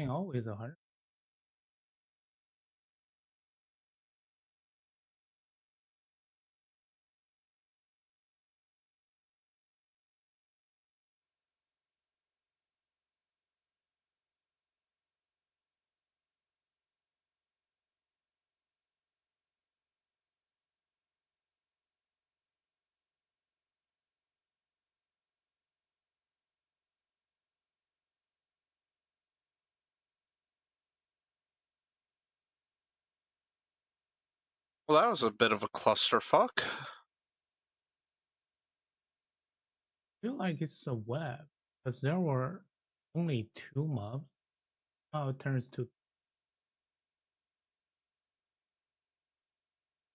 Ain't always 100. Well, that was a bit of a clusterfuck. I feel like it's a web because there were only 2 mobs. Now it turns to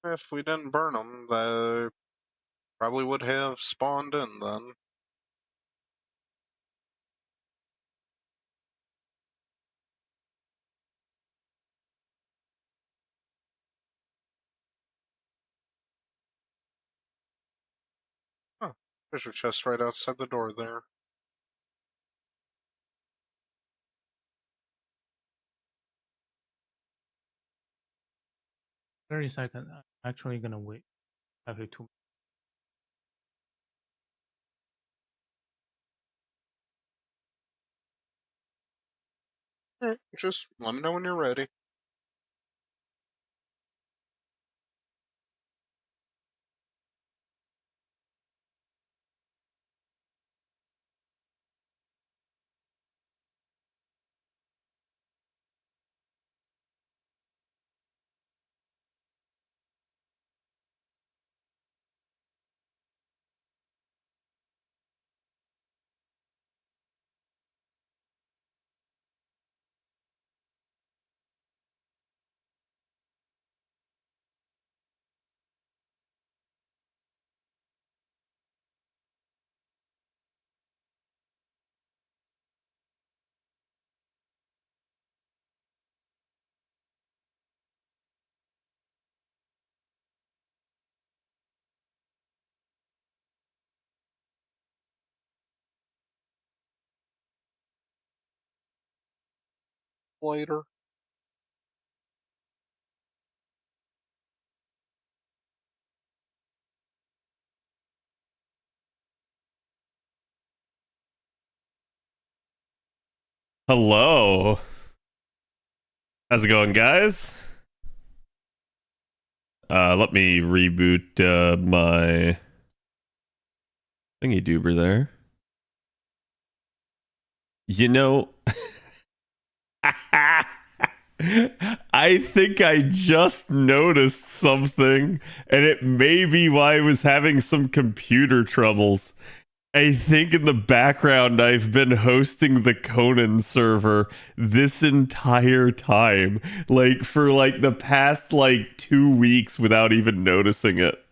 If we didn't burn them, they probably would have spawned in then. Huh. Treasure chest right outside the door there. 30 seconds. I'm actually gonna wait every 2. Just let me know when you're ready. Later. Hello. How's it going, guys? Let me reboot my thingy doober there. You know, I think I just noticed something, and it may be why I was having some computer troubles. I think in the background I've been hosting the Conan server this entire time, like for like the past like 2 weeks without even noticing it.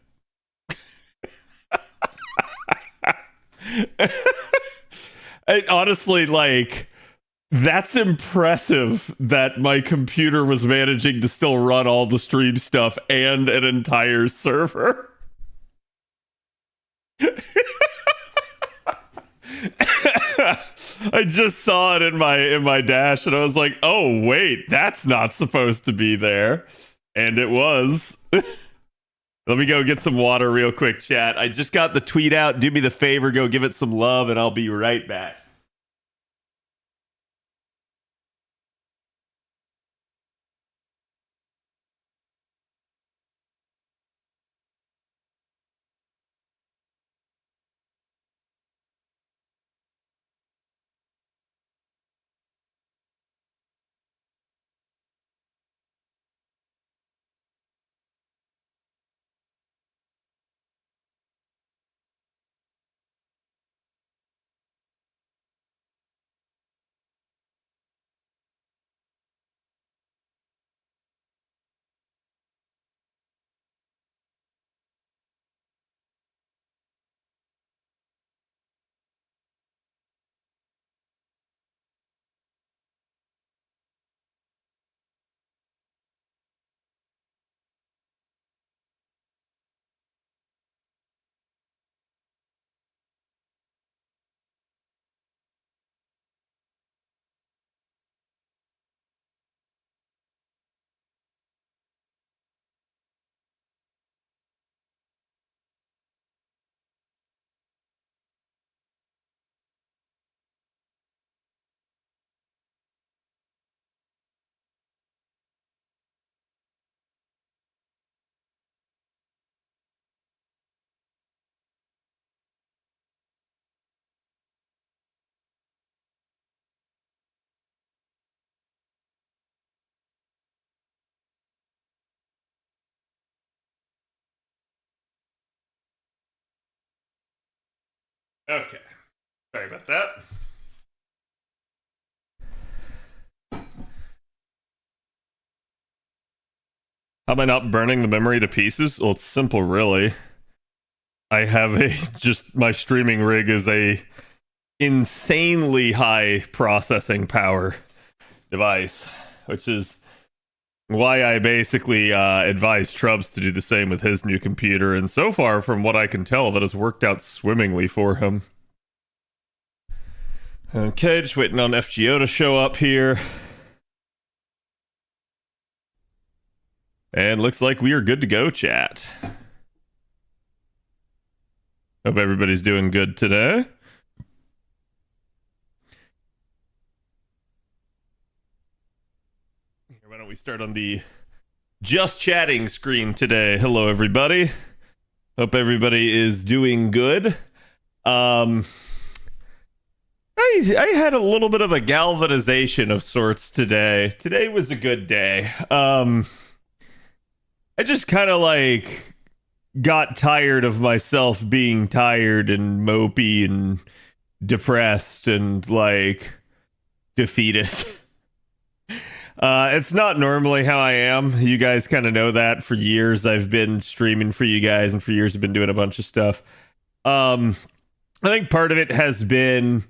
And honestly, like that's impressive that my computer was managing to still run all the stream stuff and an entire server. I just saw it in my dash and I was like, "Oh, wait, that's not supposed to be there." And it was. Let me go get some water real quick, chat. I just got the tweet out. Do me the favor, go give it some love and I'll be right back. Okay. Sorry about that. How am I not burning the memory to pieces? Well, it's simple, really. I have just my streaming rig is a insanely high processing power device, which is why I basically advise Trubs to do the same with his new computer. And so far, from what I can tell, that has worked out swimmingly for him. Okay, just waiting on FGO to show up here. And looks like we are good to go, chat. Hope everybody's doing good today. Why don't we start on the just chatting screen today? Hello, everybody. Hope everybody is doing good. I had a little bit of a galvanization of sorts today. Today was a good day. I just kind of like got tired of myself being tired and mopey and depressed and like defeatist. It's not normally how I am. You guys kind of know that. For years I've been streaming for you guys, and for years I've been doing a bunch of stuff. I think part of it has been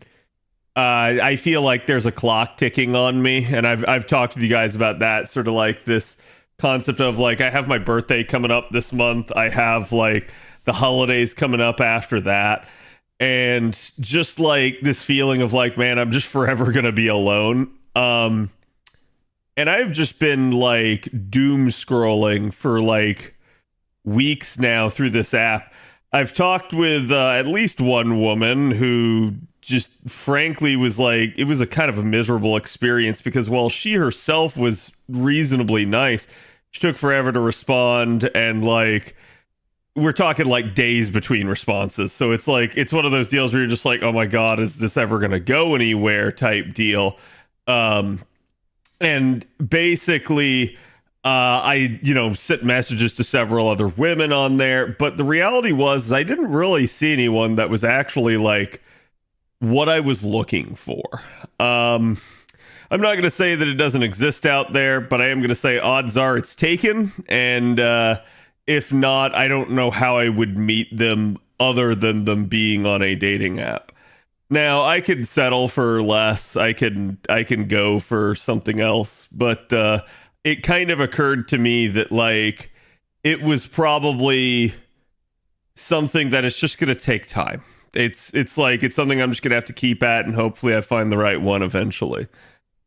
I feel like there's a clock ticking on me, and I've talked with you guys about that, sort of like this concept of like I have my birthday coming up this month. I have like the holidays coming up after that, and just like this feeling of like, man, I'm just forever gonna be alone. And I've just been like doom scrolling for like weeks now through this app. I've talked with at least one woman who just frankly was like, it was a kind of a miserable experience because while she herself was reasonably nice, she took forever to respond, and like we're talking like days between responses. So it's like, it's one of those deals where you're just like, oh my God, is this ever going to go anywhere type deal. And basically, I, sent messages to several other women on there, but the reality was I didn't really see anyone that was actually like what I was looking for. I'm not going to say that it doesn't exist out there, but I am going to say odds are it's taken. And if not, I don't know how I would meet them other than them being on a dating app. Now, I could settle for less. I can go for something else, but it kind of occurred to me that like it was probably something that it's just going to take time. It's like it's something I'm just going to have to keep at, and hopefully I find the right one eventually.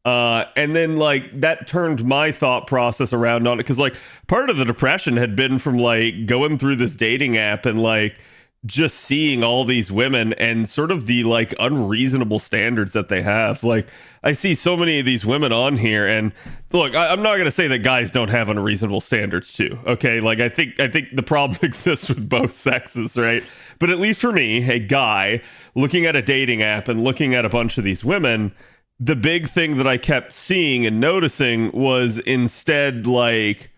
And then like that turned my thought process around on it, because like part of the depression had been from like going through this dating app and like just seeing all these women and sort of the like unreasonable standards that they have. Like I see so many of these women on here, and look, I'm not going to say that guys don't have unreasonable standards too. Okay. Like I think the problem exists with both sexes, right? But at least for me, a guy looking at a dating app and looking at a bunch of these women, the big thing that I kept seeing and noticing was instead like,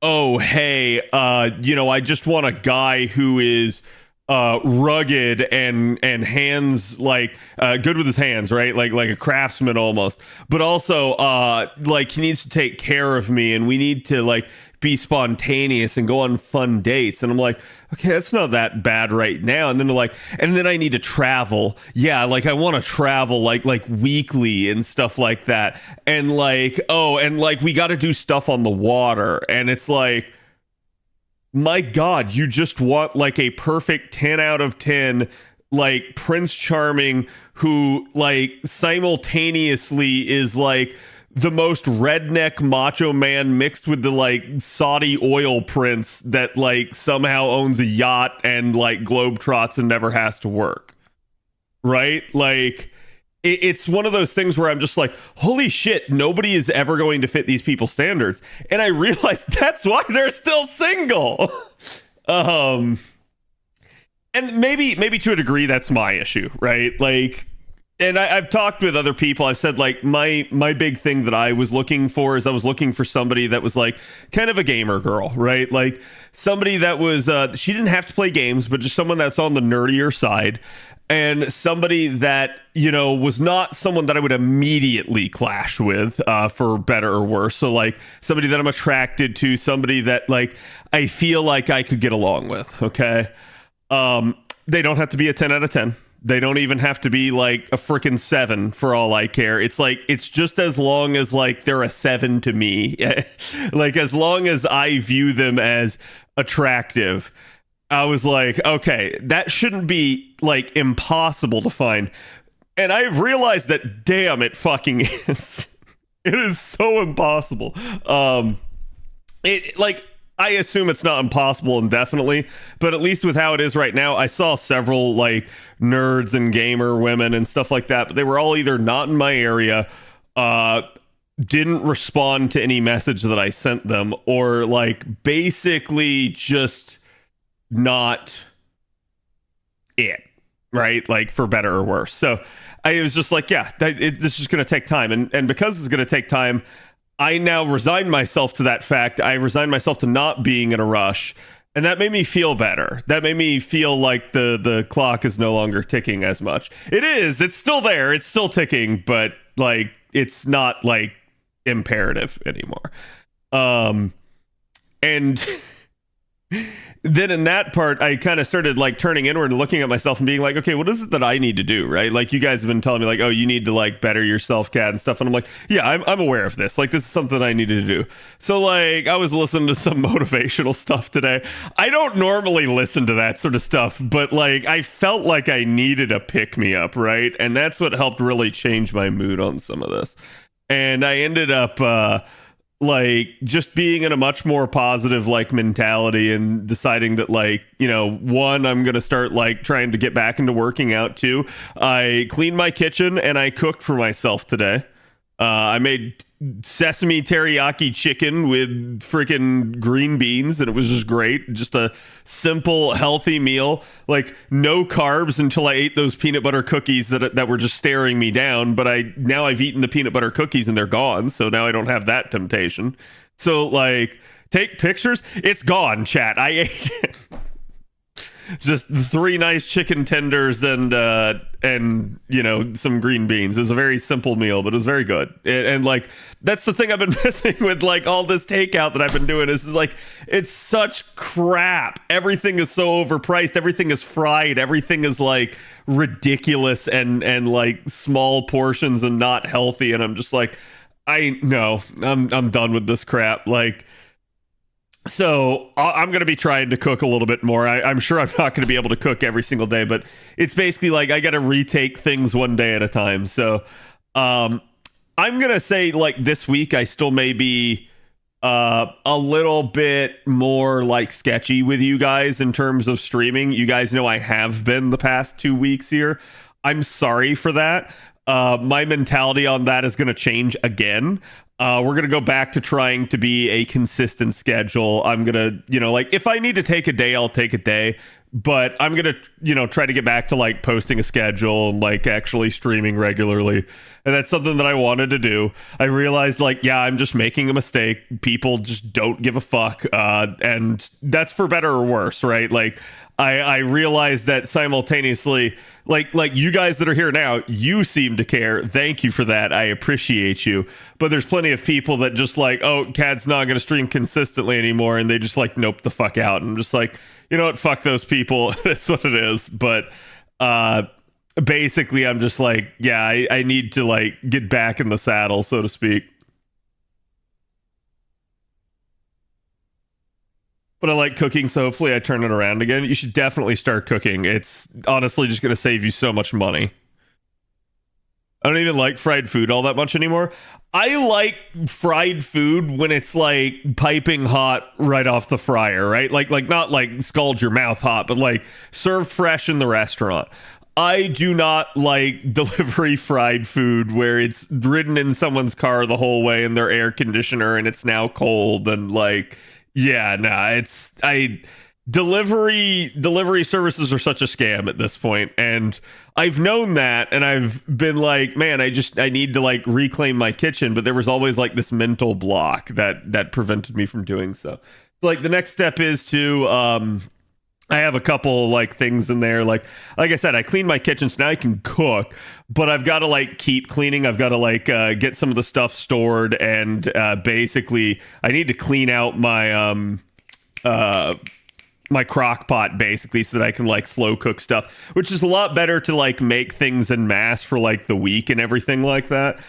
oh, hey, I just want a guy who is rugged and hands like good with his hands, right? Like a craftsman almost, but also like he needs to take care of me, and we need to like be spontaneous and go on fun dates. And I'm like, okay, that's not that bad right now. And then they're like, and then I need to travel. Yeah, like I want to travel like weekly and stuff like that. And like, oh, and like we got to do stuff on the water. And it's like, my God, you just want like a perfect 10 out of 10, like Prince Charming who like simultaneously is like the most redneck macho man mixed with the like Saudi oil prince that like somehow owns a yacht and like globetrots and never has to work. Right? Like it's one of those things where I'm just like, holy shit, nobody is ever going to fit these people's standards. And I realized that's why they're still single. And maybe to a degree that's my issue, right? Like, and I've talked with other people. I've said like my big thing that I was looking for is I was looking for somebody that was like kind of a gamer girl, right? Like somebody that was she didn't have to play games, but just someone that's on the nerdier side. and somebody that, you know, was not someone that I would immediately clash with, for better or worse. So like somebody that I'm attracted to, somebody that like I feel like I could get along with. Okay. They don't have to be a 10 out of 10. They don't even have to be like a freaking 7 for all I care. It's like, it's just as long as like they're a 7 to me. Like as long as I view them as attractive, I was like, okay, that shouldn't be like impossible to find. And I've realized that, damn, it fucking is. It is so impossible. It like, I assume it's not impossible indefinitely, but at least with how it is right now, I saw several like nerds and gamer women and stuff like that, but they were all either not in my area, didn't respond to any message that I sent them, or like basically just not it, right? Like for better or worse. So I was just like, yeah, this is going to take time. And because it's going to take time, I now resign myself to that fact. I resigned myself to not being in a rush. And that made me feel better. That made me feel like the clock is no longer ticking as much. It is. It's still there. It's still ticking, but like it's not like imperative anymore. And then in that part, I kind of started like turning inward and looking at myself and being like, okay, what is it that I need to do, right? Like you guys have been telling me like, oh, you need to like better yourself, Cat, and stuff. And I'm like, yeah, I'm aware of this. Like this is something I needed to do. So like I was listening to some motivational stuff today. I don't normally listen to that sort of stuff, but like I felt like I needed a pick me up, right? And that's what helped really change my mood on some of this. And I ended up like just being in a much more positive like mentality and deciding that like, you know, one, I'm gonna start like trying to get back into working out. Two, I cleaned my kitchen and I cooked for myself today. I made sesame teriyaki chicken with freaking green beans, and it was just great. Just a simple, healthy meal. Like no carbs until I ate those peanut butter cookies that were just staring me down. But I've eaten the peanut butter cookies and they're gone, so now I don't have that temptation. So like, take pictures. It's gone, chat. I ate it. Just 3 nice chicken tenders and you know, some green beans. It was a very simple meal, but it was very good. And like that's the thing I've been missing with like all this takeout that I've been doing is like it's such crap. Everything is so overpriced. Everything is fried. Everything is like ridiculous and like small portions and not healthy. And I'm just like, I'm done with this crap. Like. So I'm going to be trying to cook a little bit more. I'm sure I'm not going to be able to cook every single day, but it's basically like I got to retake things one day at a time. So I'm going to say like this week, I still may be a little bit more like sketchy with you guys in terms of streaming. You guys know I have been the past 2 weeks here. I'm sorry for that. My mentality on that is going to change again. We're going to go back to trying to be a consistent schedule. I'm going to, you know, like if I need to take a day, I'll take a day, but I'm going to, you know, try to get back to like posting a schedule and like actually streaming regularly. And that's something that I wanted to do. I realized like, yeah, I'm just making a mistake. People just don't give a fuck. And that's for better or worse, right? Like, I realized that simultaneously, like you guys that are here now, you seem to care. Thank you for that. I appreciate you. But there's plenty of people that just like, oh, Cad's not going to stream consistently anymore. And they just like, nope the fuck out. And I'm just like, you know what? Fuck those people. That's what it is. But basically, I'm just like, yeah, I need to like get back in the saddle, so to speak. But I like cooking, so hopefully I turn it around again. You should definitely start cooking. It's honestly just going to save you so much money. I don't even like fried food all that much anymore. I like fried food when it's like piping hot right off the fryer, right? Like not like scald your mouth hot, but like served fresh in the restaurant. I do not like delivery fried food where it's ridden in someone's car the whole way in their air conditioner and it's now cold and like... Yeah, nah, delivery services are such a scam at this point, and I've known that, and I've been like, man, I need to like reclaim my kitchen, but there was always like this mental block that prevented me from doing so. Like the next step is to I have a couple like things in there, like I said, I clean my kitchen, so now I can cook, but I've got to like keep cleaning. I've got to like get some of the stuff stored, and basically I need to clean out my crock pot basically, so that I can like slow cook stuff, which is a lot better to like make things en masse for like the week and everything like that.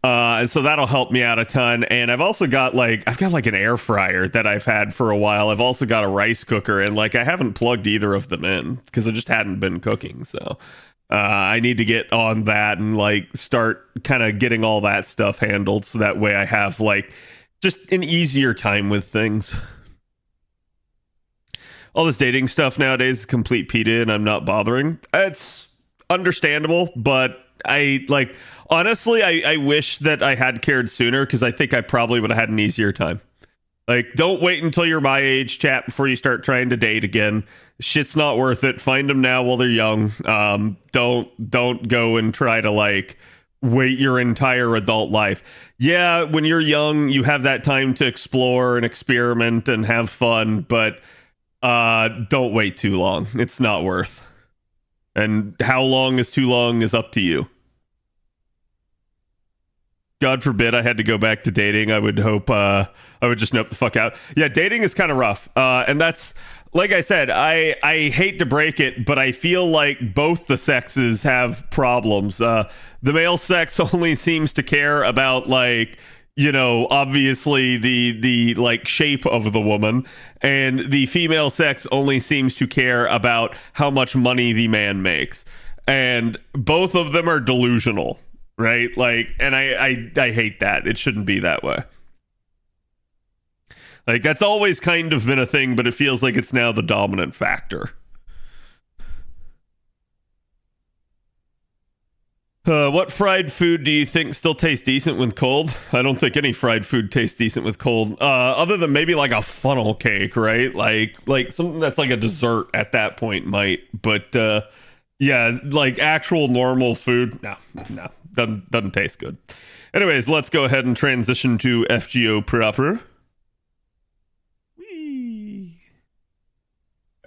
So that'll help me out a ton. And I've also got like an air fryer that I've had for a while. I've also got a rice cooker, and like I haven't plugged either of them in because I just hadn't been cooking. So I need to get on that and like start kind of getting all that stuff handled, so that way I have like just an easier time with things. All this dating stuff nowadays is complete PETA, and I'm not bothering. It's understandable, but I like, honestly, I wish that I had cared sooner, because I think I probably would have had an easier time. Like, don't wait until you're my age, chat, before you start trying to date again. Shit's not worth it. Find them now while they're young. Don't go and try to like wait your entire adult life. Yeah, when you're young, you have that time to explore and experiment and have fun, but don't wait too long. It's not worth. And how long is too long is up to you. God forbid I had to go back to dating. I would hope I would just nope the fuck out. Yeah, dating is kind of rough. And that's, like I said, I hate to break it, but I feel like both the sexes have problems. The male sex only seems to care about like, you know, obviously the like shape of the woman, and the female sex only seems to care about how much money the man makes. And both of them are delusional, right? Like, and I hate that. It shouldn't be that way. Like, that's always kind of been a thing, but it feels like it's now the dominant factor. What fried food do you think still tastes decent with cold? I don't think any fried food tastes decent with cold, other than maybe like a funnel cake, right? Like something that's like a dessert at that point might. But yeah, like actual normal food, no, doesn't taste good. Anyways, let's go ahead and transition to FGO proper. Whee.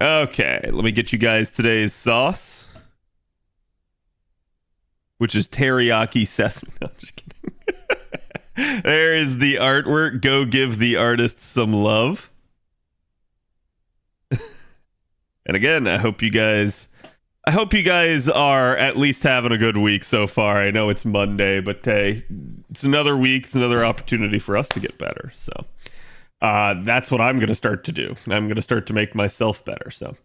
Okay, let me get you guys today's sauce, which is teriyaki sesame. No, I'm just kidding. There is the artwork. Go give the artist some love. And again, I hope you guys are at least having a good week so far. I know it's Monday, but hey, it's another week. It's another opportunity for us to get better. So that's what I'm going to start to do. I'm going to start to make myself better. So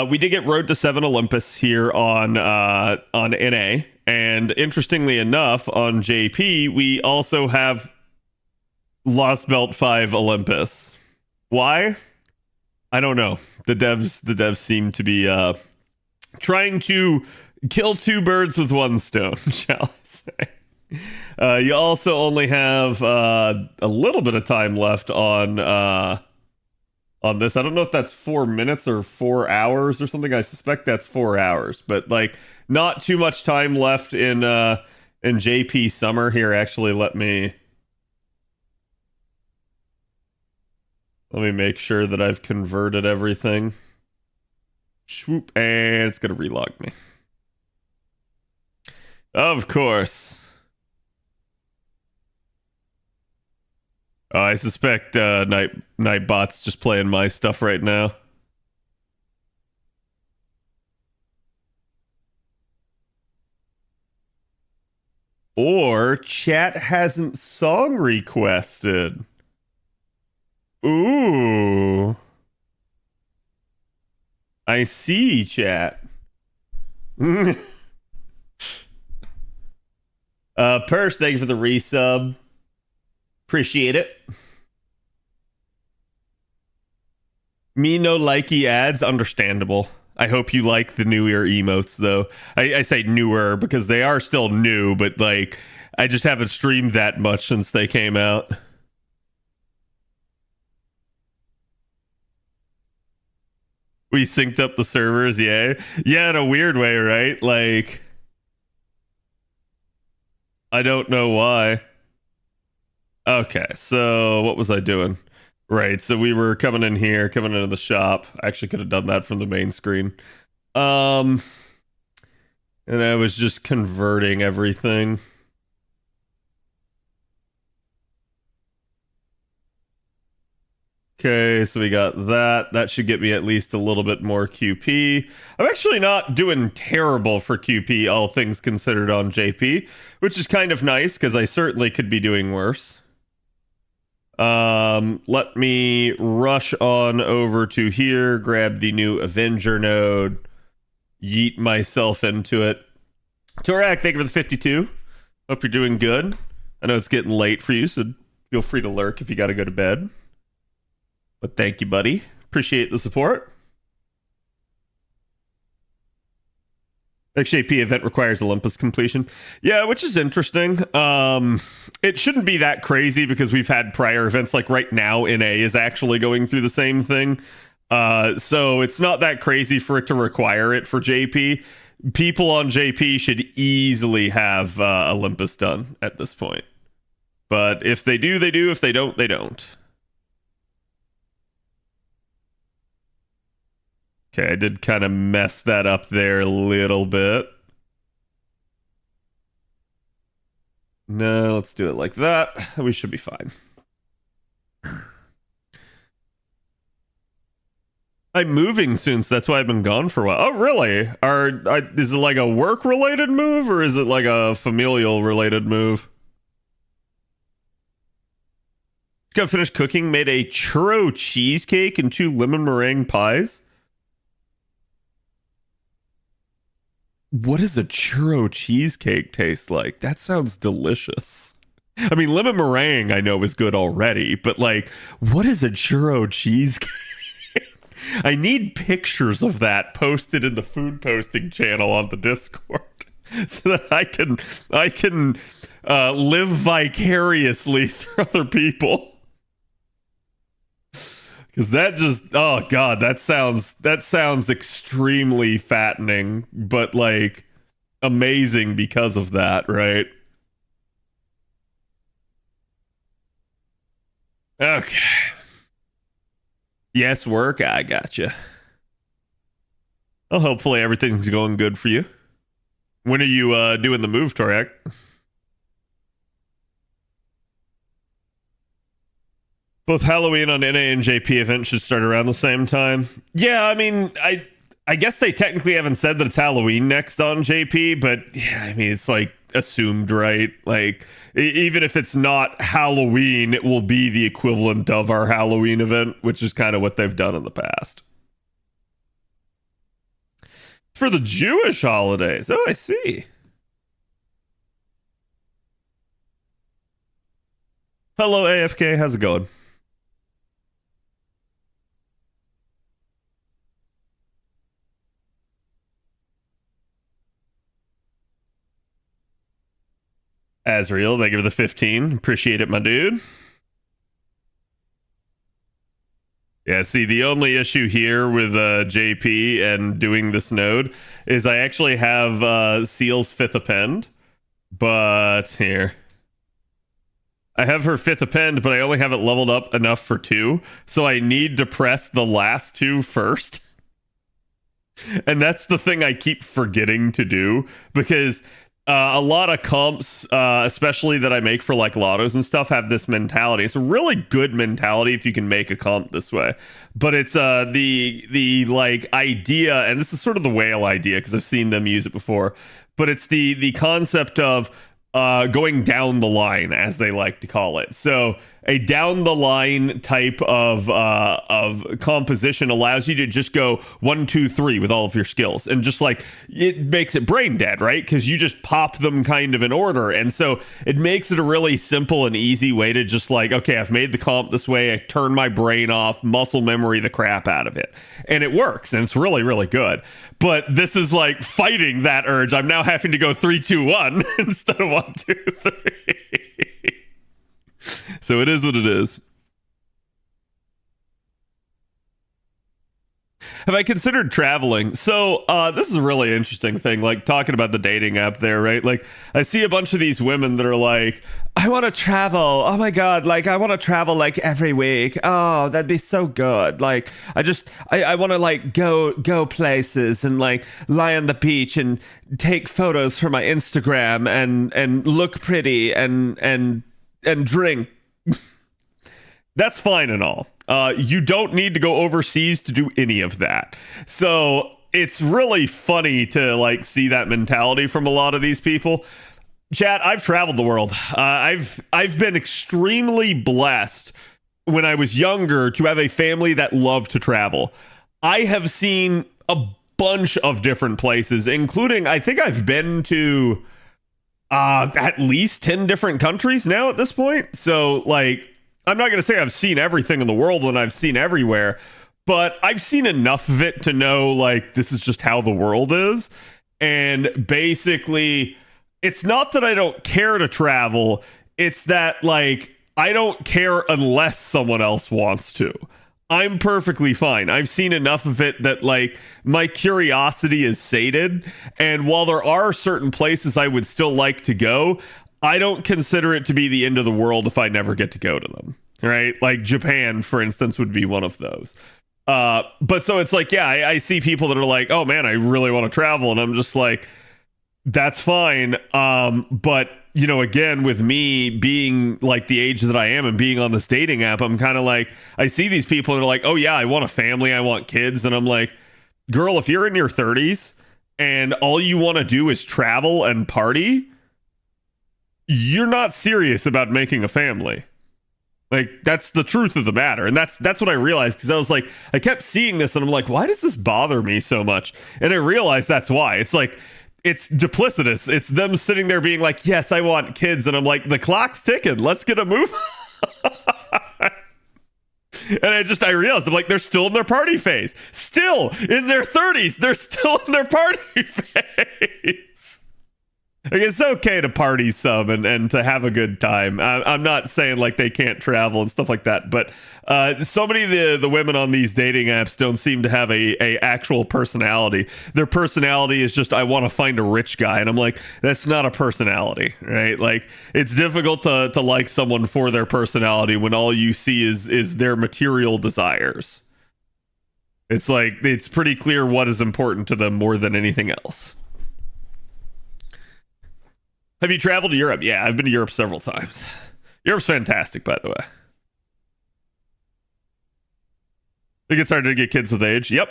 we did get Road to 7 Olympus here on NA. And interestingly enough, on JP, we also have Lost Belt 5 Olympus. Why? I don't know. The devs seem to be trying to kill two birds with one stone, shall I say. You also only have a little bit of time left on this. I don't know if that's 4 minutes or 4 hours or something. I suspect that's 4 hours, but like not too much time left in JP Summer here. Actually, let me make sure that I've converted everything. Swoop, and it's gonna relog me. Of course. I suspect Nightbot's just playing my stuff right now. Or chat hasn't song requested. Ooh. I see, chat. Purse, thank you for the resub. Appreciate it. Me no likey ads, understandable. I hope you like the newer emotes, though. I say newer because they are still new, but like I just haven't streamed that much since they came out. We synced up the servers, yeah. Yeah, in a weird way, right? Like, I don't know why. Okay, so what was I doing? Right, so we were coming in here, coming into the shop. I actually could have done that from the main screen. And I was just converting everything. Okay, so we got that. That should get me at least a little bit more QP. I'm actually not doing terrible for QP, all things considered, on JP, which is kind of nice because I certainly could be doing worse. Let me rush on over to here, grab the new Avenger node, yeet myself into it. Torak, thank you for the 52. Hope you're doing good. I know it's getting late for you, so feel free to lurk if you got to go to bed. But thank you, buddy. Appreciate the support. XJP event requires Olympus completion. Yeah, which is interesting. It shouldn't be that crazy because we've had prior events, like right now NA is actually going through the same thing. So it's not that crazy for it to require it for JP. People on JP should easily have Olympus done at this point. But if they do, they do. If they don't, they don't. Okay, I did kind of mess that up there a little bit. No, let's do it like that. We should be fine. I'm moving soon, so that's why I've been gone for a while. Oh, really? Is it like a work-related move, or is it like a familial-related move? Got finished cooking, made a churro cheesecake and 2 lemon meringue pies. What does a churro cheesecake taste like? That sounds delicious. I mean, lemon meringue I know is good already, but like, what is a churro cheesecake? I need pictures of that posted in the food posting channel on the Discord so that I can live vicariously through other people. Because that just, oh god, that sounds extremely fattening, but like amazing because of that, right? Okay. Yes, work. I gotcha. Well, hopefully everything's going good for you. When are you doing the move, Torek? Both Halloween on NA and JP events should start around the same time. Yeah, I mean, I guess they technically haven't said that it's Halloween next on JP, but yeah, I mean, it's like assumed, right? Like, even if it's not Halloween, it will be the equivalent of our Halloween event, which is kind of what they've done in the past. For the Jewish holidays. Oh, I see. Hello, AFK. How's it going? Azriel, thank you for the 15. Appreciate it, my dude. Yeah, see, the only issue here with JP and doing this node is I actually have Seal's 5th append, but here. I have her 5th append, but I only have it leveled up enough for 2, so I need to press the last 2 first. And that's the thing I keep forgetting to do, because a lot of comps, especially that I make for like lottos and stuff, have this mentality. It's a really good mentality if you can make a comp this way, but it's the like idea, and this is sort of the whale idea because I've seen them use it before. But it's the concept of going down the line, as they like to call it. So a down the line type of composition allows you to just go 1, 2, 3 with all of your skills, and just like it makes it brain dead, right? Because you just pop them kind of in order, and so it makes it a really simple and easy way to just like, okay, I've made the comp this way, I turn my brain off, muscle memory the crap out of it, and it works, and it's really, really good. But this is like fighting that urge. I'm now having to go 3, 2, 1 instead of 1, 2, 3. So it is what it is. have I considered traveling? So this is a really interesting thing, like talking about the dating app there, right? Like I see a bunch of these women that are like, I want to travel. Oh my God. Like I want to travel like every week. Oh, that'd be so good. Like I want to like go places and like lie on the beach and take photos for my Instagram and look pretty and drink. That's fine and all. You don't need to go overseas to do any of that. So it's really funny to like see that mentality from a lot of these people. Chat, I've traveled the world. I've been extremely blessed when I was younger to have a family that loved to travel. I have seen a bunch of different places, including I think I've been to at least 10 different countries now at this point. So like, I'm not going to say I've seen everything in the world and I've seen everywhere, but I've seen enough of it to know like this is just how the world is. And basically, it's not that I don't care to travel, it's that like I don't care unless someone else wants to. I'm perfectly fine. I've seen enough of it that like my curiosity is sated, and while there are certain places I would still like to go, I don't consider it to be the end of the world if I never get to go to them, right? Like Japan, for instance, would be one of those. But so it's like, yeah, I see people that are like, oh man, I really want to travel. And I'm just like, that's fine. But, you know, again, with me being like the age that I am and being on this dating app, I'm kind of like, I see these people that are like, oh yeah, I want a family, I want kids. And I'm like, girl, if you're in your 30s and all you want to do is travel and party, you're not serious about making a family. Like that's the truth of the matter. And that's what I realized, because I was like, I kept seeing this and I'm like, why does this bother me so much? And I realized that's why. It's like, it's duplicitous. It's them sitting there being like, yes, I want kids. And I'm like, the clock's ticking. Let's get a move. And I realized, I'm like, they're still in their party phase. Still in their 30s. They're still in their party phase. Like, it's okay to party some and to have a good time. I'm not saying like they can't travel and stuff like that, but so many of the women on these dating apps don't seem to have a actual personality. Their personality is just, I want to find a rich guy. And I'm like, that's not a personality, right? Like, it's difficult to like someone for their personality when all you see is their material desires. It's like, it's pretty clear what is important to them more than anything else. Have you traveled to Europe? Yeah, I've been to Europe several times. Europe's fantastic, by the way. Think it's hard to get kids with age. Yep.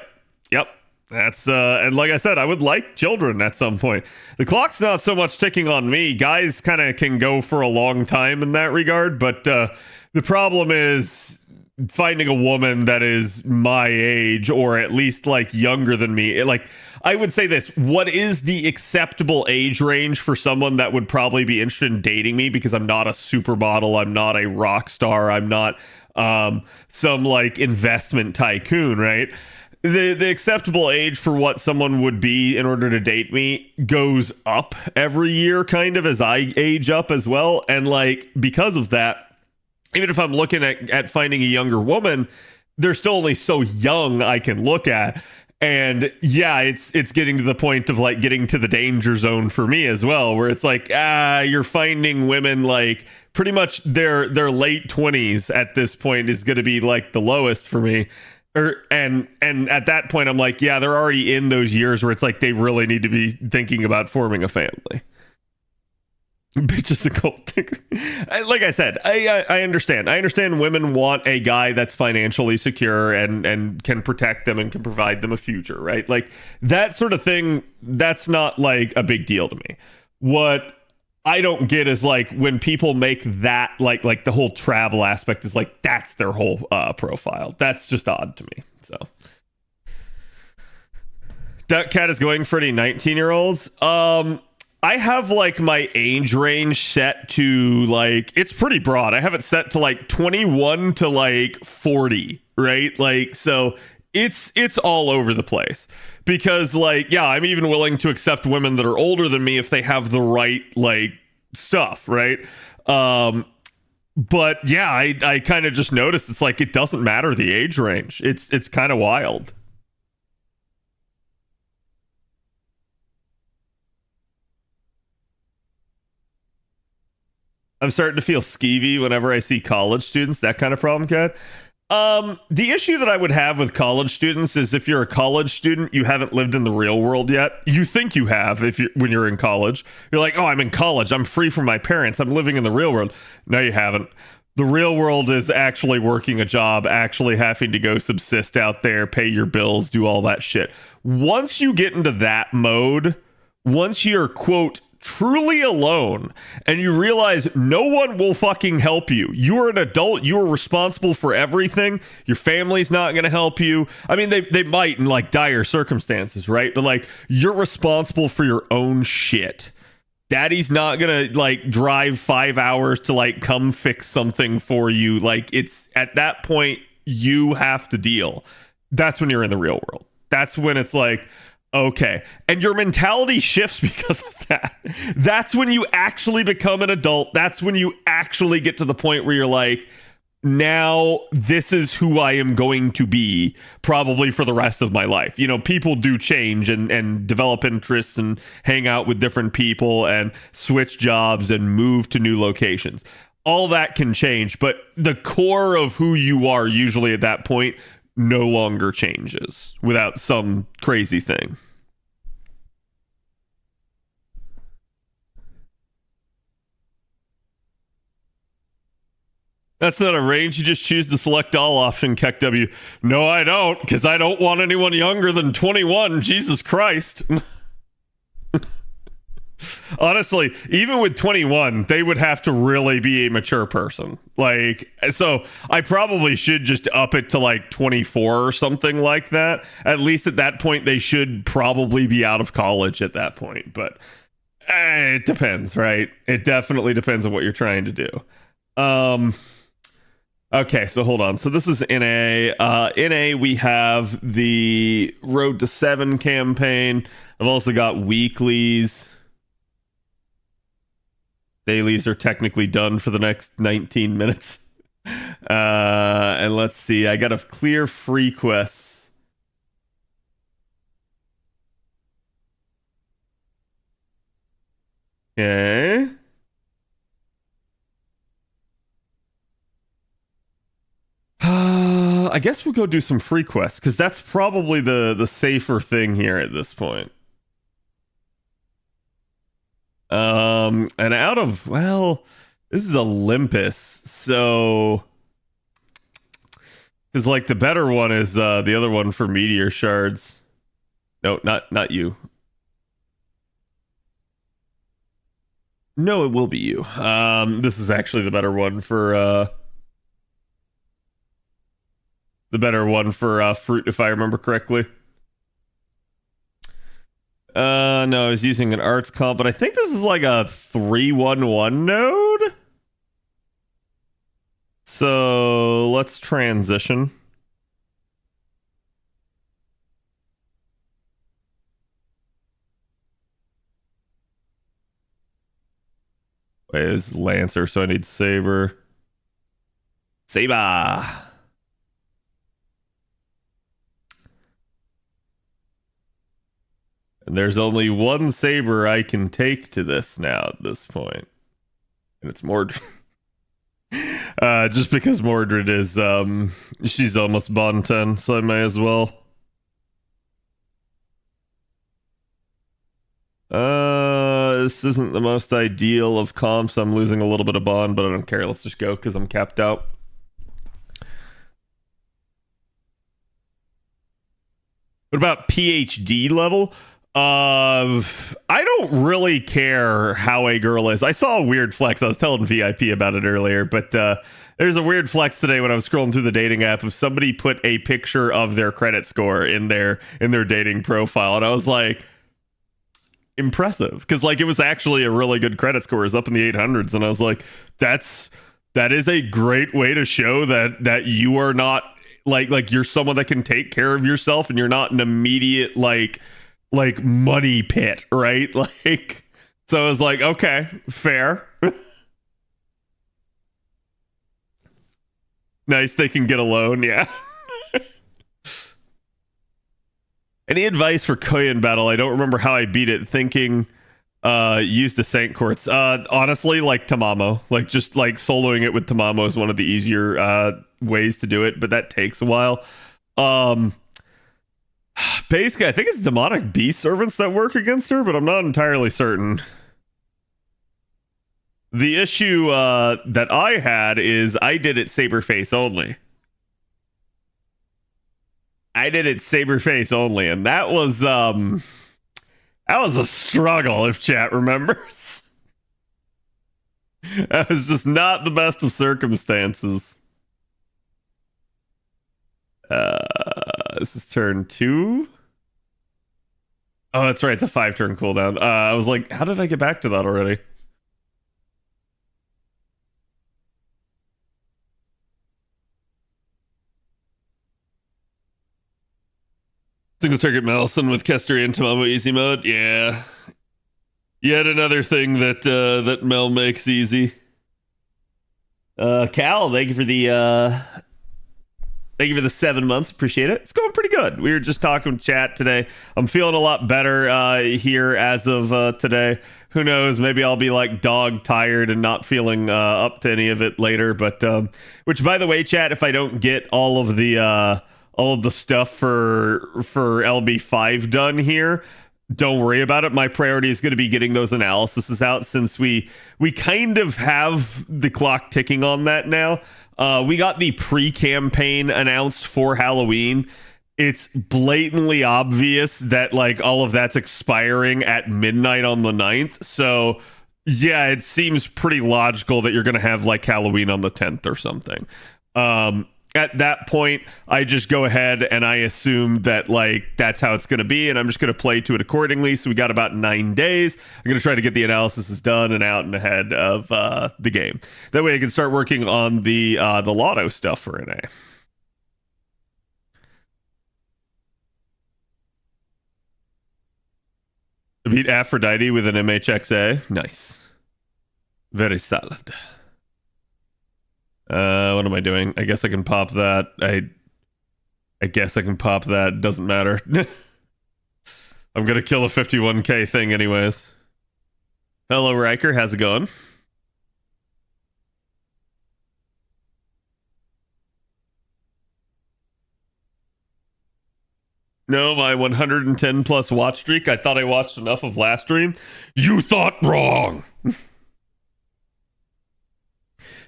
That's and like I said, I would like children at some point. The clock's not so much ticking on me. Guys kind of can go for a long time in that regard, but the problem is finding a woman that is my age or at least like younger than me. Like, I would say this, what is the acceptable age range for someone that would probably be interested in dating me? Because I'm not a supermodel, I'm not a rock star, I'm not some like investment tycoon, right? The acceptable age for what someone would be in order to date me goes up every year, kind of, as I age up as well. And like, because of that, even if I'm looking at finding a younger woman, they're still only so young I can look at. And yeah, it's getting to the point of like getting to the danger zone for me as well, where it's like, you're finding women like pretty much their late 20s at this point is going to be like the lowest for me. And at that point, I'm like, yeah, they're already in those years where it's like they really need to be thinking about forming a family. Bitch is a gold digger. Like I said, I understand. I understand women want a guy that's financially secure and can protect them and can provide them a future, right? Like that sort of thing, that's not like a big deal to me. What I don't get is like when people make that like the whole travel aspect is like that's their whole profile. That's just odd to me. So Duck Cat is going for any 19-year-olds. I have like my age range set to like, it's pretty broad. I have it set to like 21 to like 40, right? Like, so it's all over the place because like, yeah, I'm even willing to accept women that are older than me if they have the right like stuff, right? But yeah, I kind of just noticed it's like, it doesn't matter the age range. It's kind of wild. I'm starting to feel skeevy whenever I see college students. That kind of problem, Kat. The issue that I would have with college students is if you're a college student, you haven't lived in the real world yet. You think you have when you're in college. You're like, oh, I'm in college. I'm free from my parents. I'm living in the real world. No, you haven't. The real world is actually working a job, actually having to go subsist out there, pay your bills, do all that shit. Once you get into that mode, once you're, quote, truly alone and you realize no one will fucking help you. You're an adult. You are responsible for everything. Your family's not going to help you. I mean, they might in like dire circumstances, right? But like you're responsible for your own shit. Daddy's not going to like drive 5 hours to like come fix something for you. Like it's at that point you have to deal. That's when you're in the real world. That's when it's like, okay. And your mentality shifts because of that. That's when you actually become an adult. That's when you actually get to the point where you're like, now this is who I am going to be probably for the rest of my life. You know, people do change and develop interests and hang out with different people and switch jobs and move to new locations. All that can change, but the core of who you are usually at that point no longer changes without some crazy thing. That's not a range. You just choose the select all option, KEKW. No, I don't, because I don't want anyone younger than 21. Jesus Christ. Honestly, even with 21, they would have to really be a mature person. Like, so I probably should just up it to like 24 or something like that. At least at that point, they should probably be out of college at that point. But it depends, right? It definitely depends on what you're trying to do. Okay, so hold on. So this is NA. NA, we have the Road to 7 campaign. I've also got weeklies. Dailies are technically done for the next 19 minutes. And let's see. I got a clear free quests. Okay. I guess we'll go do some free quests because that's probably the safer thing here at this point. And out of, well, this is Olympus, so because like the better one is the other one for meteor shards. No, not you. No, it will be you. This is actually the better one for fruit, if I remember correctly. No, I was using an arts comp, but I think this is like a 311 node. So let's transition. Wait, it's Lancer, so I need Saber. Saber. And there's only one Saber I can take to this now at this point. And it's Mordred. Just because Mordred is, she's almost Bond 10, so I may as well. This isn't the most ideal of comps. I'm losing a little bit of Bond, but I don't care. Let's just go because I'm capped out. What about PhD level? I don't really care how a girl is. I saw a weird flex. I was telling VIP about it earlier, but there's a weird flex today when I was scrolling through the dating app of somebody put a picture of their credit score in their dating profile, and I was like, impressive, because like it was actually a really good credit score. It was up in the 800s, and I was like, that is a great way to show that you are not like you're someone that can take care of yourself, and you're not an immediate like money pit, right? Like, so I was like, okay, fair. Nice, they can get a loan, yeah. Any advice for Koyan battle? I don't remember how I beat it. Thinking Used the Saint Courts. Honestly, like Tamamo. Like just like soloing it with Tamamo is one of the easier ways to do it, but that takes a while. Um Basically, I think it's demonic beast servants that work against her, but I'm not entirely certain. The issue that I had is I did it Saberface only. And that was a struggle, if chat remembers. That was just not the best of circumstances. This is turn 2. Oh, that's right. It's a 5-turn cooldown. I was like, how did I get back to that already? Single target Malison with Kester and Tamamo easy mode. Yeah. Yet another thing that that Mel makes easy. Cal, thank you for the 7 months. Appreciate it. It's going pretty good. We were just talking with chat today. I'm feeling a lot better here as of today. Who knows? Maybe I'll be like dog tired and not feeling up to any of it later. But which, by the way, chat, if I don't get all of the stuff for LB5 done here, don't worry about it. My priority is going to be getting those analyses out, since we kind of have the clock ticking on that now. We got the pre-campaign announced for Halloween. It's blatantly obvious that like all of that's expiring at midnight on the 9th. So yeah, it seems pretty logical that you're going to have like Halloween on the 10th or something. At that point, I just go ahead and I assume that like that's how it's going to be, and I'm just going to play to it accordingly. So we got about 9 days. I'm going to try to get the analysis done and out and ahead of the game. That way I can start working on the lotto stuff for NA. Beat Aphrodite with an MHXA. Nice. Very solid. What am I doing? I guess I can pop that. I guess I can pop that. Doesn't matter. I'm gonna kill a 51k thing anyways. Hello, Riker. How's it going? No, my 110 plus watch streak. I thought I watched enough of last stream. You thought wrong.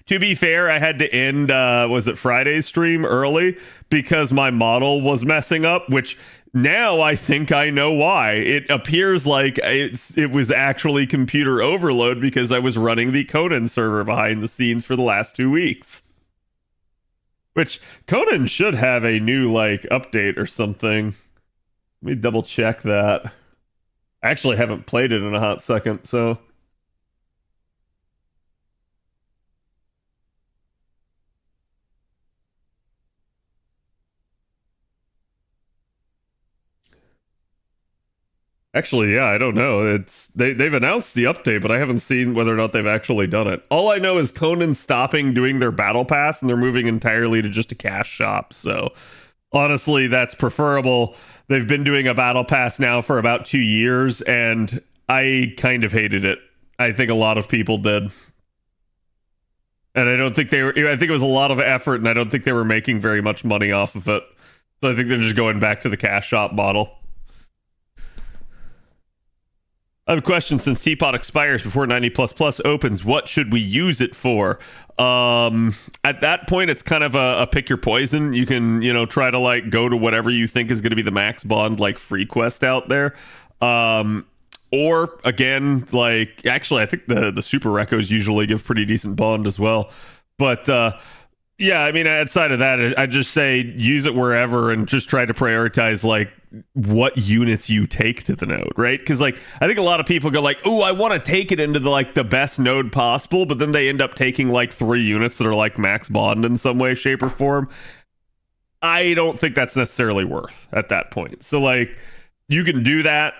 To be fair, I had to end, was it Friday's stream early because my model was messing up, which now I think I know why. It appears like it was actually computer overload because I was running the Conan server behind the scenes for the last 2 weeks. Which, Conan should have a new, like, update or something. Let me double check that. I actually haven't played it in a hot second, so... Actually, yeah, I don't know. They've announced the update, but I haven't seen whether or not they've actually done it. All I know is Conan's stopping doing their battle pass and they're moving entirely to just a cash shop. So honestly, that's preferable. They've been doing a battle pass now for about 2 years, and I kind of hated it. I think a lot of people did. And I don't think I think it was a lot of effort, and I don't think they were making very much money off of it. So I think they're just going back to the cash shop model. I have a question. Since Teapot expires before 90++ opens, what should we use it for? At that point, it's kind of a pick your poison. You can, try to like go to whatever you think is going to be the max bond like free quest out there. Or again, like actually, I think the super recos usually give pretty decent bond as well. But yeah, I mean, outside of that, I just say use it wherever and just try to prioritize like what units you take to the node, right? Because like I think a lot of people go like, oh, I want to take it into the best node possible, but then they end up taking like 3 units that are like max bond in some way, shape, or form. I don't think that's necessarily worth at that point. So like you can do that.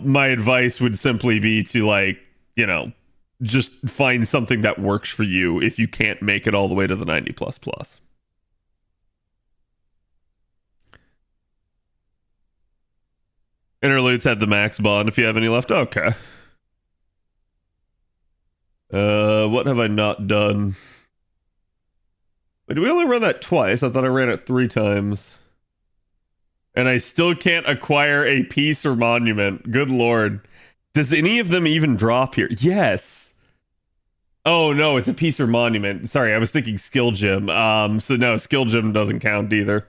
My advice would simply be to like, just find something that works for you if you can't make it all the way to the 90++. Interludes had the max bond if you have any left. Okay. What have I not done? Wait, did we only run that twice? I thought I ran it 3 times. And I still can't acquire a piece or monument. Good lord. Does any of them even drop here? Yes. Oh no, it's a piece or monument. Sorry, I was thinking skill gem. So no, skill gem doesn't count either.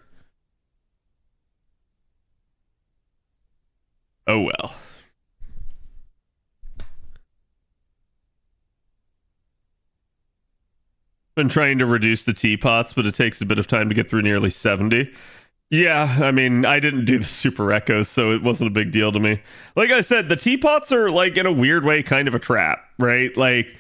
Oh well. Been trying to reduce the teapots, but it takes a bit of time to get through nearly 70. Yeah, I mean, I didn't do the super echoes, so it wasn't a big deal to me. Like I said, the teapots are, like, in a weird way, kind of a trap, right? Like,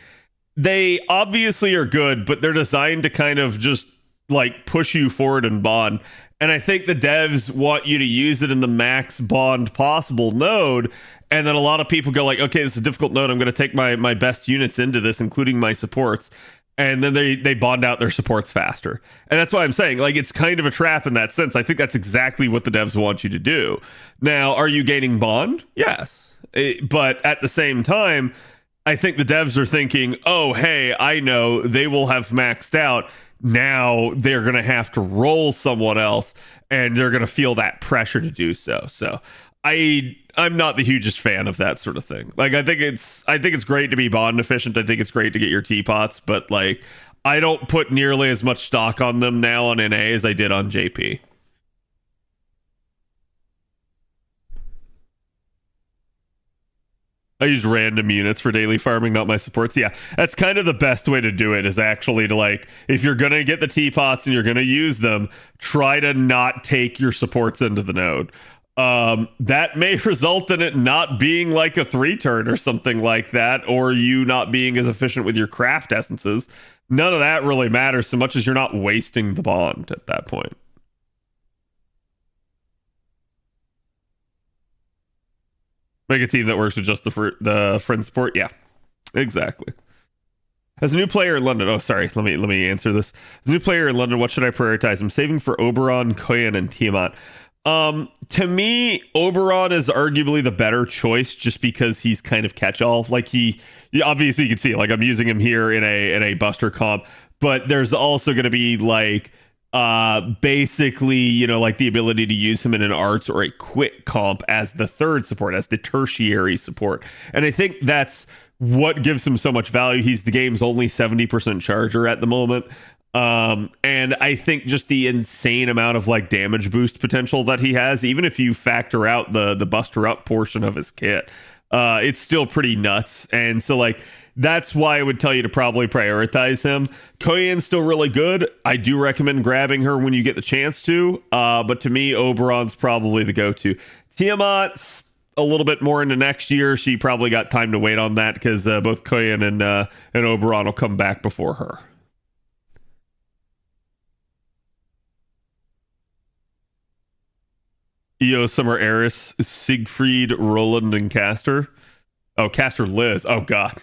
they obviously are good, but they're designed to kind of just, like, push you forward and bond. And I think the devs want you to use it in the max bond possible node. And then a lot of people go like, okay, this is a difficult node. I'm going to take my best units into this, including my supports. And then they bond out their supports faster. And that's why I'm saying, like, it's kind of a trap in that sense. I think that's exactly what the devs want you to do. Now, are you gaining bond? Yes. But at the same time, I think the devs are thinking, oh, hey, I know they will have maxed out. Now they're going to have to roll someone else, and they're going to feel that pressure to do so. So I'm not the hugest fan of that sort of thing. Like, I think it's great to be bond efficient. I think it's great to get your teapots, but like, I don't put nearly as much stock on them now on NA as I did on JP. I use random units for daily farming, not my supports. Yeah, that's kind of the best way to do it, is actually to, like, if you're going to get the teapots and you're going to use them, try to not take your supports into the node. That may result in it not being like a 3-turn or something like that, or you not being as efficient with your craft essences. None of that really matters so much as you're not wasting the bond at that point. Make a team that works with just the friend support. Yeah, exactly. As a new player in London, oh sorry, let me answer this. As a new player in London, what should I prioritize? I'm saving for Oberon, Koyan, and Tiamat. To me, Oberon is arguably the better choice, just because he's kind of catch-all. Like, obviously you can see, like, I'm using him here in a Buster comp, but there's also going to be like basically, you know, like the ability to use him in an arts or a quick comp as the third support, as the tertiary support. And I think that's what gives him so much value. He's the game's only 70% charger at the moment. And I think just the insane amount of, like, damage boost potential that he has, even if you factor out the buster up portion of his kit, it's still pretty nuts. And so, like, that's why I would tell you to probably prioritize him. Koyan's still really good. I do recommend grabbing her when you get the chance to. But to me, Oberon's probably the go-to. Tiamat's a little bit more into next year. She probably got time to wait on that, because both Koyan and Oberon will come back before her. Eo, Summer, Eris, Siegfried, Roland, and Castor. Oh, Castor Liz. Oh, God.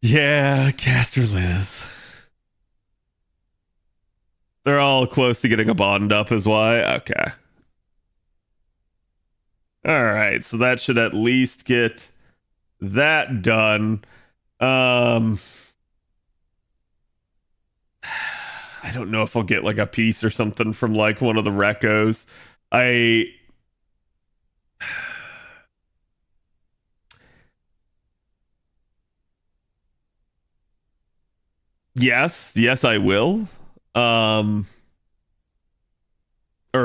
Yeah, Castor Liz. They're all close to getting a bond up, is why. Okay. All right, so that should at least get that done. I don't know if I'll get like a piece or something from like one of the recos. Yes, I will. Or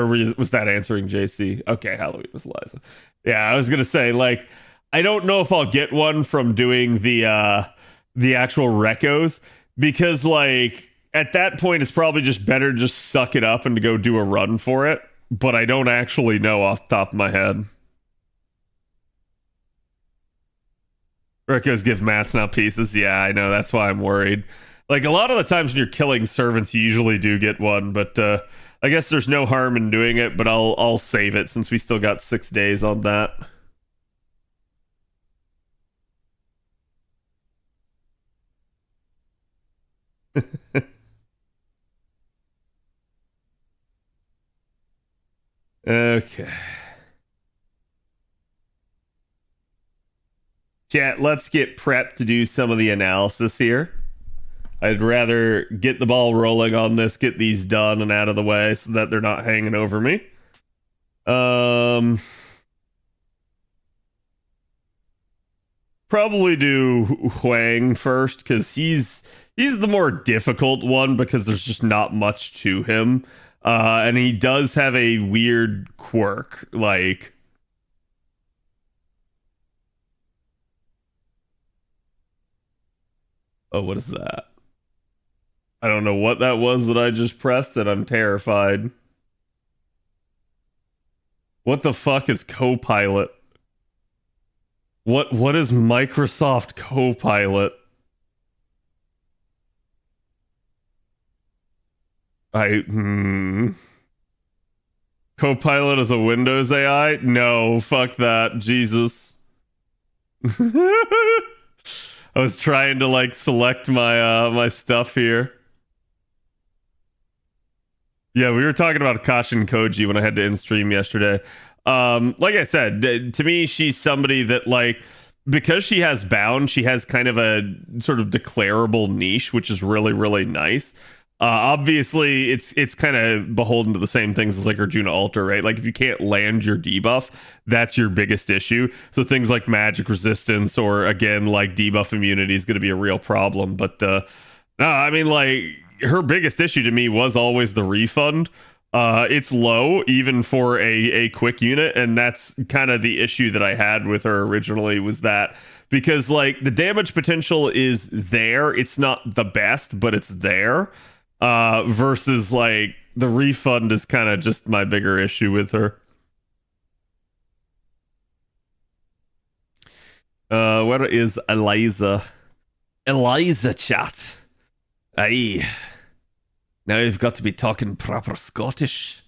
was that answering JC? Okay, Halloween was Eliza. Yeah, I was gonna say, like, I don't know if I'll get one from doing the actual recos, because, like, at that point it's probably just better to just suck it up and to go do a run for it. But I don't actually know off the top of my head. Recos give mats, not pieces. Yeah, I know. That's why I'm worried. Like, a lot of the times when you're killing servants, you usually do get one, but I guess there's no harm in doing it, but I'll save it since we still got 6 days on that. Okay. Chat, let's get prepped to do some of the analysis here. I'd rather get the ball rolling on this, get these done and out of the way so that they're not hanging over me. Probably do Huang first because he's the more difficult one because there's just not much to him. And he does have a weird quirk, like oh, what is that? I don't know what that was that I just pressed, and I'm terrified. What the fuck is Copilot? What is Microsoft Copilot? Copilot is a Windows AI? No, fuck that. Jesus. I was trying to like select my my stuff here. Yeah, we were talking about Kashin Koji when I had to in stream yesterday. Like I said, to me, she's somebody that like because she has bound, she has kind of a sort of declarable niche, which is really, really nice. Obviously, it's kind of beholden to the same things as like Arjuna Alter, right? Like if you can't land your debuff, that's your biggest issue. So things like magic resistance or again like debuff immunity is going to be a real problem. But no, I mean like her biggest issue to me was always the refund. It's low even for a quick unit, and that's kind of the issue that I had with her originally was that because like the damage potential is there, it's not the best, but it's there. Versus like the refund is kind of just my bigger issue with her. Where is Eliza? Eliza chat. Aye. Now you've got to be talking proper Scottish.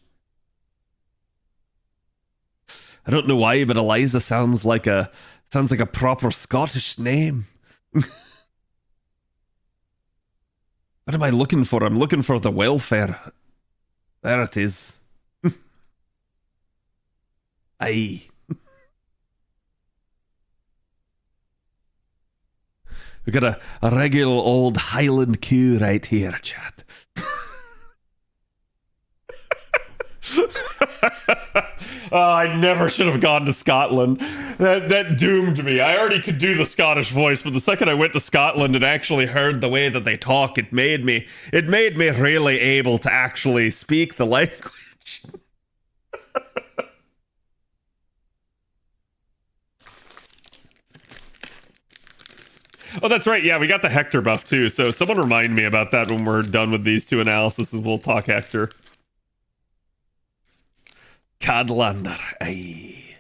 I don't know why, but Eliza sounds like a proper Scottish name. What am I looking for? I'm looking for the welfare. There it is. Aye. We got a regular old Highland queue right here, chat. I never should have gone to Scotland. That doomed me. I already could do the Scottish voice, but the second I went to Scotland and actually heard the way that they talk, it made me really able to actually speak the language. Oh, that's right. Yeah, we got the Hector buff too. So someone remind me about that when we're done with these two analyses and we'll talk Hector. Cadlander, aye.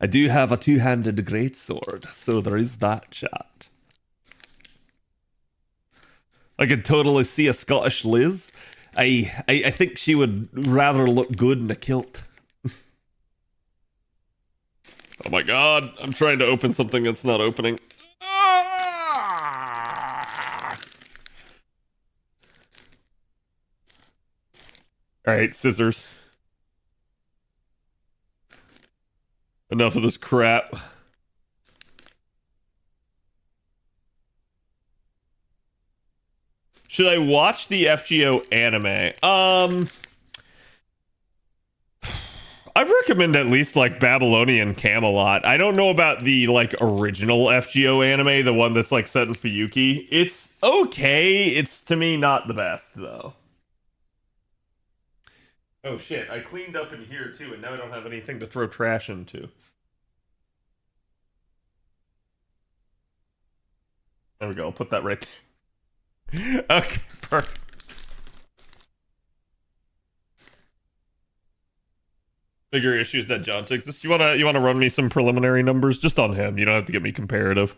I do have a two-handed greatsword, so there is that, chat. I could totally see a Scottish Liz. I think she would rather look good in a kilt. Oh my god, I'm trying to open something that's not opening. Alright, scissors. Enough of this crap. Should I watch the FGO anime? I recommend at least like Babylonian Camelot. I don't know about the like original FGO anime, the one that's like set in Fuyuki. It's okay. It's to me not the best though. Oh shit, I cleaned up in here too, and now I don't have anything to throw trash into. There we go, I'll put that right there. Okay, perfect. Bigger issues that John exists. You wanna run me some preliminary numbers just on him. You don't have to get me comparative.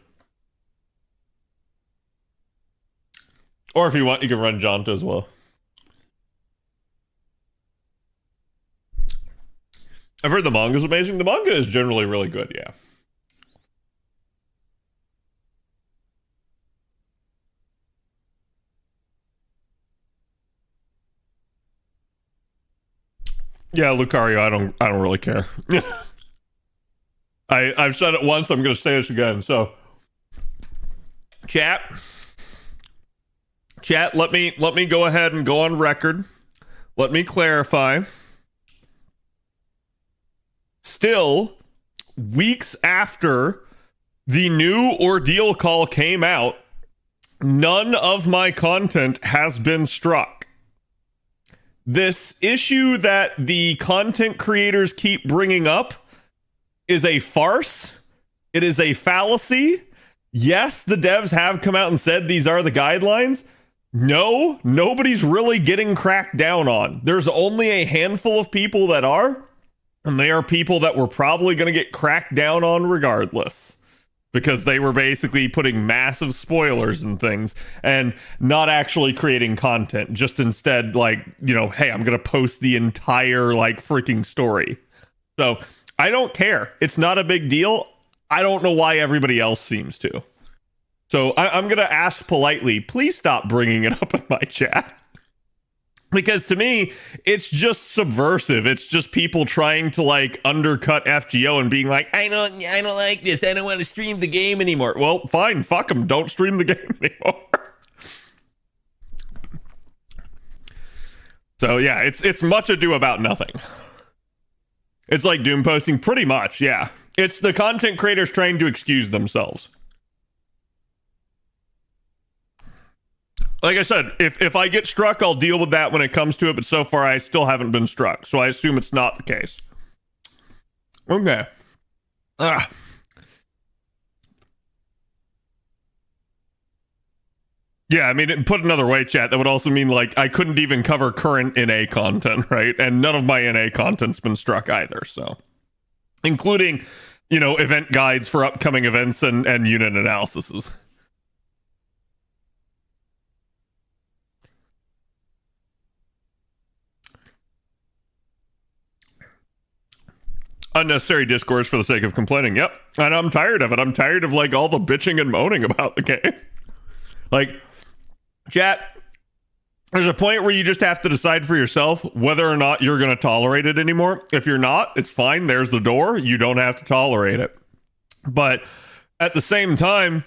Or if you want, you can run Jonta as well. I've heard the manga's amazing. The manga is generally really good, yeah. Yeah, Lucario, I don't really care. I've said it once. I'm going to say this again. So, chat, let me go ahead and go on record. Let me clarify. Still, weeks after the new ordeal call came out, none of my content has been struck. This issue that the content creators keep bringing up is a farce. It is a fallacy. Yes, the devs have come out and said these are the guidelines. No, nobody's really getting cracked down on. There's only a handful of people that are, and they are people that we're probably going to get cracked down on regardless, because they were basically putting massive spoilers and things and not actually creating content, just instead, like, you know, hey, I'm going to post the entire, like, freaking story. So I don't care. It's not a big deal. I don't know why everybody else seems to. So I'm going to ask politely, please stop bringing it up in my chat. Because to me, it's just subversive. It's just people trying to, like, undercut FGO and being like, I don't like this. I don't want to stream the game anymore. Well, fine. Fuck them. Don't stream the game anymore. So yeah, it's much ado about nothing. It's like doom posting, pretty much. Yeah, it's the content creators trying to excuse themselves. Like I said, if I get struck, I'll deal with that when it comes to it, but so far I still haven't been struck, so I assume it's not the case. Okay. Yeah, I mean, put another way, chat, that would also mean, like, I couldn't even cover current NA content, right? And none of my NA content's been struck either, so. Including, you know, event guides for upcoming events and unit analyses. Unnecessary discourse for the sake of complaining. Yep. And I'm tired of it. I'm tired of, like, all the bitching and moaning about the game. Like, chat, there's a point where you just have to decide for yourself whether or not you're going to tolerate it anymore. If you're not, it's fine. There's the door. You don't have to tolerate it. But at the same time,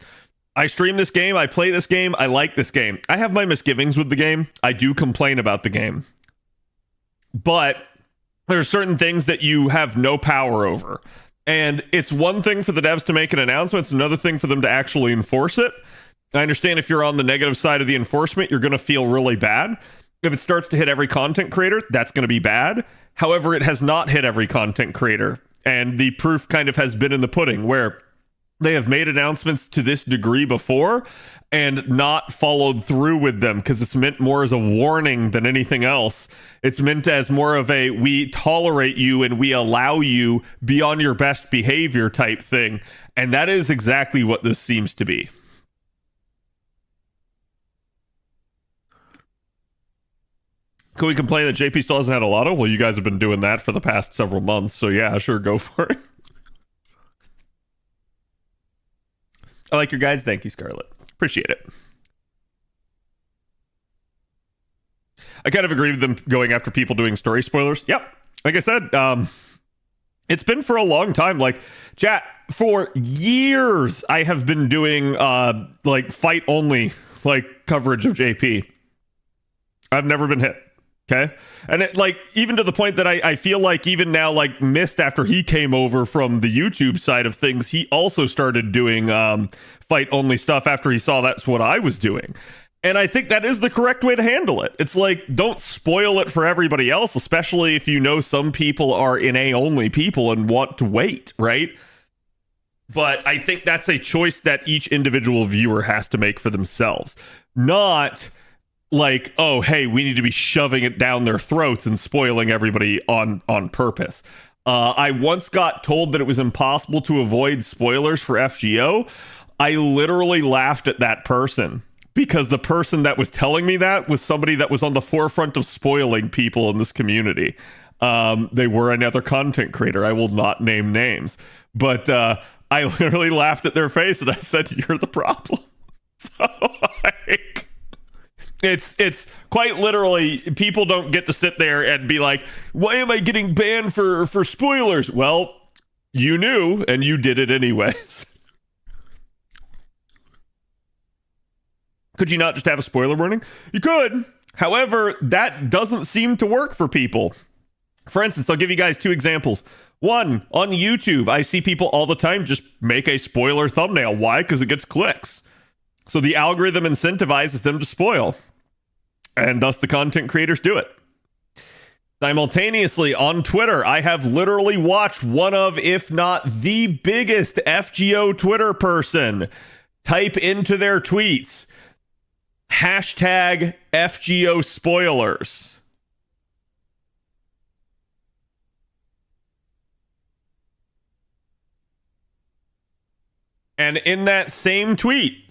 I stream this game. I play this game. I like this game. I have my misgivings with the game. I do complain about the game. But there are certain things that you have no power over. And it's one thing for the devs to make an announcement. It's another thing for them to actually enforce it. I understand if you're on the negative side of the enforcement, you're going to feel really bad. If it starts to hit every content creator, that's going to be bad. However, it has not hit every content creator. And the proof kind of has been in the pudding, where they have made announcements to this degree before and not followed through with them, because it's meant more as a warning than anything else. It's meant as more of a, we tolerate you and we allow you be on your best behavior type thing. And that is exactly what this seems to be. Can we complain that JP still hasn't had a lotto? Well, you guys have been doing that for the past several months, so yeah, sure, go for it. I like your guides. Thank you, Scarlett. Appreciate it. I kind of agree with them going after people doing story spoilers. Yep. Like I said, it's been for a long time. Like, chat, for years, I have been doing, like, fight only, like, coverage of JP. I've never been hit. Okay. And it, like, even to the point that I feel like even now, like, Mist, after he came over from the YouTube side of things, he also started doing fight only stuff after he saw that's what I was doing. And I think that is the correct way to handle it. It's like, don't spoil it for everybody else, especially if you know some people are NA only people and want to wait, right? But I think that's a choice that each individual viewer has to make for themselves. Not like, oh, hey, we need to be shoving it down their throats and spoiling everybody on purpose. I once got told that it was impossible to avoid spoilers for FGO. I literally laughed at that person, because the person that was telling me that was somebody that was on the forefront of spoiling people in this community. They were another content creator. I will not name names. But I literally laughed at their face and I said, you're the problem. So, like, it's quite literally, people don't get to sit there and be like, why am I getting banned for spoilers? Well, You knew, and you did it anyways. Could you not just have a spoiler warning? You could. However, that doesn't seem to work for people. For instance, I'll give you guys 2 examples. One, on YouTube, I see people all the time just make a spoiler thumbnail. Why? Because it gets clicks. So the algorithm incentivizes them to spoil. And thus the content creators do it. Simultaneously, on Twitter, I have literally watched one of, if not the biggest FGO Twitter person type into their tweets, hashtag FGO spoilers. And in that same tweet,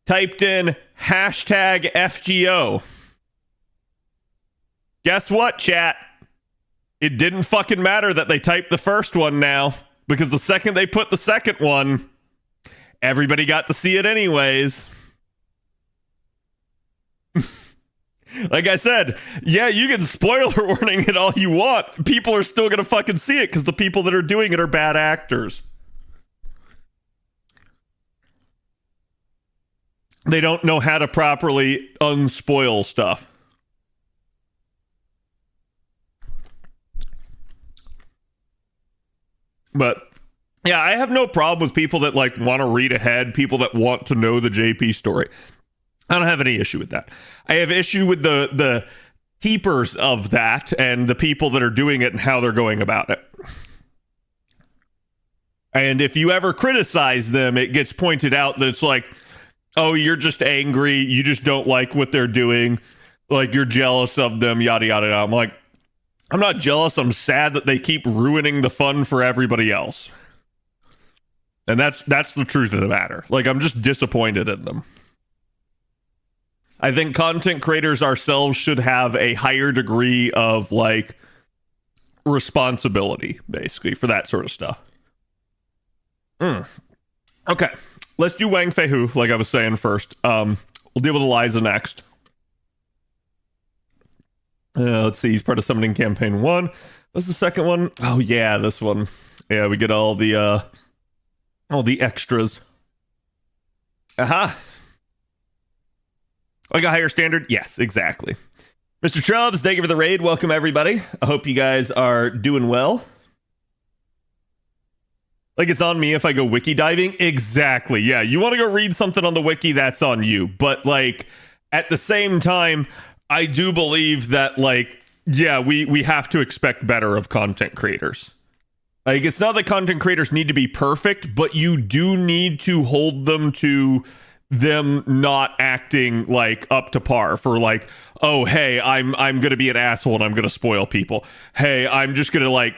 typed in hashtag FGO. Guess what, chat? It didn't fucking matter that they typed the first one now, because the second they put the second one, everybody got to see it anyways. Like I said, yeah, you can spoiler warning it all you want. People are still gonna fucking see it because the people that are doing it are bad actors. They don't know how to properly unspoil stuff. But yeah, I have no problem with people that like want to read ahead, people that want to know the JP story. I don't have any issue with that. I have issue with the keepers of that and the people that are doing it and how they're going about it. And if you ever criticize them, it gets pointed out that it's like, oh, you're just angry. You just don't like what they're doing. Like, you're jealous of them, yada, yada, yada. I'm like, I'm not jealous. I'm sad that they keep ruining the fun for everybody else. And that's the truth of the matter. Like, I'm just disappointed in them. I think content creators ourselves should have a higher degree of, like, responsibility, basically, for that sort of stuff. Okay. Let's do Wang Fei Hu, like I was saying first. We'll deal with Eliza next. Let's see. He's part of Summoning Campaign 1. What's the second one? Oh, yeah, this one. Yeah, we get all the extras. Aha. Like a higher standard? Yes, exactly. Mr. Chubbs, thank you for the raid. Welcome, everybody. I hope you guys are doing well. Like, it's on me if I go wiki diving? Exactly. Yeah, you want to go read something on the wiki, that's on you. But, like, at the same time, I do believe that, like, yeah, we have to expect better of content creators. Like, it's not that content creators need to be perfect, but you do need to hold them to them not acting, like, up to par for, like, oh, hey, I'm going to be an asshole and I'm going to spoil people. Hey, I'm just going to, like,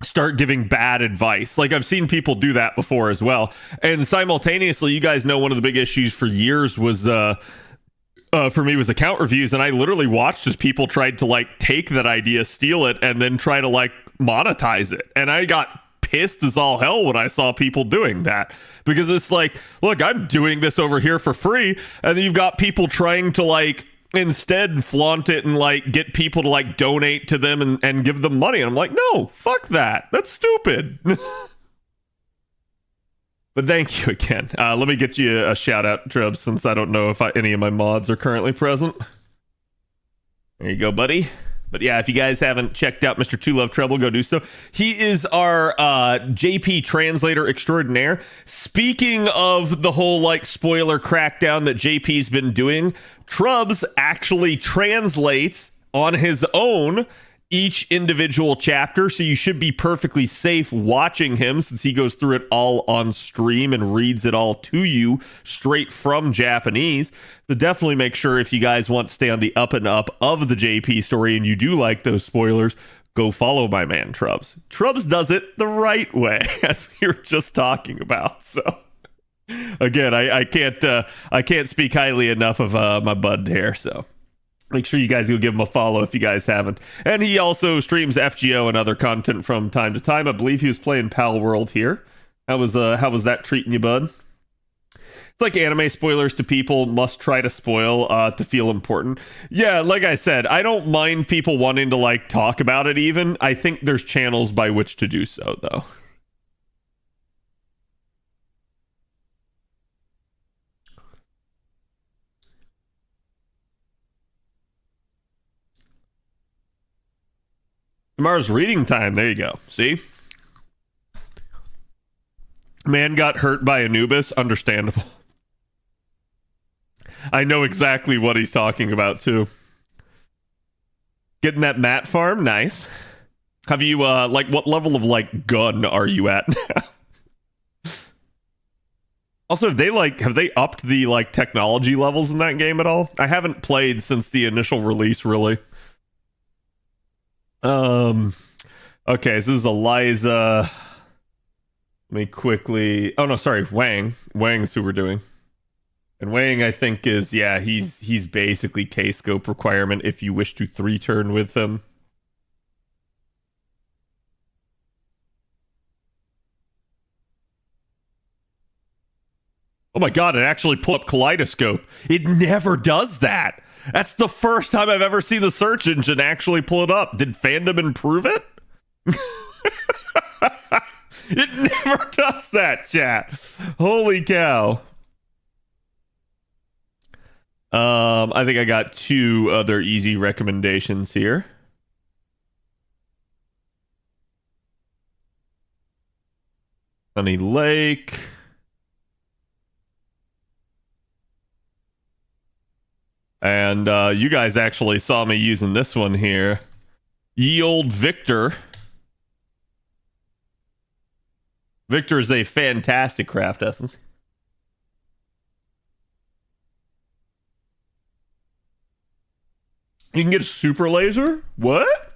start giving bad advice. Like, I've seen people do that before as well. And simultaneously, you guys know one of the big issues for years was for me was account reviews, and I literally watched as people tried to, like, take that idea, steal it, and then try to, like, monetize it. And I got pissed as all hell when I saw people doing that, because it's like, look, I'm doing this over here for free, and then you've got people trying to, like, instead flaunt it and, like, get people to, like, donate to them and give them money. And I'm like, no, fuck that. That's stupid. But thank you again. Let me get you a shout out, Trub, since I don't know if any of my mods are currently present. There you go, buddy. But yeah, if you guys haven't checked out Mr. Two Love Treble, go do so. He is our JP translator extraordinaire. Speaking of the whole, like, spoiler crackdown that JP's been doing, Trubs actually translates on his own each individual chapter, so you should be perfectly safe watching him, since he goes through it all on stream and reads it all to you straight from Japanese. So definitely make sure, if you guys want to stay on the up and up of the JP story and you do like those spoilers, go follow my man Trubs. Trubs does it the right way, as we were just talking about. So again, I can't speak highly enough of my bud here, so make sure you guys go give him a follow if you guys haven't. And he also streams FGO and other content from time to time. I believe he was playing Pal World here. How was that treating you, bud? It's like anime spoilers to people must try to spoil to feel important. Yeah, like I said, I don't mind people wanting to, like, talk about it even. I think there's channels by which to do so, though. Tomorrow's reading time. There you go. See? Man got hurt by Anubis. Understandable. I know exactly what he's talking about, too. Getting that mat farm? Nice. Have you, like, what level of, like, gun are you at now? Also, have they upped the, like, technology levels in that game at all? I haven't played since the initial release, really. Okay, so this is Eliza. Let me quickly... Oh, no, sorry, Huang. Huang's who we're doing. And Huang, I think, is... Yeah, he's basically K-scope requirement if you wish to 3-turn with him. Oh my god, it actually pulled up Kaleidoscope. It never does that. That's the first time I've ever seen the search engine actually pull it up. Did fandom improve it? It never does that, chat. Holy cow. I think I got 2 other easy recommendations here. Sunny Lake. And you guys actually saw me using this one here. Ye Old Victor. Victor is a fantastic craft essence. You can get a super laser? What?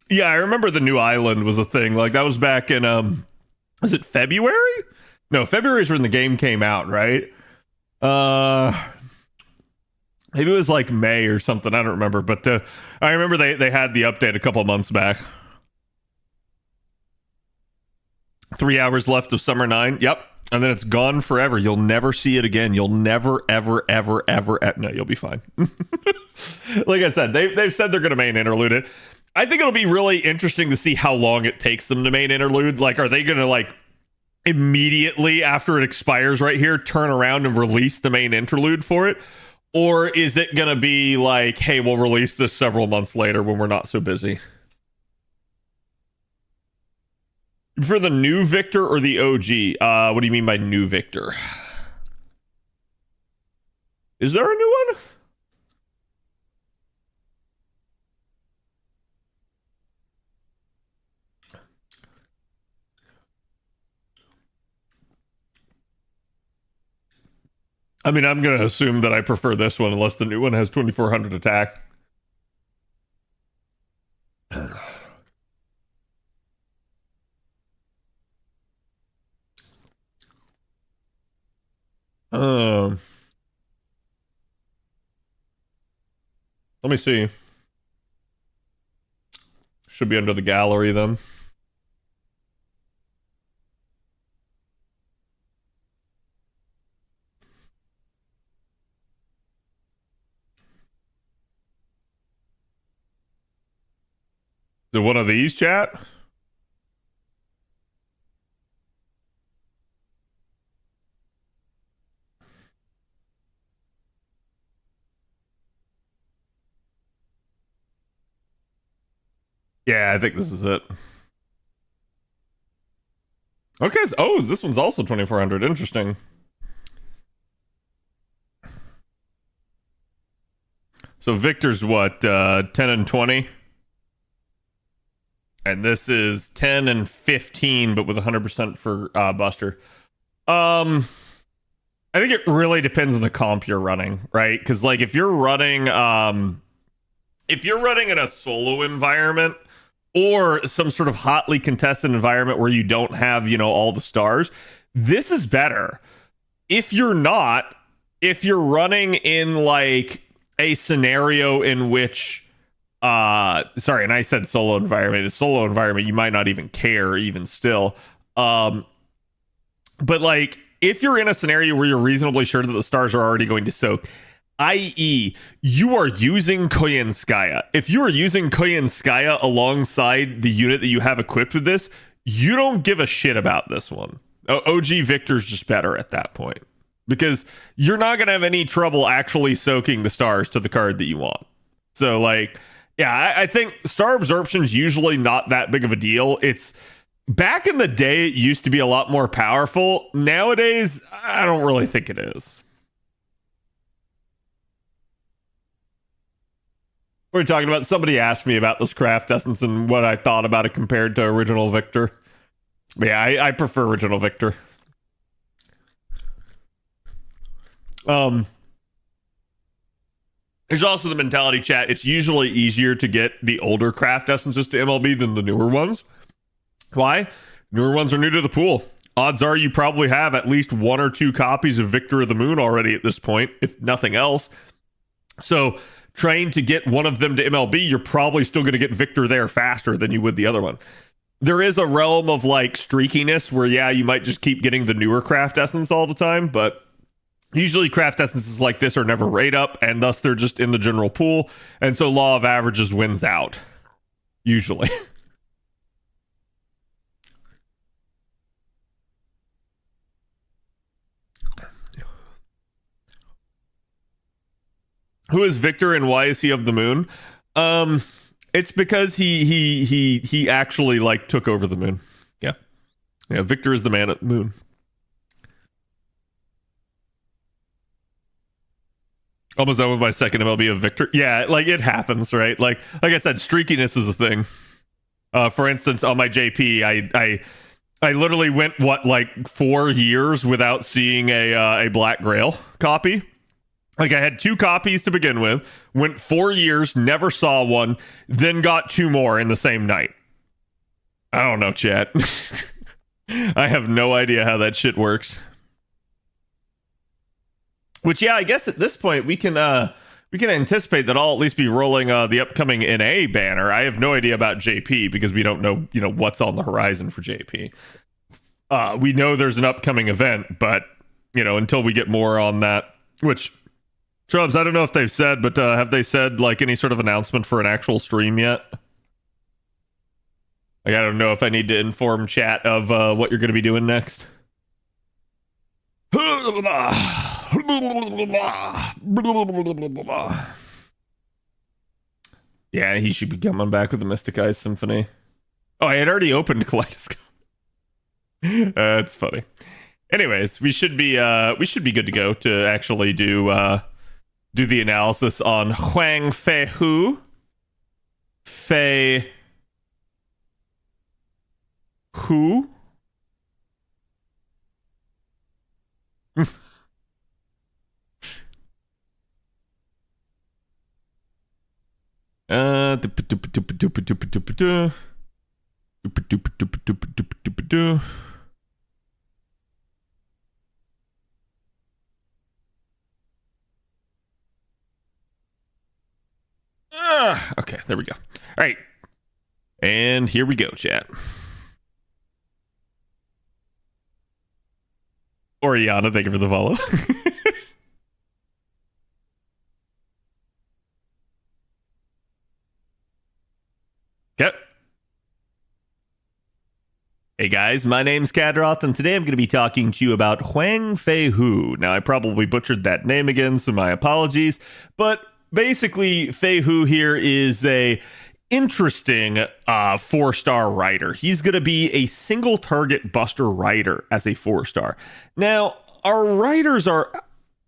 Yeah, I remember the new island was a thing. Like, that was back in, was it February? No, February is when the game came out, right? Maybe it was like May or something. I don't remember. But I remember they had the update a couple months back. 3 hours left of Summer 9. Yep. And then it's gone forever. You'll never see it again. You'll never, ever, ever, ever. No, you'll be fine. Like I said, they've said they're going to main interlude it. I think it'll be really interesting to see how long it takes them to main interlude. Like, are they going to, like, immediately after it expires right here, turn around and release the main interlude for it? Or is it going to be like, hey, we'll release this several months later when we're not so busy? For the new Victor or the OG? What do you mean by new Victor? Is there a new one? I mean, I'm going to assume that I prefer this one unless the new one has 2400 attack. Let me see. Should be under the gallery then. Is it one of these, chat? Yeah, I think this is it. Okay, so, oh, this one's also 2400. Interesting. So Victor's what, 10 and 20? And this is 10 and 15, but with 100% for Buster. I think it really depends on the comp you're running, right? Because, like, if you're running in a solo environment or some sort of hotly contested environment where you don't have, you know, all the stars, this is better. If you're not, if you're running in like a scenario in which sorry, and I said solo environment. A solo environment, you might not even care even still. But like if you're in a scenario where you're reasonably sure that the stars are already going to soak, i.e., you are using Koyenskaya. If you are using Koyenskaya alongside the unit that you have equipped with this, you don't give a shit about this one. OG Victor's just better at that point. Because you're not going to have any trouble actually soaking the stars to the card that you want. So like, yeah, I think star absorption is usually not that big of a deal. It's back in the day, it used to be a lot more powerful. Nowadays, I don't really think it is. We're talking about, somebody asked me about this craft essence and what I thought about it compared to original Victor. But yeah, I prefer original Victor. There's also the mentality chat. It's usually easier to get the older craft essences to MLB than the newer ones. Why? Newer ones are new to the pool. Odds are you probably have at least 1 or 2 copies of Victor of the Moon already at this point, if nothing else. So trying to get one of them to MLB, you're probably still going to get Victor there faster than you would the other one. There is a realm of like streakiness where, yeah, you might just keep getting the newer craft essence all the time, but usually craft essences like this are never rate up, and thus they're just in the general pool. And so law of averages wins out, usually. Who is Victor and why is he of the moon? It's because he actually like took over the moon. Yeah. Victor is the man at the moon. Almost done with my second MLB of Victor. Yeah, like it happens, right? Like I said, streakiness is a thing. For instance, on my JP, I literally went like 4 years without seeing a Black Grail copy. Like I had 2 copies to begin with, went 4 years, never saw one, then got 2 more in the same night. I don't know, chat. I have no idea how that shit works. Which, yeah, I guess at this point we can anticipate that I'll at least be rolling the upcoming NA banner. I have no idea about JP because we don't know, what's on the horizon for JP. We know there's an upcoming event, but until we get more on that, which Chubbs, I don't know if they've said, but have they said like any sort of announcement for an actual stream yet? Like, I don't know if I need to inform chat of what you're going to be doing next. Yeah, he should be coming back with the Mystic Eyes Symphony. Oh, I had already opened Kaleidoscope. That's funny. Anyways, we should be good to go to actually do the analysis on Huang Fei Hu. Fei Hu? Okay, there we go. All right. And here we go, chat. Oriana, thank you for the follow. Okay. Hey guys, my name's Khadroth, and today I'm going to be talking to you about Huang Fei Hu. Now, I probably butchered that name again, so my apologies. But basically, Fei Hu here is a interesting 4-star rider. He's going to be a single target buster rider as a 4-star. Now, our riders are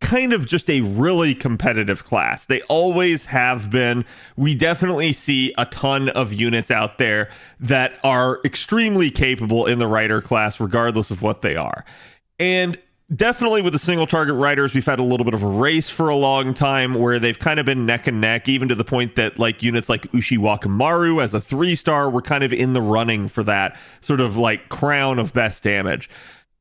kind of just a really competitive class. They always have been. We definitely see a ton of units out there that are extremely capable in the rider class, regardless of what they are. And definitely with the single target riders, we've had a little bit of a race for a long time where they've kind of been neck and neck, even to the point that like units like Ushiwakamaru as a 3-star were kind of in the running for that sort of like crown of best damage.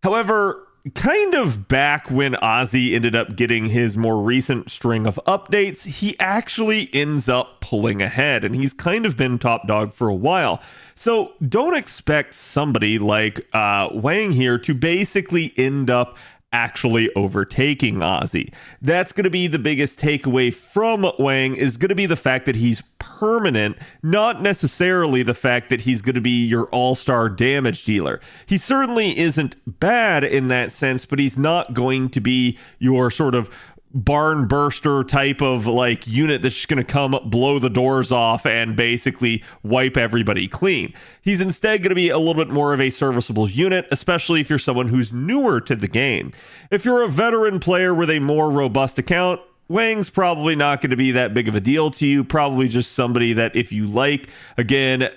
However, kind of back when Ozzy ended up getting his more recent string of updates, he actually ends up pulling ahead, and he's kind of been top dog for a while. So don't expect somebody like Wang here to basically end up actually overtaking Ozzy. That's going to be the biggest takeaway from Wang, is going to be the fact that he's permanent, not necessarily the fact that he's going to be your all-star damage dealer. He certainly isn't bad in that sense, but he's not going to be your sort of barn burster type of like unit that's just going to come blow the doors off and basically wipe everybody clean. He's instead going to be a little bit more of a serviceable unit, especially if you're someone who's newer to the game. If you're a veteran player with a more robust account, Huang's probably not going to be that big of a deal to you. Probably just somebody that if you like, again,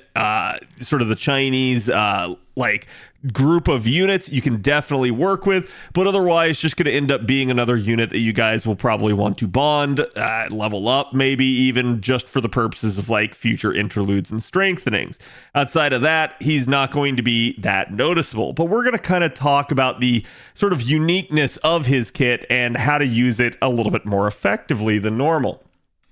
sort of the Chinese like group of units, you can definitely work with, but otherwise just going to end up being another unit that you guys will probably want to bond, level up, maybe even just for the purposes of like future interludes and strengthenings. Outside of that, he's not going to be that noticeable, but we're going to kind of talk about the sort of uniqueness of his kit and how to use it a little bit more effectively than normal.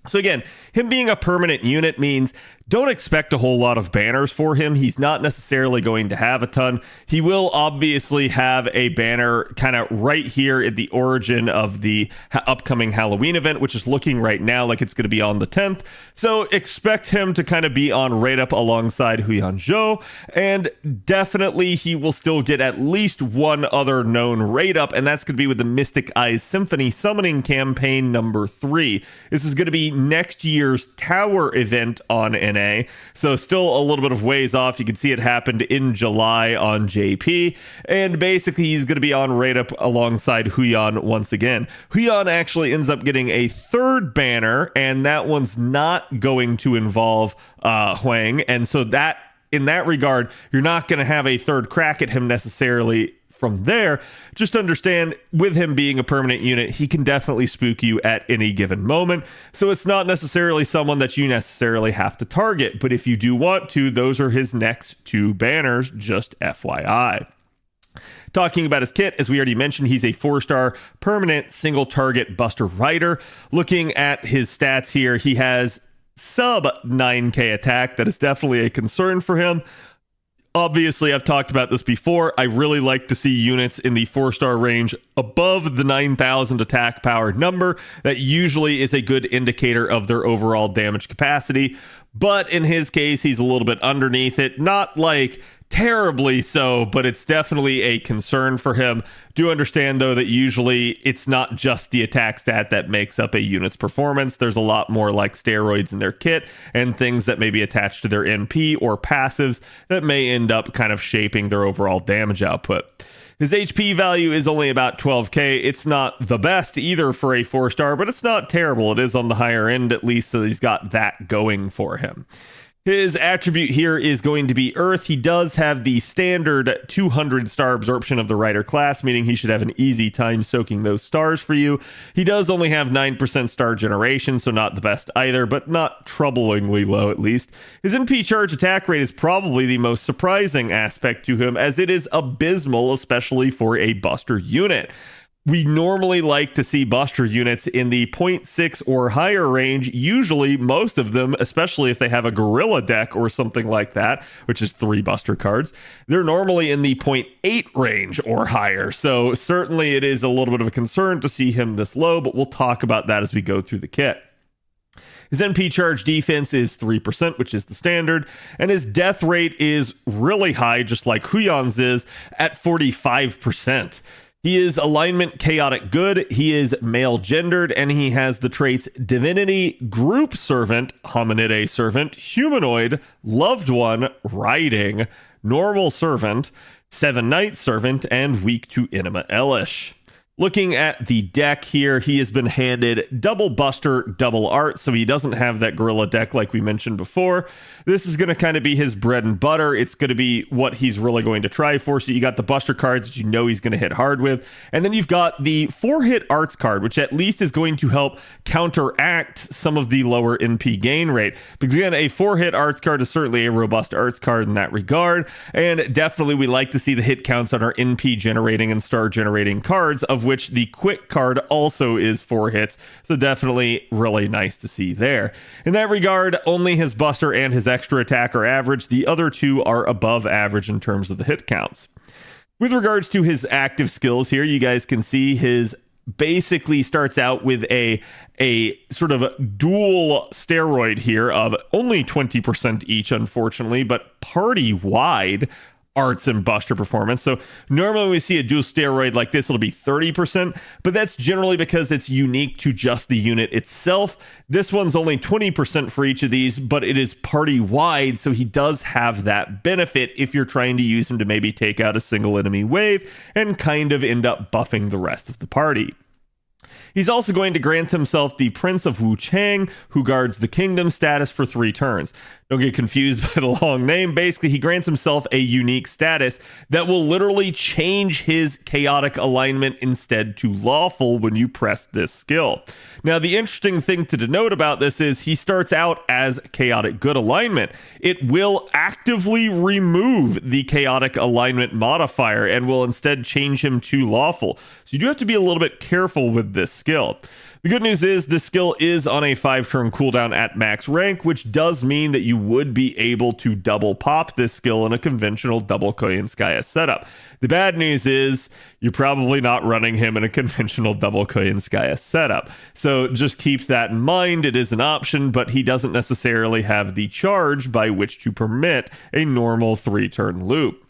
So again, him being a permanent unit means don't expect a whole lot of banners for him. He's not necessarily going to have a ton. He will obviously have a banner kind of right here at the origin of the upcoming Halloween event, which is looking right now like it's going to be on the 10th. So expect him to kind of be on right up alongside Huyan Zhou, and definitely he will still get at least one other known raid up, and that's going to be with the Mystic Eyes Symphony Summoning Campaign number 3. This is going to be next year's Tower event on NA. So still a little bit of ways off. You can see it happened in July on JP, and basically he's going to be on right up alongside Huyan once again. Huyan actually ends up getting a third banner, and that one's not going to involve Huang, and so that in that regard, you're not going to have a third crack at him necessarily from there. Just understand, with him being a permanent unit, he can definitely spook you at any given moment. So it's not necessarily someone that you necessarily have to target. But if you do want to, those are his next 2 banners, just FYI. Talking about his kit, as we already mentioned, he's a 4-star permanent single target Buster Rider. Looking at his stats here, he has sub 9k attack. That is definitely a concern for him. Obviously, I've talked about this before. I really like to see units in the 4-star range above the 9,000 attack power number. That usually is a good indicator of their overall damage capacity. But in his case, he's a little bit underneath it. Not like terribly so, but it's definitely a concern for him. Do understand, though, that usually it's not just the attack stat that makes up a unit's performance. There's a lot more like steroids in their kit and things that may be attached to their NP or passives that may end up kind of shaping their overall damage output. His HP value is only about 12k. It's not the best either for a 4-star, but it's not terrible. It is on the higher end at least, so he's got that going for him. His attribute here is going to be Earth. He does have the standard 200 star absorption of the Rider class, meaning he should have an easy time soaking those stars for you. He does only have 9% star generation, so not the best either, but not troublingly low at least. His NP charge attack rate is probably the most surprising aspect to him, as it is abysmal, especially for a Buster unit. We normally like to see Buster units in the 0.6 or higher range, usually most of them, especially if they have a Gorilla deck or something like that, which is 3 Buster cards, they're normally in the 0.8 range or higher. So certainly it is a little bit of a concern to see him this low, but we'll talk about that as we go through the kit. His NP charge defense is 3%, which is the standard, and his death rate is really high, just like Huyan's is, at 45%. He is alignment chaotic good, he is male gendered, and he has the traits divinity, group servant, hominide servant, humanoid, loved one, riding, normal servant, 7 night servant, and weak to Inima Elish. Looking at the deck here, he has been handed double Buster, double Art, so he doesn't have that Gorilla deck like we mentioned before. This is going to kind of be his bread and butter. It's going to be what he's really going to try for. So you got the Buster cards that you know he's going to hit hard with. And then you've got the 4-hit Arts card, which at least is going to help counteract some of the lower NP gain rate. Because again, a 4-hit Arts card is certainly a robust Arts card in that regard. And definitely we like to see the hit counts on our NP generating and star generating cards, of which the quick card also is 4 hits. So definitely really nice to see there. In that regard, only his Buster and his extra attack are average. The other 2 are above average in terms of the hit counts. With regards to his active skills here, you guys can see his basically starts out with a sort of dual steroid here of only 20% each, unfortunately, but party wide arts and buster performance. So normally when we see a dual steroid like this, it'll be 30%, but that's generally because it's unique to just the unit itself. This one's only 20% for each of these, but it is party wide, so he does have that benefit if you're trying to use him to maybe take out a single enemy wave and kind of end up buffing the rest of the party. He's also going to grant himself the Prince of Wuchang, who guards the kingdom status for 3 turns. Don't get confused by the long name. Basically, he grants himself a unique status that will literally change his chaotic alignment instead to lawful when you press this skill. Now, the interesting thing to denote about this is he starts out as chaotic good alignment. It will actively remove the chaotic alignment modifier and will instead change him to lawful. So you do have to be a little bit careful with this skill. The good news is this skill is on a 5-turn cooldown at max rank, which does mean that you would be able to double pop this skill in a conventional double Koyanskaya setup. The bad news is you're probably not running him in a conventional double Koyanskaya setup. So just keep that in mind. It is an option, but he doesn't necessarily have the charge by which to permit a normal 3-turn loop.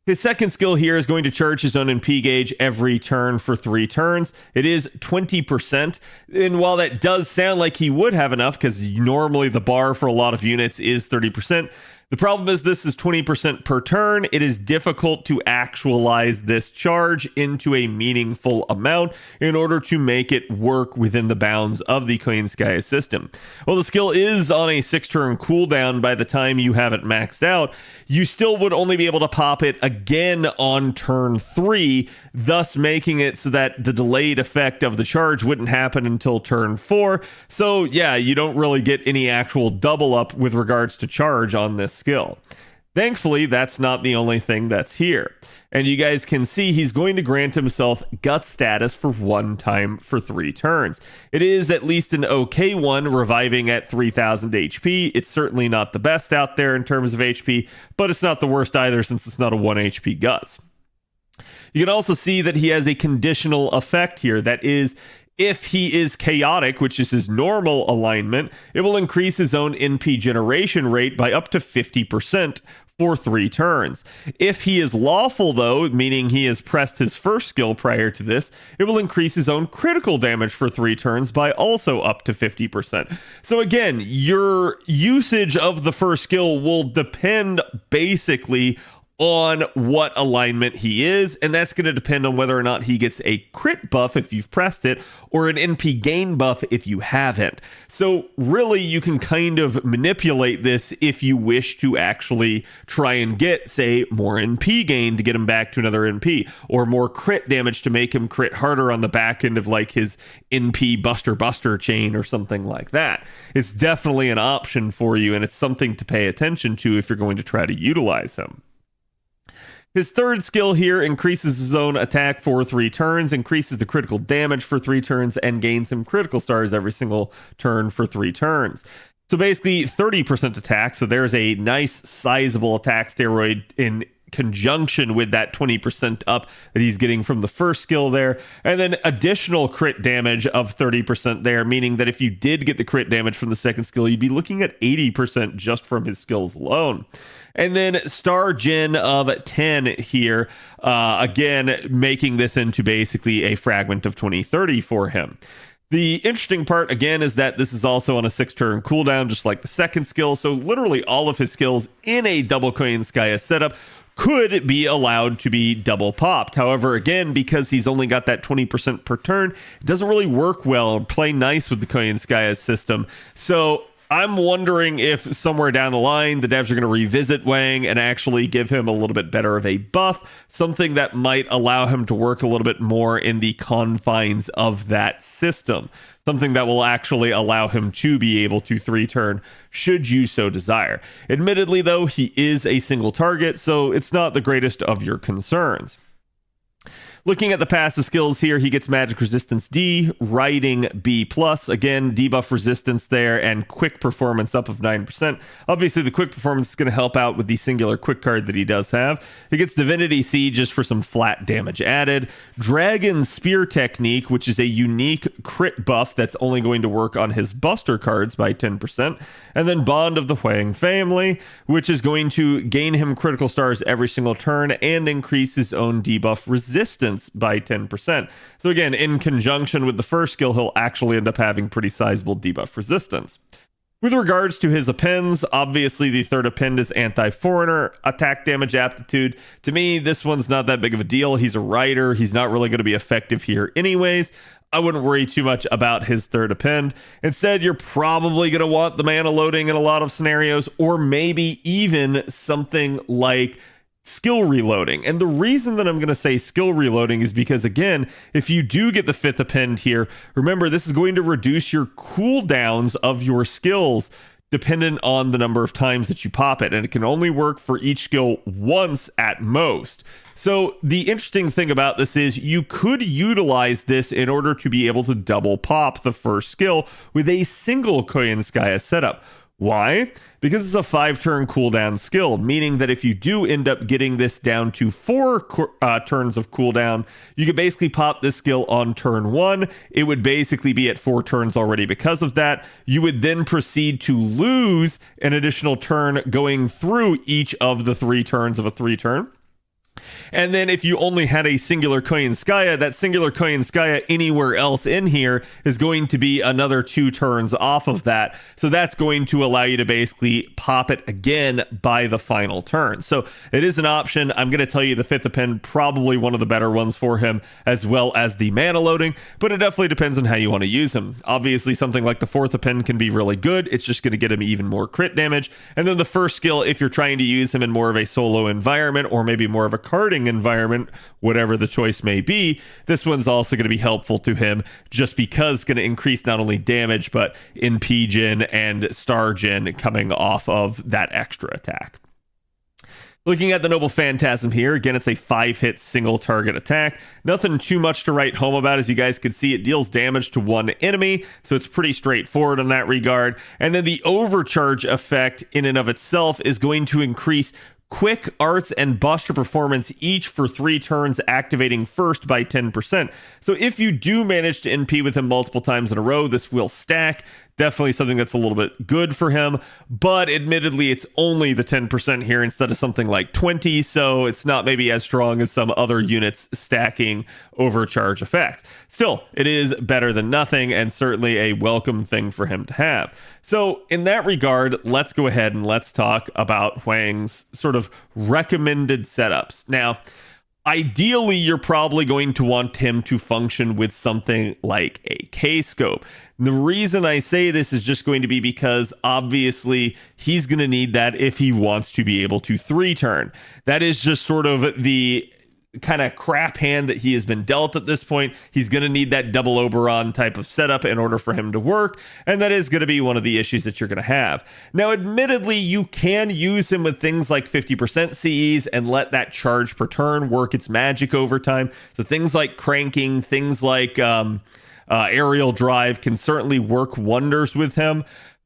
His second skill here is going to charge his own NP gauge every turn for 3 turns. It is 20%, and while that does sound like he would have enough, because normally the bar for a lot of units is 30%, the problem is this is 20% per turn. It is difficult to actualize this charge into a meaningful amount in order to make it work within the bounds of the Koyanskaya system. Well, the skill is on a 6-turn cooldown by the time you have it maxed out. You still would only be able to pop it again on turn 3, thus making it so that the delayed effect of the charge wouldn't happen until turn 4. So yeah, you don't really get any actual double up with regards to charge on this skill. Thankfully, that's not the only thing that's here. And you guys can see he's going to grant himself gut status for 1 time for 3 turns. It is at least an okay one, reviving at 3000 HP. It's certainly not the best out there in terms of HP, but it's not the worst either since it's not a 1 HP guts. You can also see that he has a conditional effect here. That is, if he is chaotic, which is his normal alignment, it will increase his own NP generation rate by up to 50% for 3 turns. If he is lawful, though, meaning he has pressed his first skill prior to this, it will increase his own critical damage for 3 turns by also up to 50%. So again, your usage of the first skill will depend basically on what alignment he is, and that's going to depend on whether or not he gets a crit buff if you've pressed it, or an NP gain buff if you haven't. So really, you can kind of manipulate this if you wish to actually try and get, say, more NP gain to get him back to another NP, or more crit damage to make him crit harder on the back end of like his NP buster chain or something like that. It's definitely an option for you, and it's something to pay attention to if you're going to try to utilize him. His third skill here increases his own attack for 3 turns, increases the critical damage for 3 turns, and gains him critical stars every single turn for 3 turns. So basically 30% attack, so there's a nice sizable attack steroid in conjunction with that 20% up that he's getting from the first skill there, and then additional crit damage of 30% there, meaning that if you did get the crit damage from the second skill, you'd be looking at 80% just from his skills alone. And then star gen of 10 here, again, making this into basically a fragment of 2030 for him. The interesting part, again, is that this is also on a 6-turn cooldown, just like the second skill. So literally all of his skills in a double Koyanskaya setup could be allowed to be double popped. However, again, because he's only got that 20% per turn, it doesn't really work well or play nice with the Koyanskaya system. So I'm wondering if somewhere down the line, the devs are going to revisit Huang and actually give him a little bit better of a buff, something that might allow him to work a little bit more in the confines of that system, something that will actually allow him to be able to 3-turn should you so desire. Admittedly, though, he is a single target, so it's not the greatest of your concerns. Looking at the passive skills here, he gets magic resistance D, riding B+, again, debuff resistance there, and quick performance up of 9%. Obviously, the quick performance is going to help out with the singular quick card that he does have. He gets divinity C just for some flat damage added. Dragon Spear Technique, which is a unique crit buff that's only going to work on his buster cards by 10%. And then Bond of the Huang family, which is going to gain him critical stars every single turn and increase his own debuff resistance by 10%. So again, in conjunction with the first skill, he'll actually end up having pretty sizable debuff resistance. With regards to his appends, obviously the third append is anti-foreigner, attack damage aptitude. To me, this one's not that big of a deal. He's a rider. He's not really going to be effective here anyways. I wouldn't worry too much about his third append. Instead, you're probably going to want the mana loading in a lot of scenarios, or maybe even something like skill reloading. And the reason that I'm going to say skill reloading is because, again, if you do get the fifth append here, remember, this is going to reduce your cooldowns of your skills dependent on the number of times that you pop it, and it can only work for each skill once at most. So the interesting thing about this is you could utilize this in order to be able to double pop the first skill with a single Koyanskaya setup. Why? Because it's a 5-turn cooldown skill, meaning that if you do end up getting this down to 4 turns of cooldown, you could basically pop this skill on turn 1. It would basically be at 4 turns already because of that. You would then proceed to lose an additional turn going through each of the 3 turns of a 3-turn. And then if you only had a singular Koyanskaya, that singular Koyanskaya anywhere else in here is going to be another 2 turns off of that. So that's going to allow you to basically pop it again by the final turn. So it is an option. I'm going to tell you the fifth append, probably one of the better ones for him, as well as the mana loading, but it definitely depends on how you want to use him. Obviously, something like the fourth append can be really good. It's just going to get him even more crit damage. And then the first skill, if you're trying to use him in more of a solo environment or maybe more of a carding environment, whatever the choice may be, this one's also going to be helpful to him just because it's going to increase not only damage but NP gen and star gen coming off of that extra attack. Looking at the Noble Phantasm here, again, it's a 5-hit single target attack. Nothing too much to write home about. As you guys can see, it deals damage to one enemy, so it's pretty straightforward in that regard. And then the overcharge effect in and of itself is going to increase quick arts and buster performance each for 3 turns, activating first by 10%. So if you do manage to NP with him multiple times in a row, this will stack. Definitely something that's a little bit good for him, but admittedly it's only the 10% here instead of something like 20, so it's not maybe as strong as some other units stacking overcharge effects. Still, it is better than nothing and certainly a welcome thing for him to have. So in that regard, let's go ahead and let's talk about Huang's sort of recommended setups. Now, ideally, you're probably going to want him to function with something like a K-scope. The reason I say this is just going to be because obviously he's going to need that if he wants to be able to 3-turn. That is just sort of the kind of crap hand that he has been dealt at this point. He's going to need that double Oberon type of setup in order for him to work, and that is going to be one of the issues that you're going to have. Now, admittedly, you can use him with things like 50% CEs and let that charge per turn work its magic over time. So things like cranking, things like aerial drive can certainly work wonders with him.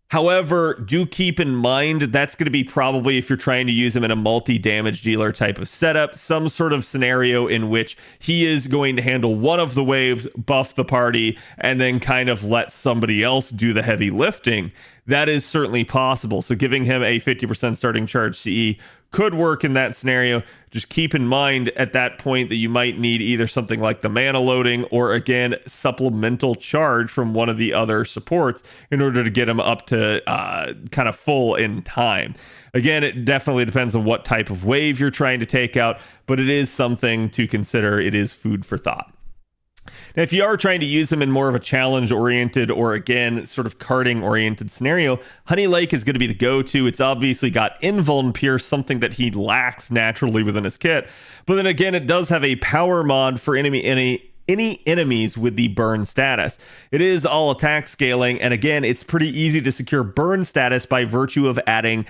However, do keep in mind that's going to be probably if you're trying to use him in a multi-damage dealer type of setup, some sort of scenario in which he is going to handle one of the waves, buff the party, and then kind of let somebody else do the heavy lifting. That is certainly possible. So giving him a 50% starting charge CE could work in that scenario. Just keep in mind at that point that you might need either something like the mana loading or, again, supplemental charge from one of the other supports in order to get him up to kind of full in time. Again, it definitely depends on what type of wave you're trying to take out, but it is something to consider. It is food for thought. Now, if you are trying to use them in more of a challenge-oriented or, again, sort of carding-oriented scenario, Honey Lake is going to be the go-to. It's obviously got Invuln Pierce, something that he lacks naturally within his kit. But then again, it does have a power mod for any enemies with the burn status. It is all attack scaling, and again, it's pretty easy to secure burn status by virtue of adding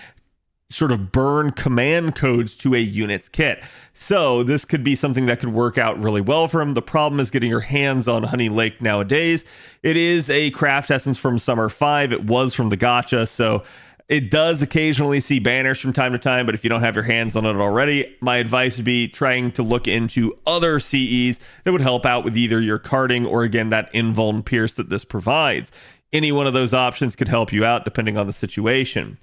sort of burn command codes to a unit's kit. So this could be something that could work out really well for him. The problem is getting your hands on Honey Lake nowadays. It is a craft essence from Summer 5. It was from the gacha, so it does occasionally see banners from time to time, but if you don't have your hands on it already, my advice would be trying to look into other CEs that would help out with either your carding or, again, that invuln pierce that this provides. Any one of those options could help you out depending on the situation.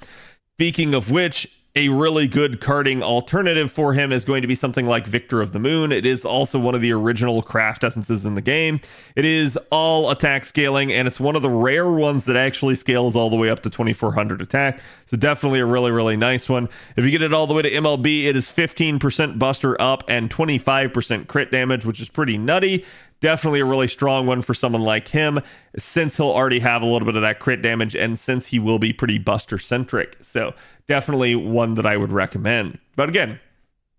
Speaking of which, a really good carding alternative for him is going to be something like Victor of the Moon. It is also one of the original craft essences in the game. It is all attack scaling, and it's one of the rare ones that actually scales all the way up to 2400 attack. So definitely a really, really nice one. If you get it all the way to MLB, it is 15% buster up and 25% crit damage, which is pretty nutty. Definitely a really strong one for someone like him, since he'll already have a little bit of that crit damage and since he will be pretty buster centric. So definitely one that I would recommend. But again,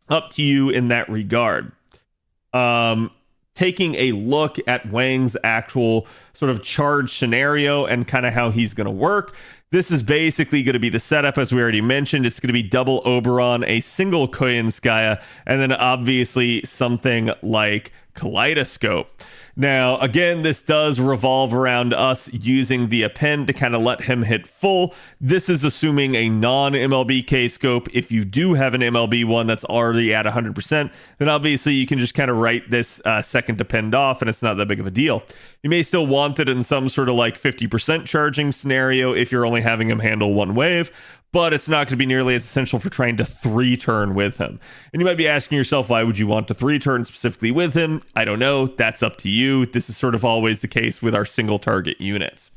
up to you in that regard. Taking a look at Huang's actual sort of charge scenario and kind of how he's going to work. This is basically going to be the setup, as we already mentioned. It's going to be double Oberon, a single Koyanskaya, and then obviously something like Kaleidoscope. Now, again, this does revolve around us using the append to kind of let him hit full. This is assuming a non-MLB K-scope. If you do have an MLB one that's already at 100%, then obviously you can just kind of write this second append off, and it's not that big of a deal. You may still want it in some sort of like 50% charging scenario if you're only having him handle one wave, but it's not going to be nearly as essential for trying to 3-turn with him. And you might be asking yourself, why would you want to 3-turn specifically with him? I don't know. That's up to you. This is sort of always the case with our single target units.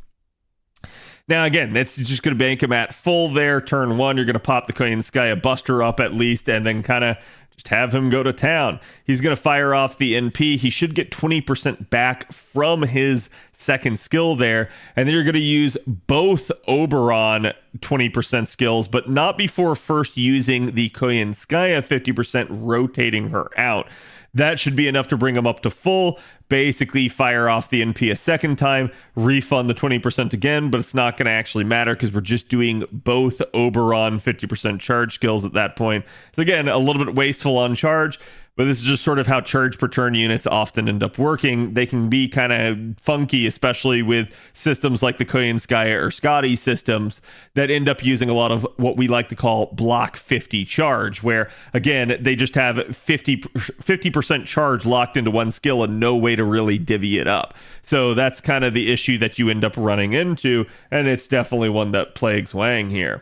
Now, again, that's just going to bank him at full there. Turn 1, you're going to pop the Koyanskaya Buster up at least, and then kind of just have him go to town. He's going to fire off the NP. He should get 20% back from his second skill there. And then you're going to use both Oberon 20% skills, but not before first using the Koyanskaya 50%, rotating her out. That should be enough to bring him up to full. Basically fire off the NP a second time, refund the 20% again, but it's not going to actually matter because we're just doing both Oberon 50% charge skills at that point. So again, a little bit wasteful on charge, but this is just sort of how charge per turn units often end up working. They can be kind of funky, especially with systems like the Koyanskaya or Scotty systems that end up using a lot of what we like to call block 50 charge, where again, they just have 50% charge locked into one skill and no way to really divvy it up. So that's kind of the issue that you end up running into, and it's definitely one that plagues Huang here.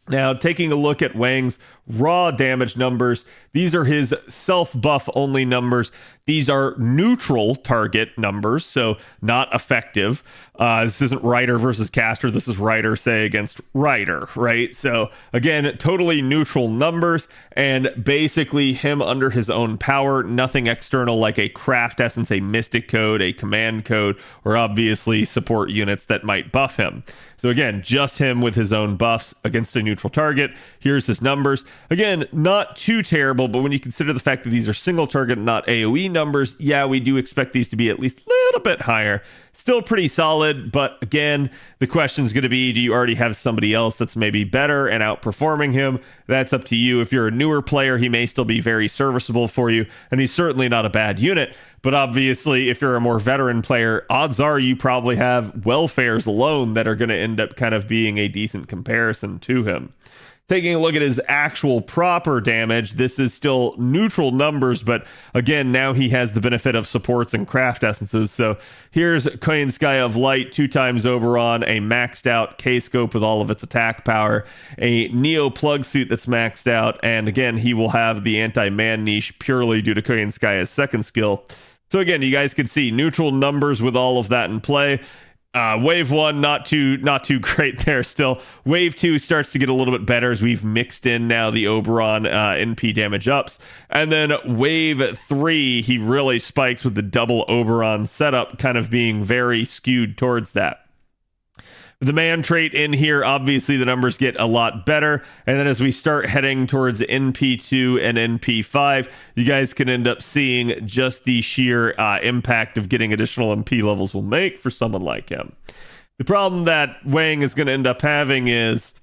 Now, taking a look at Huang's raw damage numbers, these are his self-buff only numbers. These are neutral target numbers, so not effective. This isn't Rider versus Caster. This is Rider, say, against Rider, right? So, again, totally neutral numbers, and basically him under his own power, nothing external like a craft essence, a mystic code, a command code, or obviously support units that might buff him. So again, just him with his own buffs against a neutral target. Here's his numbers. Again, not too terrible, but when you consider the fact that these are single target, not AoE numbers, yeah, we do expect these to be at least a little bit higher. Still pretty solid, but again, the question is going to be, do you already have somebody else that's maybe better and outperforming him? That's up to you. If you're a newer player, he may still be very serviceable for you, and he's certainly not a bad unit. But obviously, if you're a more veteran player, odds are you probably have welfares alone that are going to end up kind of being a decent comparison to him. Taking a look at his actual proper damage, this is still neutral numbers, but again, now he has the benefit of supports and craft essences. So here's Koyanskaya of Light, 2 times Oberon, a maxed out K-scope with all of its attack power, a Neo plug suit that's maxed out, and again, he will have the anti-man niche purely due to Koyanskaya's second skill. So again, you guys can see neutral numbers with all of that in play. Wave 1, not too great there still. Wave 2 starts to get a little bit better as we've mixed in now the Oberon NP damage ups. And then Wave 3, he really spikes with the double Oberon setup, kind of being very skewed towards that. The man trait in here, obviously the numbers get a lot better. And then as we start heading towards NP2 and NP5, you guys can end up seeing just the sheer impact of getting additional MP levels will make for someone like him. The problem that Huang is going to end up having is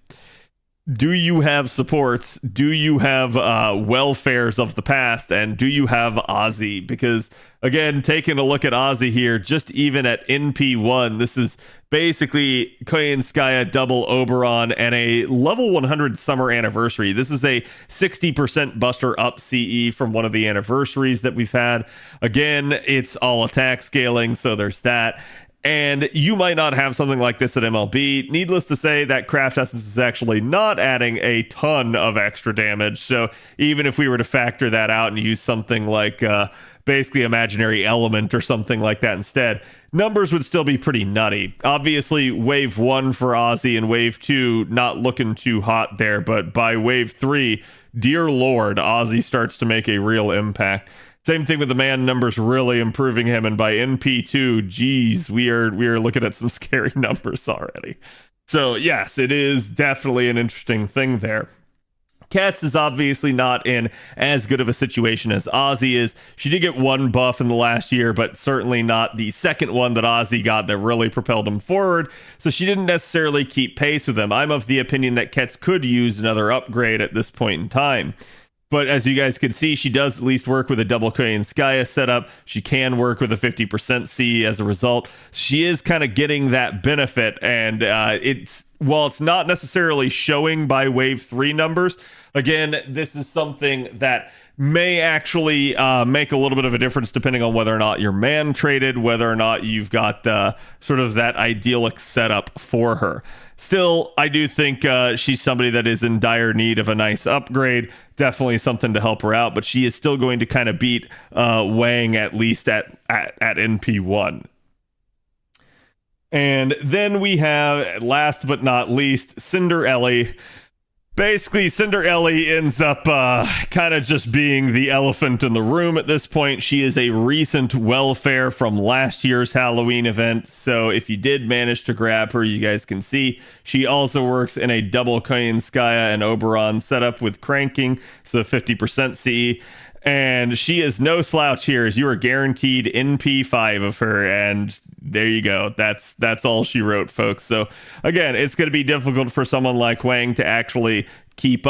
do you have supports? Do you have welfares of the past? And do you have Ozzy? Because, again, taking a look at Ozzy here, just even at NP1, this is basically Koyanskaya double Oberon and a level 100 summer anniversary. This is a 60% buster up CE from one of the anniversaries that we've had. Again, it's all attack scaling, so there's that. And you might not have something like this at MLB. Needless to say, that Craft Essence is actually not adding a ton of extra damage. So even if we were to factor that out and use something like basically Imaginary Element or something like that instead, numbers would still be pretty nutty. Obviously, Wave 1 for Ozzy and Wave 2 not looking too hot there. But by Wave 3, dear Lord, Ozzy starts to make a real impact. Same thing with the man numbers really improving him, and by NP2, geez, we are looking at some scary numbers already. So yes, it is definitely an interesting thing there. Katz is obviously not in as good of a situation as Ozzy is. She did get one buff in the last year, but certainly not the second one that Ozzy got that really propelled him forward. So she didn't necessarily keep pace with him. I'm of the opinion that Katz could use another upgrade at this point in time. But as you guys can see, she does at least work with a double Koyanskaya setup. She can work with a 50% C as a result. She is kind of getting that benefit, and while it's not necessarily showing by Wave 3 numbers, again, this is something that may actually make a little bit of a difference depending on whether or not you're man traded, whether or not you've got sort of that idyllic setup for her. Still, I do think she's somebody that is in dire need of a nice upgrade. Definitely something to help her out, but she is still going to kind of beat Huang at least at NP1. And then we have, last but not least, Cinder Ellie. Basically, Cinder Ellie ends up kind of just being the elephant in the room at this point. She is a recent welfare from last year's Halloween event. So if you did manage to grab her, you guys can see she also works in a double Koyanskaya and Oberon setup with cranking, so 50% CE. And she is no slouch here, as you are guaranteed NP5 of her, and there you go. That's all she wrote, folks. So again, it's going to be difficult for someone like Huang to actually keep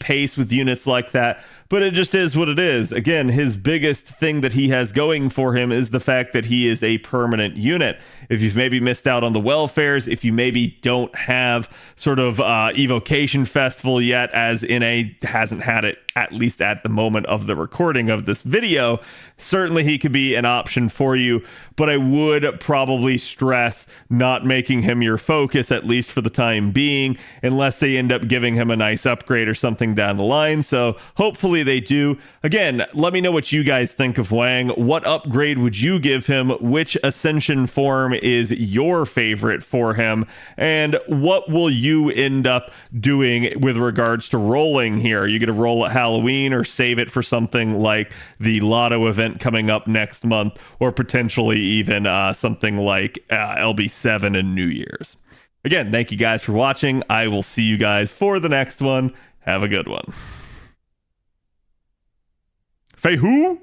pace with units like that, but it just is what it is. Again, his biggest thing that he has going for him is the fact that he is a permanent unit. If you've maybe missed out on the welfares, if you maybe don't have sort of Evocation Festival yet, as NA hasn't had it, at least at the moment of the recording of this video, certainly he could be an option for you, but I would probably stress not making him your focus, at least for the time being, unless they end up giving him a nice upgrade or something down the line. So hopefully they do. Again, let me know what you guys think of Huang. What upgrade would you give him? Which Ascension form is your favorite for him? And what will you end up doing with regards to rolling here? Are you going to roll at Halloween or save it for something like the Lotto event coming up next month, or potentially even something like LB5 and New Year's? Again, thank you guys for watching. I will see you guys for the next one. Have a good one. Fei who?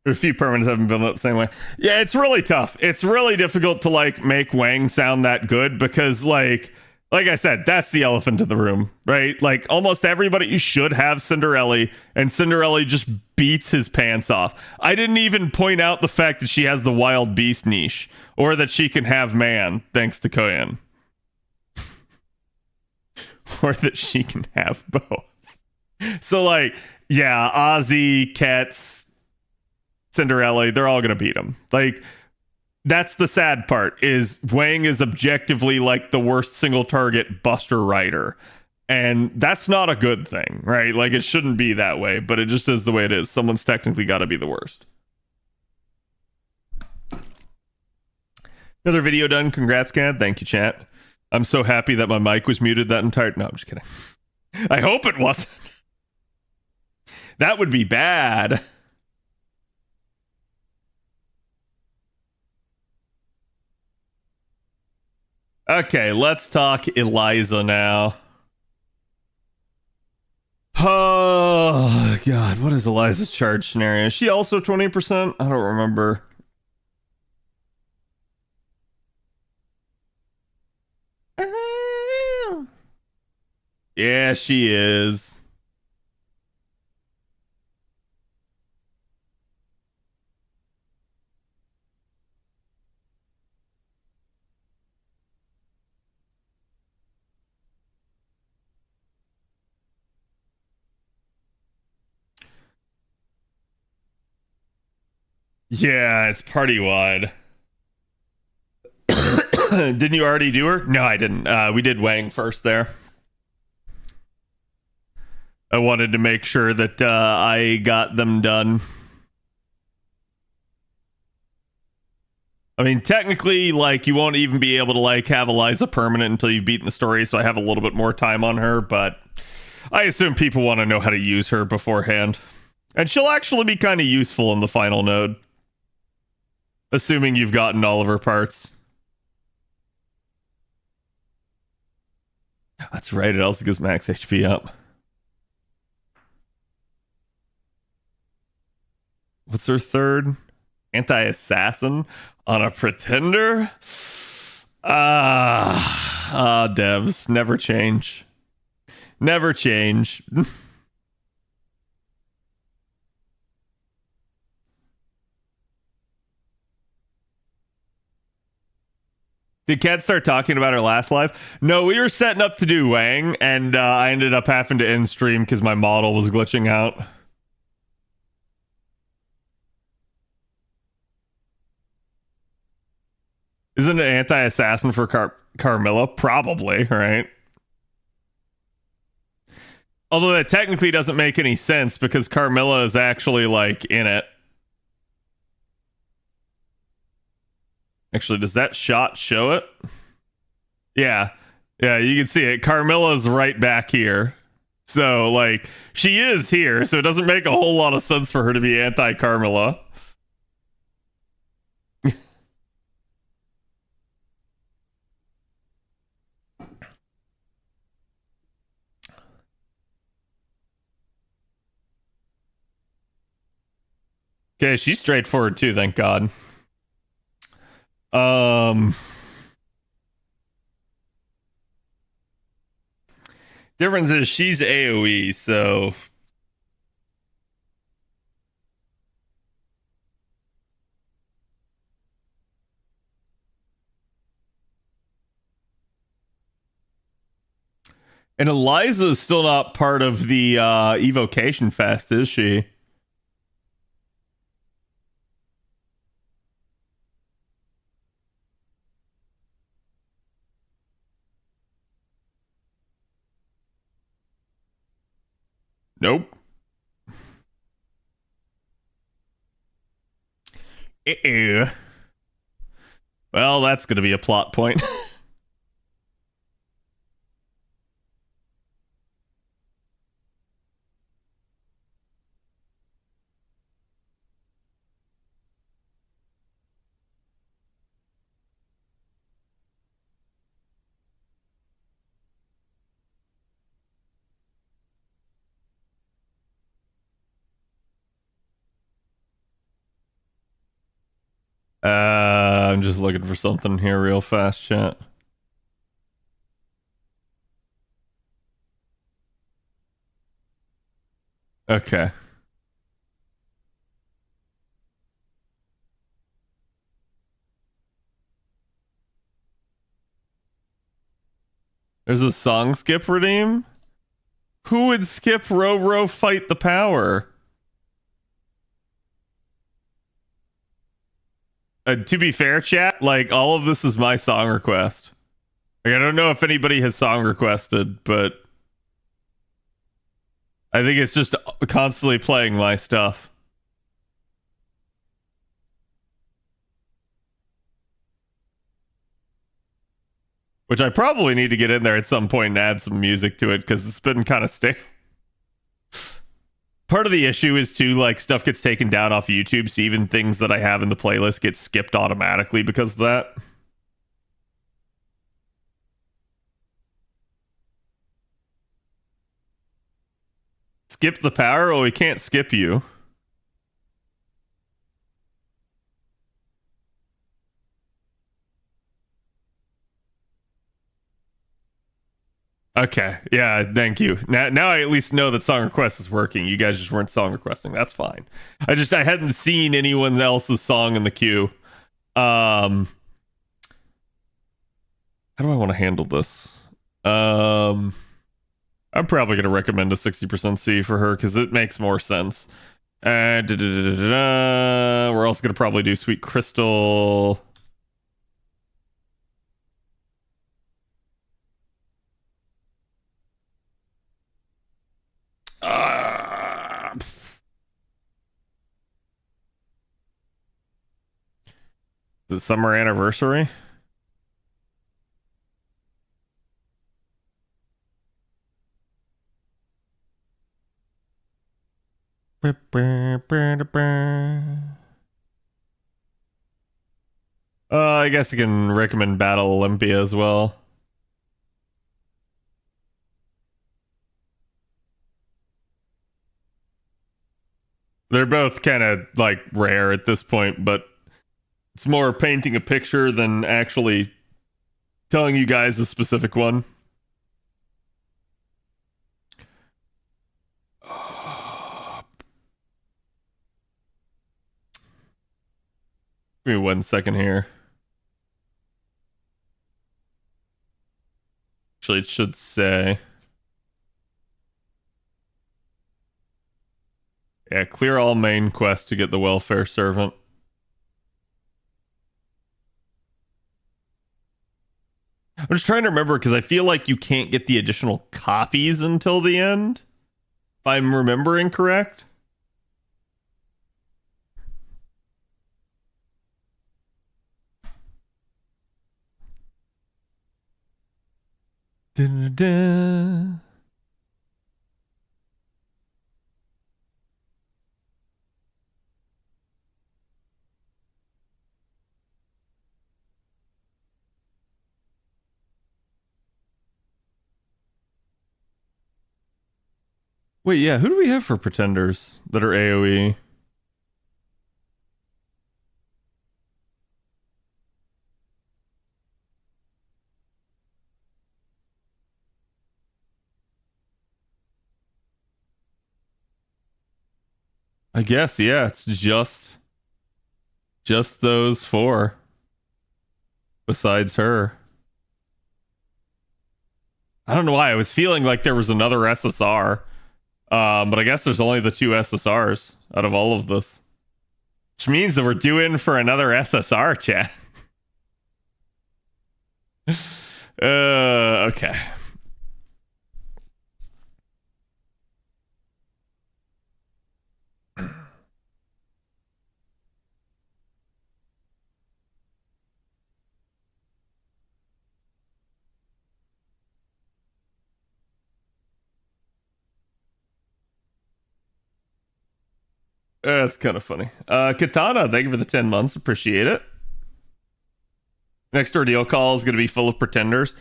There's a few permanents haven't been built the same way. Yeah, it's really tough. It's really difficult to like make Huang sound that good because like I said, that's the elephant in the room, right? Like almost everybody should have Cinderella, and Cinderella just beats his pants off. I didn't even point out the fact that she has the wild beast niche, or that she can have man, thanks to Koyan. Or that she can have both. So like, yeah, Ozzy, Katz, Cinderella, they're all gonna beat him. Like, that's the sad part, is Huang is objectively like the worst single target buster rider, and that's not a good thing, right? Like, it shouldn't be that way, but it just is the way it is. Someone's technically got to be the worst. Another video done. Congrats, Cad. Thank you, chat. I'm so happy that my mic was muted that entire... No, I'm just kidding. I hope it wasn't. That would be bad. Okay, let's talk Eliza now. Oh god, what is Eliza's charge scenario? Is she also 20%? I don't remember. Yeah, she is. Yeah, it's party wide. Didn't you already do her? No, I didn't. We did Wang first there. I wanted to make sure that I got them done. I mean, technically, like, you won't even be able to, like, have Eliza permanent until you've beaten the story, so I have a little bit more time on her, but I assume people want to know how to use her beforehand. And she'll actually be kind of useful in the final node. Assuming you've gotten all of her parts. That's right, it also gives max HP up. What's her third? Anti-assassin on a pretender? Devs, never change. Never change. Did Kat start talking about her last live? No, we were setting up to do Wang, and I ended up having to end stream because my model was glitching out. Isn't it anti-assassin for Carmilla? Probably, right? Although that technically doesn't make any sense because Carmilla is actually, like, in it. Actually, does that shot show it? Yeah. Yeah, you can see it. Carmilla's right back here. So, like, she is here, so it doesn't make a whole lot of sense for her to be anti-Carmilla. Okay, she's straightforward too, thank God. Difference is she's AoE, so and Eliza is still not part of the evocation fest, is she? Nope. Ew. Well, that's going to be a plot point. I'm just looking for something here real fast, chat. Okay. There's a song skip redeem? Who would skip Row Row Fight the Power? To be fair, chat, like, all of this is my song request. Like, I don't know if anybody has song requested, but I think it's just constantly playing my stuff. Which I probably need to get in there at some point and add some music to it, because it's been kind of stale. Part of the issue is too, like, stuff gets taken down off YouTube, so even things that I have in the playlist get skipped automatically because of that. Skip the power? Well, we can't skip you. Okay. Yeah, thank you. Now I at least know that song request is working. You guys just weren't song requesting. That's fine. I hadn't seen anyone else's song in the queue. How do I want to handle this? I'm probably going to recommend a 60% C for her because it makes more sense. We're also going to probably do Sweet Crystal. The summer anniversary. I guess I can recommend Battle Olympia as well. They're both kind of like rare at this point, but it's more painting a picture than actually telling you guys a specific one. Give me 1 second here. Actually, it should say. Yeah, clear all main quests to get the welfare servant. I'm just trying to remember because I feel like you can't get the additional copies until the end. If I'm remembering correct. Da-da-da. Wait, yeah, who do we have for pretenders that are AoE? I guess, yeah, it's just those four. Besides her. I don't know why. I was feeling like there was another SSR. But I guess there's only the 2 SSRs out of all of this. Which means that we're due in for another SSR, chat. Okay. That's kind of funny. Katana, thank you for the 10 months. Appreciate it. Next ordeal call is going to be full of pretenders.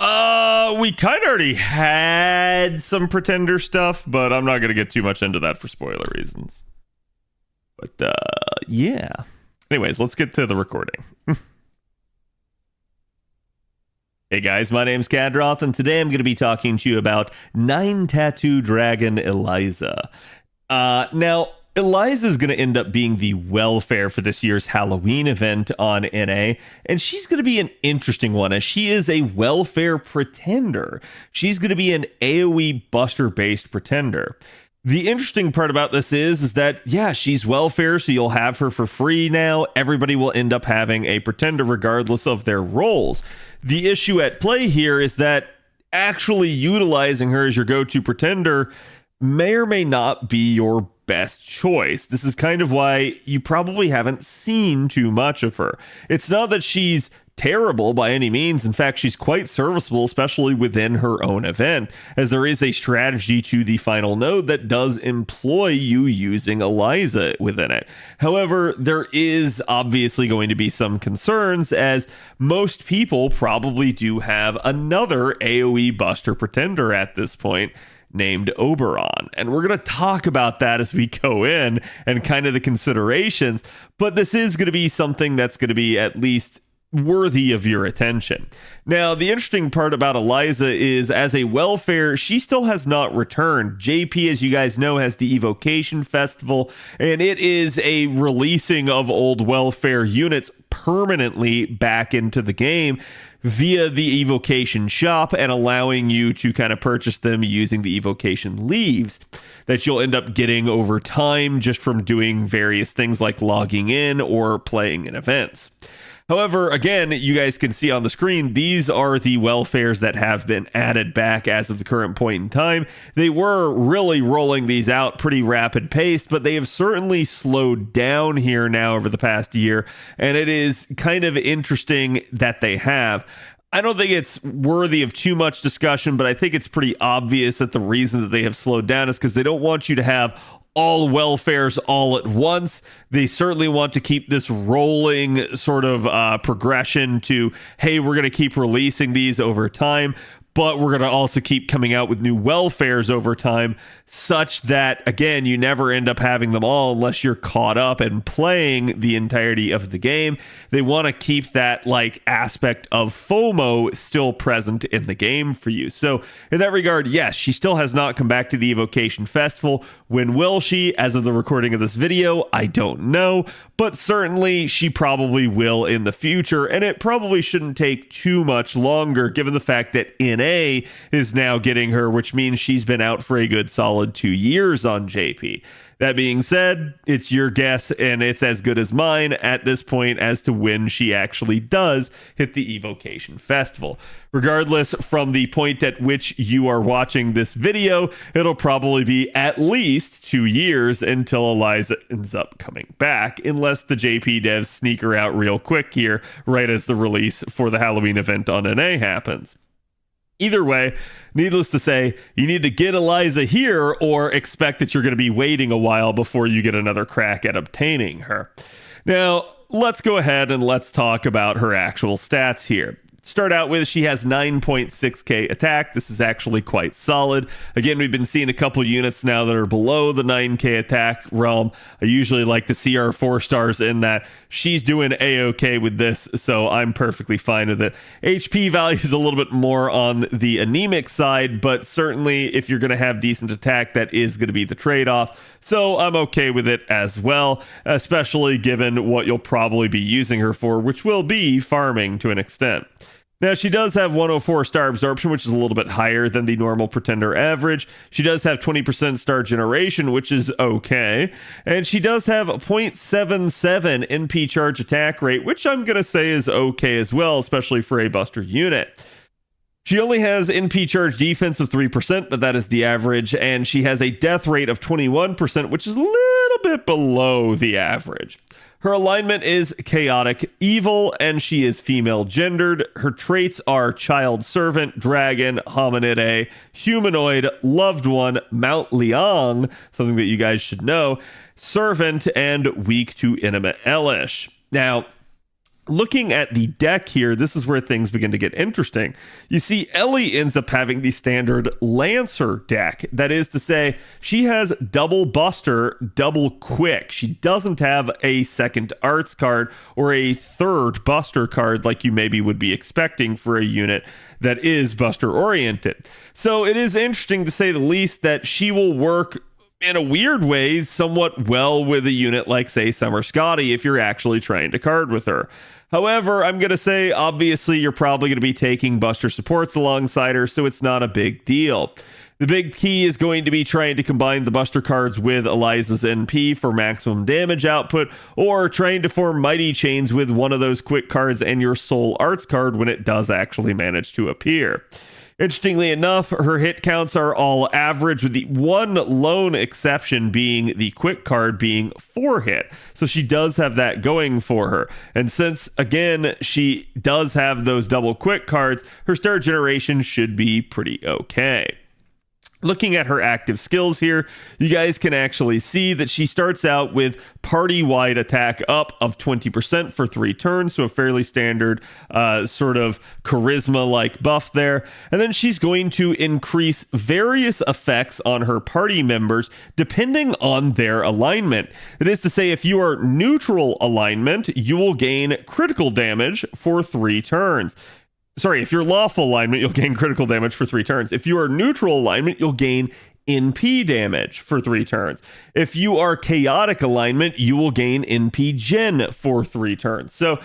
We kind of already had some pretender stuff, but I'm not going to get too much into that for spoiler reasons. But, yeah. Anyways, let's get to the recording. Hey guys, my name's Khadroth, and today I'm going to be talking to you about 9 Tattoo Dragon Eliza. Now, Eliza is going to end up being the welfare for this year's Halloween event on NA, and she's going to be an interesting one as she is a welfare pretender. She's going to be an AoE buster-based pretender. The interesting part about this is that, yeah, she's welfare, so you'll have her for free now. Everybody will end up having a pretender regardless of their roles. The issue at play here is that actually utilizing her as your go-to pretender may or may not be your best choice. This is kind of why you probably haven't seen too much of her. It's not that she's terrible by any means. In fact, she's quite serviceable, especially within her own event, as there is a strategy to the final node that does employ you using Eliza within it. However, there is obviously going to be some concerns, as most people probably do have another AoE buster pretender at this point. named Oberon. And we're going to talk about that as we go in and kind of the considerations, but this is going to be something that's going to be at least worthy of your attention. Now, the interesting part about Eliza is, as a welfare, she still has not returned. JP, as you guys know, has the Evocation Festival, and it is a releasing of old welfare units permanently back into the game via the Evocation shop and allowing you to kind of purchase them using the Evocation leaves that you'll end up getting over time just from doing various things like logging in or playing in events. However, again, you guys can see on the screen, these are the welfares that have been added back as of the current point in time. They were really rolling these out pretty rapid paced, but they have certainly slowed down here now over the past year, and it is kind of interesting that they have. I don't think it's worthy of too much discussion, but I think it's pretty obvious that the reason that they have slowed down is because they don't want you to have all welfares all at once. They certainly want to keep this rolling sort of progression to, hey, we're going to keep releasing these over time, but we're going to also keep coming out with new welfares over time, such that, again, you never end up having them all unless you're caught up and playing the entirety of the game. They want to keep that like aspect of FOMO still present in the game for you. So in that regard, yes, she still has not come back to the Evocation Festival. When will she? As of the recording of this video, I don't know, but certainly she probably will in the future, and it probably shouldn't take too much longer given the fact that NA is now getting her, which means she's been out for a good solid 2 years on JP. That being said, it's your guess, and it's as good as mine at this point as to when she actually does hit the Evocation Festival. Regardless, from the point at which you are watching this video, it'll probably be at least 2 years until Eliza ends up coming back, unless the JP devs sneak her out real quick here, right as the release for the Halloween event on NA happens. Either way, needless to say, you need to get Eliza here or expect that you're going to be waiting a while before you get another crack at obtaining her. Now, let's go ahead and let's talk about her actual stats here. Start out with, she has 9.6k attack. This is actually quite solid. Again, we've been seeing a couple units now that are below the 9k attack realm. I usually like to see our 4 stars in that. She's doing a-okay with this, so I'm perfectly fine with it. HP value is a little bit more on the anemic side, but certainly if you're going to have decent attack, that is going to be the trade-off. So I'm okay with it as well, especially given what you'll probably be using her for, which will be farming to an extent. Now, she does have 104 star absorption, which is a little bit higher than the normal pretender average. She does have 20% star generation, which is okay. And she does have a 0.77 NP charge attack rate, which I'm going to say is okay as well, especially for a buster unit. She only has NP charge defense of 3%, but that is the average. And she has a death rate of 21%, which is a little bit below the average. Her alignment is chaotic evil, and she is female gendered. Her traits are child servant, dragon, hominid, humanoid, loved one, Mount Liang, something that you guys should know, servant, and weak to intimate Elish. Now, looking at the deck here, this is where things begin to get interesting. You see, Ellie ends up having the standard Lancer deck. That is to say, she has double Buster, double Quick. She doesn't have a second Arts card or a third Buster card like you maybe would be expecting for a unit that is Buster oriented. So it is interesting, to say the least, that she will work in a weird way somewhat well with a unit like, say, Summer Scotty if you're actually trying to card with her. However, I'm going to say, obviously, you're probably going to be taking Buster supports alongside her, so it's not a big deal. The big key is going to be trying to combine the Buster cards with Eliza's NP for maximum damage output, or trying to form Mighty Chains with one of those quick cards and your Soul Arts card when it does actually manage to appear. Interestingly enough, her hit counts are all average, with the one lone exception being the quick card being 4 hit. So she does have that going for her. And since, again, she does have those double quick cards, her star generation should be pretty okay. Looking at her active skills here, you guys can actually see that she starts out with party-wide attack up of 20% for 3 turns, so a fairly standard sort of charisma-like buff there. And then she's going to increase various effects on her party members depending on their alignment. It is to say, if you are neutral alignment, you will gain critical damage for 3 turns. Sorry, if you're lawful alignment, you'll gain critical damage for 3 turns. If you are neutral alignment, you'll gain NP damage for 3 turns. If you are chaotic alignment, you will gain NP gen for 3 turns. So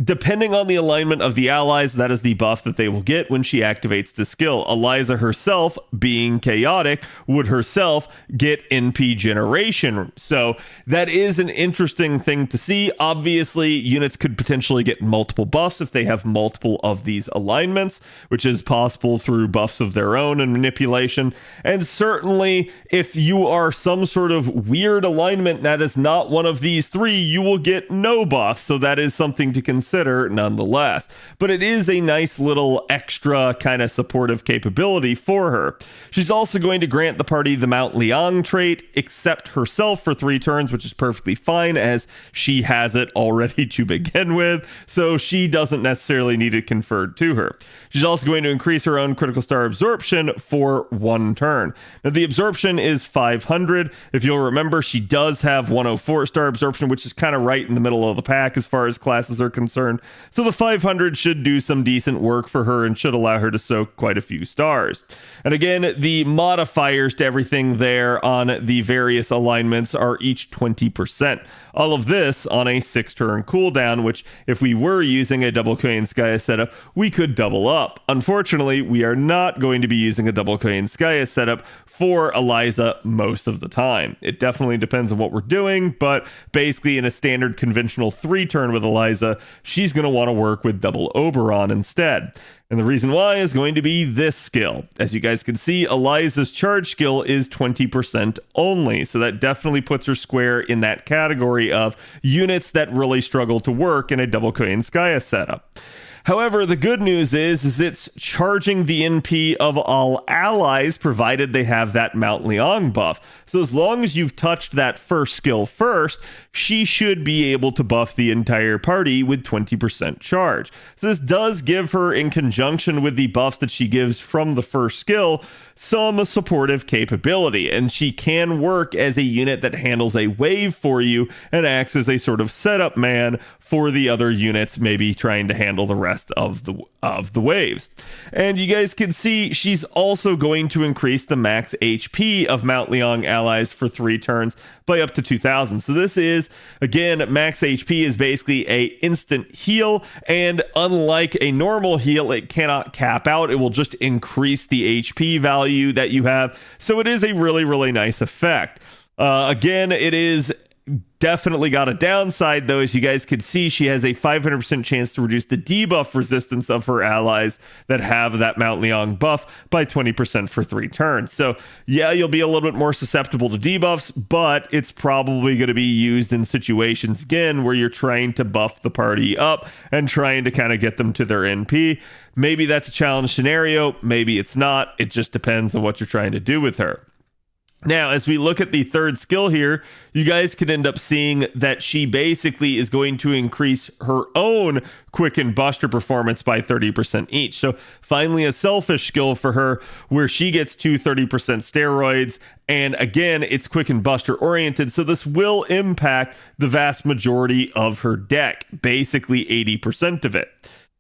depending on the alignment of the allies, that is the buff that they will get when she activates the skill. Eliza herself, being chaotic, would herself get NP generation. So that is an interesting thing to see. Obviously, units could potentially get multiple buffs if they have multiple of these alignments, which is possible through buffs of their own and manipulation. And certainly, if you are some sort of weird alignment that is not one of these 3, you will get no buff. So that is something to consider nonetheless. But it is a nice little extra kind of supportive capability for her. She's also going to grant the party the Mount Liang trait, except herself for 3 turns, which is perfectly fine as she has it already to begin with, so she doesn't necessarily need it conferred to her. She's also going to increase her own critical star absorption for 1 turn. Now the absorption is 500. If you'll remember, she does have 104 star absorption, which is kind of right in the middle of the pack as far as classes are concerned. So the 500 should do some decent work for her and should allow her to soak quite a few stars. And again, the modifiers to everything there on the various alignments are each 20%. All of this on a 6-turn cooldown, which if we were using a double Koyanskaya setup, we could double up. Unfortunately, we are not going to be using a double Koyanskaya setup for Eliza most of the time. It definitely depends on what we're doing, but basically in a standard conventional 3-turn with Eliza, she's going to want to work with double Oberon instead. And the reason why is going to be this skill. As you guys can see, Eliza's charge skill is 20% only. So that definitely puts her square in that category of units that really struggle to work in a double Koyanskaya setup. However, the good news is it's charging the NP of all allies, provided they have that Mount Liang buff. So as long as you've touched that first skill first, she should be able to buff the entire party with 20% charge. So this does give her, in conjunction with the buffs that she gives from the first skill, some supportive capability, and she can work as a unit that handles a wave for you and acts as a sort of setup man for the other units maybe trying to handle the rest of the waves. And you guys can see she's also going to increase the max HP of Mount Liang allies for 3 turns by up to 2,000. So this is, again, max HP is basically a instant heal, and unlike a normal heal, it cannot cap out. It will just increase the HP value that you have. So it is a really, really nice effect. Again, it is definitely got a downside, though. As you guys can see, she has a 500% chance to reduce the debuff resistance of her allies that have that Mount Liang buff by 20% for 3 turns. So yeah, you'll be a little bit more susceptible to debuffs, but it's probably going to be used in situations, again, where you're trying to buff the party up and trying to kind of get them to their NP. Maybe that's a challenge scenario, maybe it's not. It just depends on what you're trying to do with her. Now, as we look at the 3rd skill here, you guys could end up seeing that she basically is going to increase her own Quicken Buster performance by 30% each. So finally a selfish skill for her where she gets 30% steroids. And again, it's Quicken Buster oriented. So this will impact the vast majority of her deck, basically 80% of it.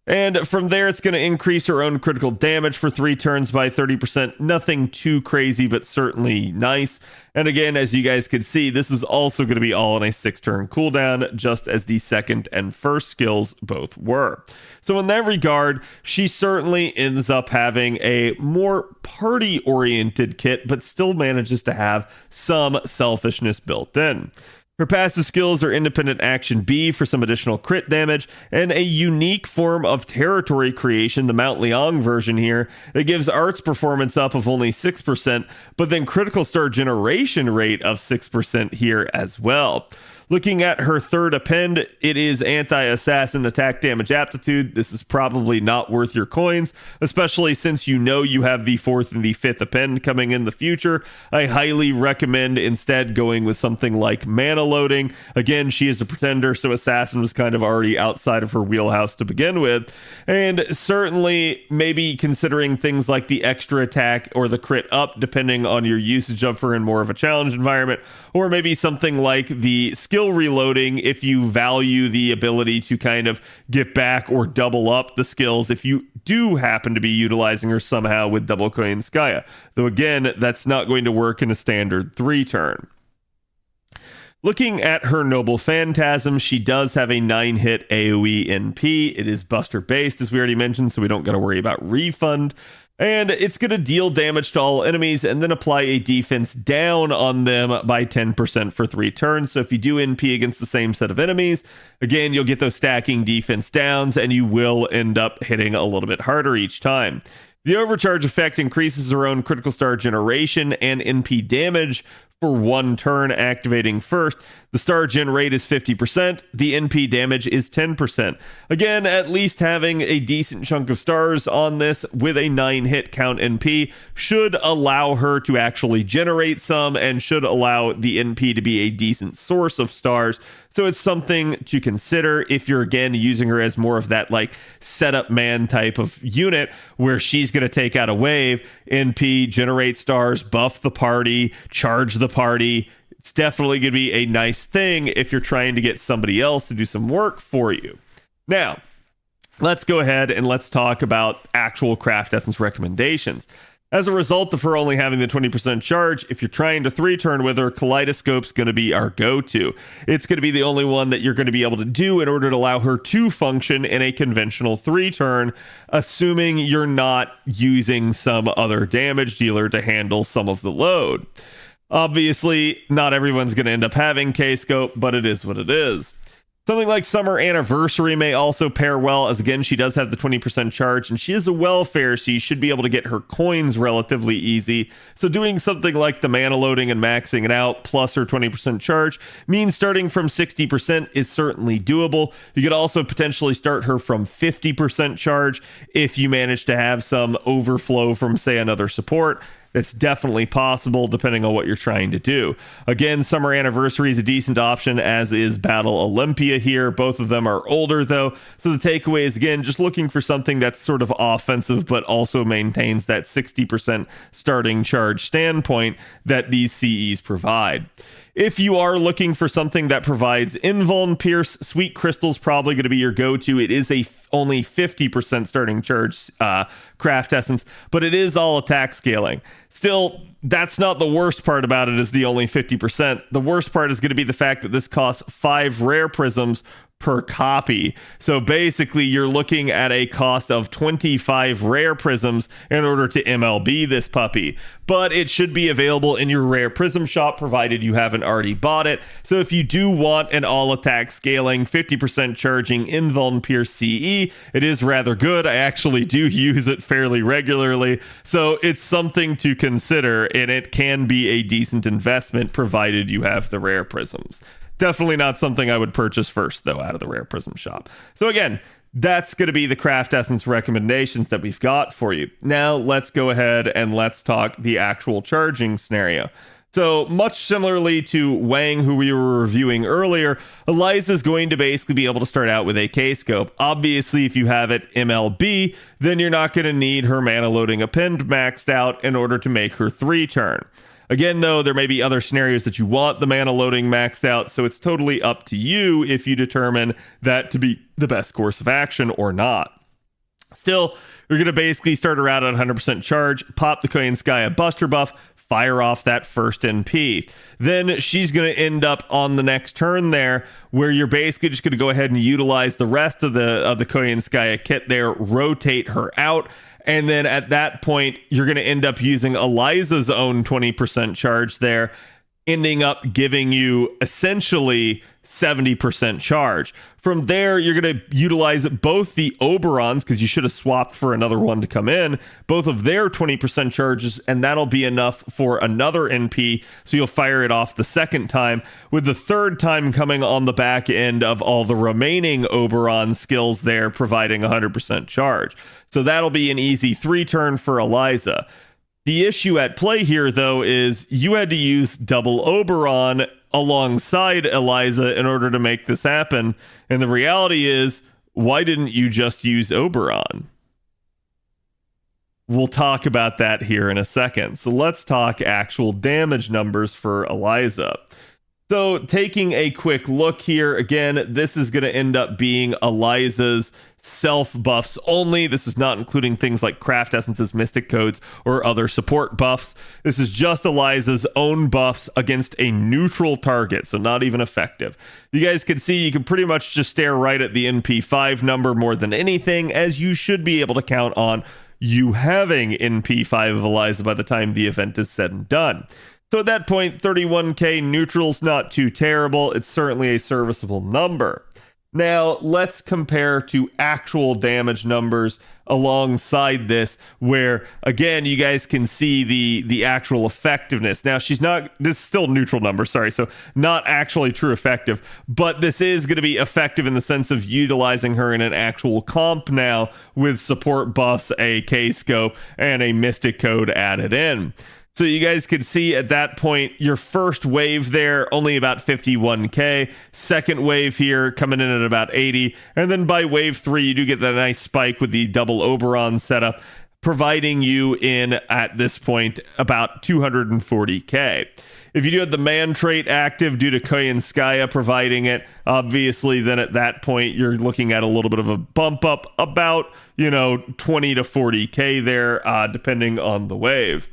And from there, it's going to increase her own critical damage for 3 turns by 30%. Nothing too crazy, but certainly nice. And again, as you guys can see, this is also going to be all on a 6-turn cooldown, just as the 2nd and 1st skills both were. So in that regard, she certainly ends up having a more party-oriented kit, but still manages to have some selfishness built in. Her passive skills are Independent Action B for some additional crit damage, and a unique form of territory creation, the Mount Liang version here, that gives arts performance up of only 6%, but then critical star generation rate of 6% here as well. Looking at her third append, it is anti-assassin attack damage aptitude. This is probably not worth your coins, especially since you know you have the fourth and the fifth append coming in the future. I highly recommend instead going with something like mana loading. Again, she is a pretender, so assassin was kind of already outside of her wheelhouse to begin with. And certainly maybe considering things like the extra attack or the crit up, depending on your usage of her in more of a challenge environment, or maybe something like the skill reloading if you value the ability to kind of get back or double up the skills if you do happen to be utilizing her somehow with double Koyanskaya. Though again, that's not going to work in a standard 3-turn. Looking at her Noble Phantasm, she does have a 9-hit AoE NP. It is Buster based, as we already mentioned, so we don't got to worry about refund. And it's going to deal damage to all enemies and then apply a defense down on them by 10% for 3 turns. So if you do NP against the same set of enemies, again, you'll get those stacking defense downs and you will end up hitting a little bit harder each time. The overcharge effect increases her own critical star generation and NP damage for 1 turn, activating first. The star gen rate is 50%. The NP damage is 10%. Again, at least having a decent chunk of stars on this with a 9-hit count NP should allow her to actually generate some and should allow the NP to be a decent source of stars. So it's something to consider if you're, again, using her as more of that like setup man type of unit where she's going to take out a wave, NP, generate stars, buff the party, charge the party. It's definitely going to be a nice thing if you're trying to get somebody else to do some work for you. Now, let's go ahead and let's talk about actual craft essence recommendations. As a result of her only having the 20% charge, if you're trying to 3-turn with her, Kaleidoscope's going to be our go-to. It's going to be the only one that you're going to be able to do in order to allow her to function in a conventional 3-turn, assuming you're not using some other damage dealer to handle some of the load. Obviously, not everyone's going to end up having K-Scope, but it is what it is. Something like Summer Anniversary may also pair well, as again, she does have the 20% charge, and she is a welfare, so you should be able to get her coins relatively easy. So doing something like the mana loading and maxing it out, plus her 20% charge, means starting from 60% is certainly doable. You could also potentially start her from 50% charge if you manage to have some overflow from, say, another support. It's definitely possible depending on what you're trying to do. Again, Summer Anniversary is a decent option, as is Battle Olympia here. Both of them are older, though. So the takeaway is, again, just looking for something that's sort of offensive, but also maintains that 60% starting charge standpoint that these CEs provide. If you are looking for something that provides invuln pierce, Sweet Crystal's probably going to be your go-to. It is only 50% starting charge craft essence, but it is all attack scaling. Still, that's not the worst part about it, is the only 50%. The worst part is going to be the fact that this costs 5 rare prisms per copy. So basically you're looking at a cost of 25 rare prisms in order to MLB this puppy, but it should be available in your rare prism shop provided you haven't already bought it. So if you do want an all attack scaling 50% charging invuln pierce CE, it is rather good. I actually do use it fairly regularly, so it's something to consider, and it can be a decent investment provided you have the rare prisms. Definitely not something I would purchase first, though, out of the Rare Prism shop. So again, that's going to be the craft essence recommendations that we've got for you. Now let's go ahead and let's talk the actual charging scenario. So much similarly to Huang, who we were reviewing earlier, Eliza is going to basically be able to start out with a K-Scope. Obviously, if you have it MLB, then you're not going to need her mana loading append maxed out in order to make her 3-turn. Again, though, there may be other scenarios that you want the mana loading maxed out, so it's totally up to you if you determine that to be the best course of action or not. Still, you're going to basically start her out at 100% charge, pop the Koyanskaya Buster buff, fire off that first NP. Then she's going to end up on the next turn there, where you're basically just going to go ahead and utilize the rest of the Koyanskaya kit there, rotate her out, and then at that point, you're going to end up using Eliza's own 20% charge there. ending up giving you essentially 70% charge. From there, you're going to utilize both the Oberons, because you should have swapped for another one to come in, both of their 20% charges, and that'll be enough for another NP, so you'll fire it off the second time, with the third time coming on the back end of all the remaining Oberon skills there, providing 100% charge. So that'll be an easy 3-turn for Eliza. The issue at play here, though, is you had to use double Oberon alongside Eliza in order to make this happen. And the reality is, why didn't you just use Oberon? We'll talk about that here in a second. So let's talk actual damage numbers for Eliza. So taking a quick look here, again, this is going to end up being Eliza's self buffs only. This is not including things like craft essences, mystic codes, or other support buffs. This is just Eliza's own buffs against a neutral target, so not even effective. You guys can see you can pretty much just stare right at the NP5 number more than anything, as you should be able to count on you having NP5 of Eliza by the time the event is said and done. So at that point, 31k neutral's not too terrible. It's certainly a serviceable number. Now, let's compare to actual damage numbers alongside this, where, again, you guys can see the actual effectiveness. Now, this is still neutral number, sorry, so not actually true effective, but this is going to be effective in the sense of utilizing her in an actual comp now with support buffs, a K-scope, and a mystic code added in. So you guys can see at that point, your first wave there, only about 51k. Second wave here, coming in at about 80. And then by wave 3, you do get that nice spike with the double Oberon setup, providing you in, at this point, about 240k. If you do have the man trait active due to Koyanskaya providing it, obviously then at that point, you're looking at a little bit of a bump up, about, 20 to 40k there, depending on the wave.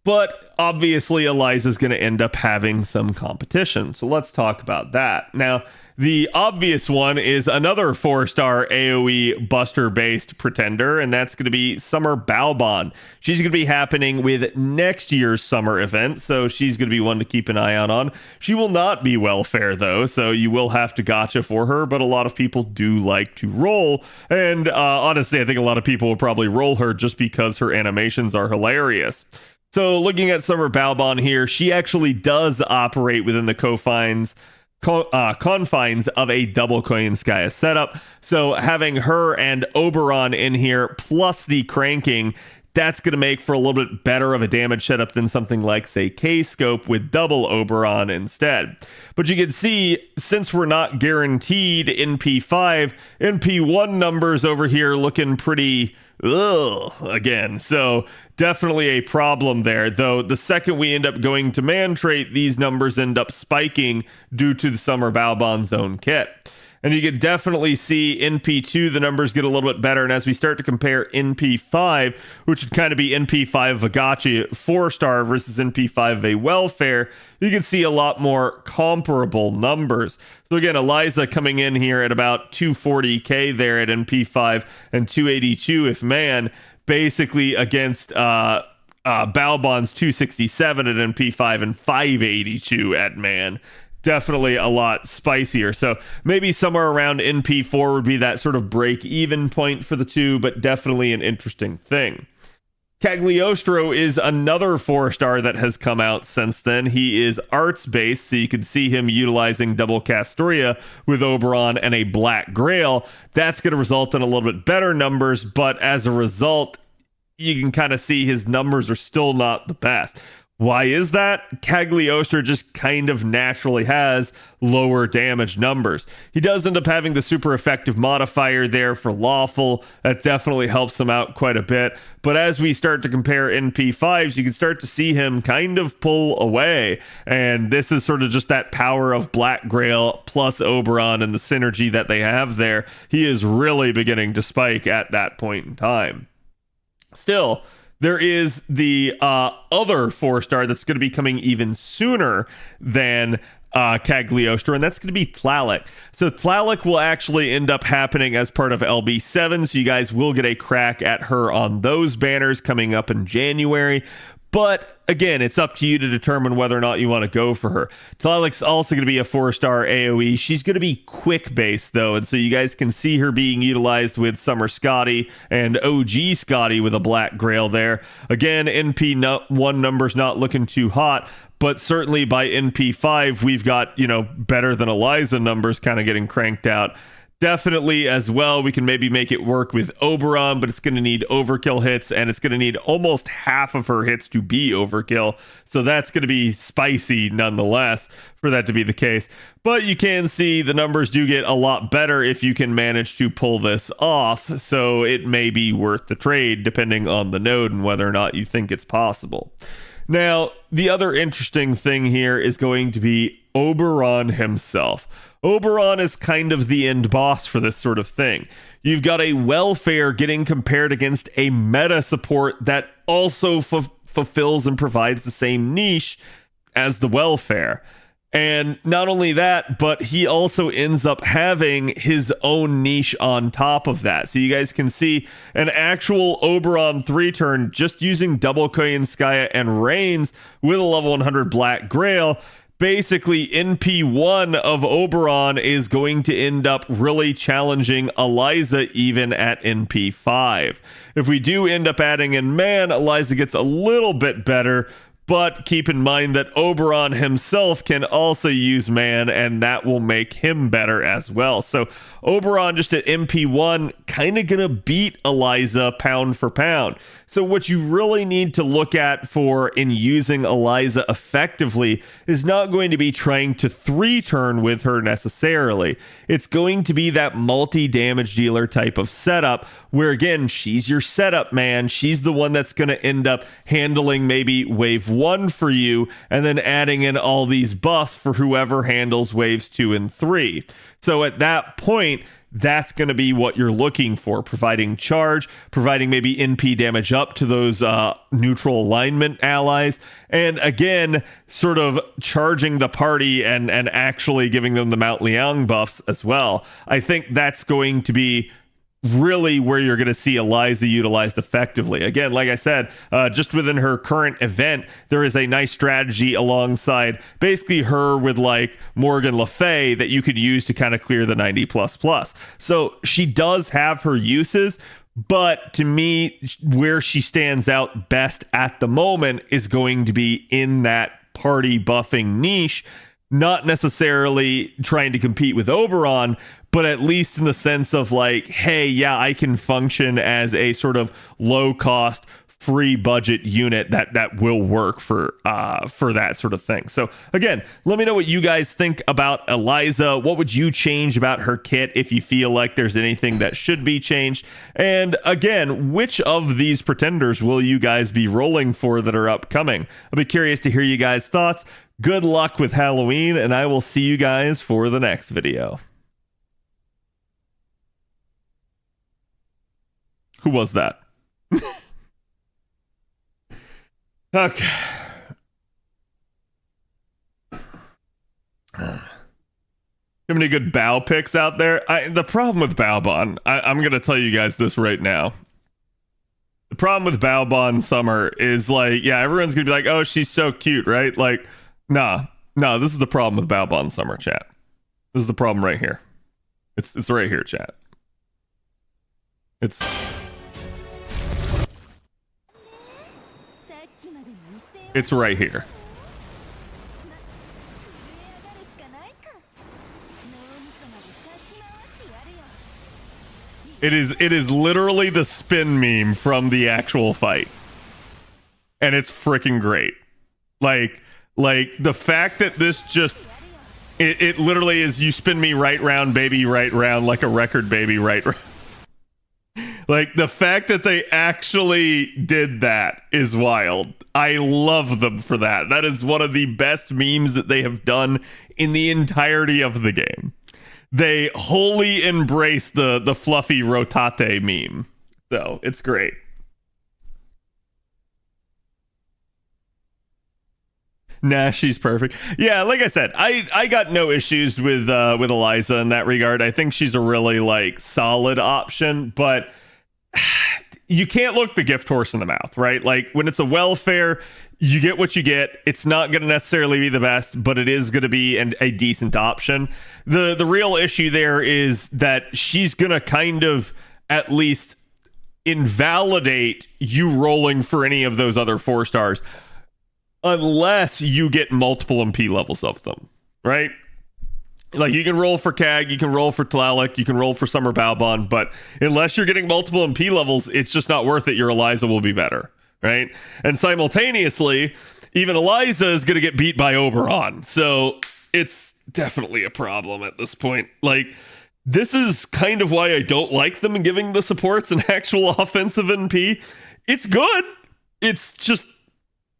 But obviously, Eliza's going to end up having some competition. So let's talk about that. Now, the obvious one is another 4-star AoE buster-based pretender, and that's going to be Summer Baobon. She's going to be happening with next year's summer event, so she's going to be one to keep an eye out on. She will not be welfare, though, so you will have to gacha for her, but a lot of people do like to roll, and honestly, I think a lot of people will probably roll her just because her animations are hilarious. So looking at Summer Baobon here, she actually does operate within the confines of a double Koyanskaya setup. So having her and Oberon in here, plus the cranking, that's going to make for a little bit better of a damage setup than something like, say, K-Scope with double Oberon instead. But you can see, since we're not guaranteed NP5, NP1 numbers over here looking pretty again. So definitely a problem there, though the second we end up going to man trait, these numbers end up spiking due to the Summer Baobon's own kit. And you can definitely see NP2, the numbers get a little bit better. And as we start to compare NP5, which would kind of be NP5 of a gotcha 4-star versus NP5 of a welfare, you can see a lot more comparable numbers. So again, Eliza coming in here at about 240k there at NP5 and 282 if man, basically against Baobon's 267 at NP5 and 582 at man. Definitely a lot spicier. So maybe somewhere around NP4 would be that sort of break-even point for the two, but definitely an interesting thing. Cagliostro is another 4-star that has come out since then. He is arts-based, so you can see him utilizing double Castoria with Oberon and a Black Grail. That's going to result in a little bit better numbers, but as a result, you can kind of see his numbers are still not the best. Why is that? Cagliostro just kind of naturally has lower damage numbers. He does end up having the super effective modifier there for lawful. That definitely helps him out quite a bit. But as we start to compare NP5s, you can start to see him kind of pull away. And this is sort of just that power of Black Grail plus Oberon and the synergy that they have there. He is really beginning to spike at that point in time. Still, there is the other 4-star that's going to be coming even sooner than Cagliostro, and that's going to be Tlaloc. So Tlaloc will actually end up happening as part of LB5, so you guys will get a crack at her on those banners coming up in January. But again, it's up to you to determine whether or not you want to go for her. Tlilax's also going to be a 4-star AoE. She's going to be quick based though, and so you guys can see her being utilized with Summer Scotty and OG Scotty with a Black Grail there. Again, NP1 numbers not looking too hot, but certainly by NP5 we've got, better than Eliza numbers kind of getting cranked out. Definitely as well, we can maybe make it work with Oberon, but it's going to need overkill hits, and it's going to need almost half of her hits to be overkill. So that's going to be spicy nonetheless for that to be the case. But you can see the numbers do get a lot better if you can manage to pull this off. So it may be worth the trade depending on the node and whether or not you think it's possible. Now, the other interesting thing here is going to be Oberon himself. Oberon is kind of the end boss for this sort of thing. You've got a welfare getting compared against a meta support that also fulfills and provides the same niche as the welfare. And not only that, but he also ends up having his own niche on top of that. So you guys can see an actual Oberon 3-turn just using double Koyanskaya and Reigns with a level 100 Black Grail. Basically, NP1 of Oberon is going to end up really challenging Eliza even at NP5. If we do end up adding in Man, Eliza gets a little bit better, but keep in mind that Oberon himself can also use Man, and that will make him better as well. So Oberon just at MP1 kind of gonna beat Eliza pound for pound. So what you really need to look at for in using Eliza effectively is not going to be trying to 3-turn with her necessarily. It's going to be that multi-damage dealer type of setup where, again, she's your setup man. She's the one that's going to end up handling maybe wave 1 for you and then adding in all these buffs for whoever handles waves 2 and 3. So at that point, that's going to be what you're looking for, providing charge, providing maybe NP damage up to those neutral alignment allies, and again, sort of charging the party and actually giving them the Mount Liang buffs as well. I think that's going to be really where you're going to see Eliza utilized effectively. Again, like I said, just within her current event, there is a nice strategy alongside basically her with like Morgan Le Fay that you could use to kind of clear the 90++. So she does have her uses, but to me, where she stands out best at the moment is going to be in that party buffing niche, not necessarily trying to compete with Oberon, but at least in the sense of like, hey, yeah, I can function as a sort of low cost, free budget unit that will work for that sort of thing. So again, let me know what you guys think about Eliza. What would you change about her kit if you feel like there's anything that should be changed? And again, which of these pretenders will you guys be rolling for that are upcoming? I'll be curious to hear you guys' thoughts. Good luck with Halloween, and I will see you guys for the next video. Who was that? Okay. Have any good Bao picks out there? The problem with Baobon, I'm going to tell you guys this right now. The problem with Baobon Summer is like, yeah, everyone's going to be like, oh, she's so cute, right? Like, nah, this is the problem with Baobon Summer, chat. This is the problem right here. It's right here, chat. It's right here. It is literally the spin meme from the actual fight. And it's freaking great. Like the fact that this just it literally is you spin me right round, baby, right round, like a record, baby, right round. Like, the fact that they actually did that is wild. I love them for that. That is one of the best memes that they have done in the entirety of the game. They wholly embrace the fluffy rotate meme. So, it's great. Nah, she's perfect. Yeah, like I said, I got no issues with Eliza in that regard. I think she's a really, like, solid option, but you can't look the gift horse in the mouth, right? Like when it's a welfare, you get what you get. It's not going to necessarily be the best, but it is going to be a decent option. The real issue there is that she's going to kind of at least invalidate you rolling for any of those other 4-stars unless you get multiple MP levels of them, right? Like you can roll for Kag, you can roll for Tlaloc, you can roll for Summer Balbon, but unless you're getting multiple MP levels, it's just not worth it. Your Eliza will be better, right? And simultaneously, even Eliza is going to get beat by Oberon. So it's definitely a problem at this point. Like, this is kind of why I don't like them giving the supports an actual offensive NP. It's good. It's just,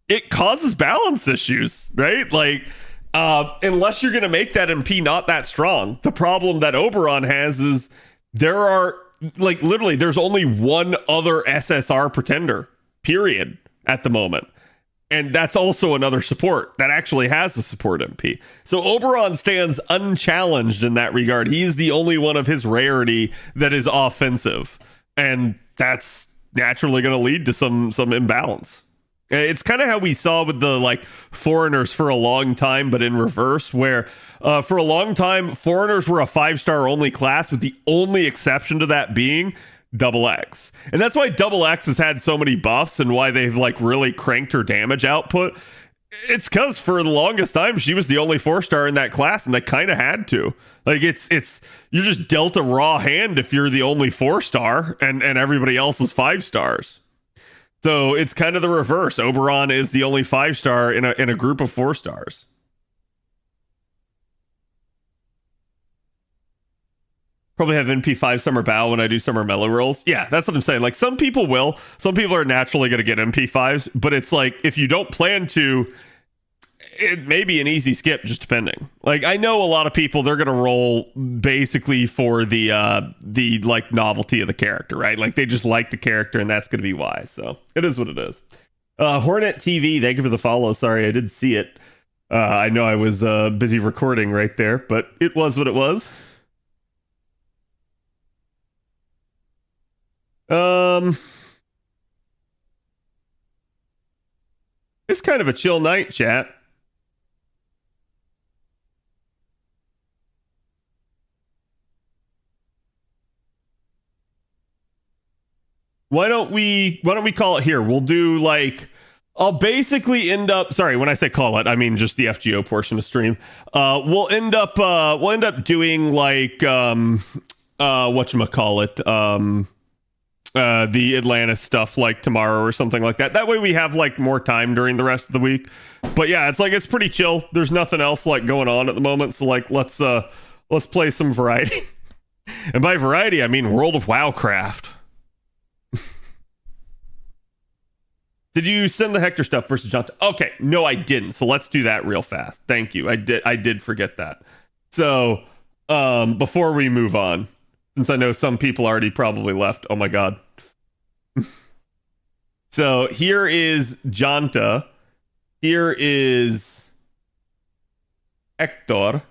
it causes balance issues, right? Like, unless you're going to make that MP not that strong, the problem that Oberon has is there are, like, literally, there's only one other SSR pretender, period, at the moment. And that's also another support that actually has a support MP. So Oberon stands unchallenged in that regard. He's the only one of his rarity that is offensive. And that's naturally going to lead to some imbalance. It's kind of how we saw with the like foreigners for a long time, but in reverse, where for a long time, foreigners were a 5-star only class, with the only exception to that being Double X. And that's why Double X has had so many buffs and why they've like really cranked her damage output. It's because for the longest time, she was the only 4-star in that class, and they kind of had to. Like it's you're just dealt a raw hand if you're the only 4-star and everybody else is 5 stars. So it's kind of the reverse. Oberon is the only 5-star in a group of 4 stars. Probably have NP5 Summer Bow when I do Summer Mellow rolls. Yeah, that's what I'm saying. Like, some people will. Some people are naturally going to get MP5s, but it's like, if you don't plan to, it may be an easy skip, just depending. Like, I know a lot of people, they're going to roll basically for the like novelty of the character, right? Like, they just like the character, and that's going to be why. So it is what it is. Hornet TV, thank you for the follow. Sorry, I didn't see it. I know I was busy recording right there, but it was what it was. It's kind of a chill night, chat. Why don't we call it here? We'll do like, I'll basically end up, sorry, when I say call it, I mean just the FGO portion of stream. We'll end up doing like whatchamacallit, the Atlantis stuff like tomorrow or something like that. That way we have like more time during the rest of the week. But yeah, it's pretty chill. There's nothing else like going on at the moment. So like let's play some variety. And by variety, I mean World of Wowcraft. Did you send the Hector stuff versus John? Okay, no, I didn't. So let's do that real fast. Thank you. I did forget that. So before we move on, since I know some people already probably left. Oh my god. So here is Janta. Here is Hector.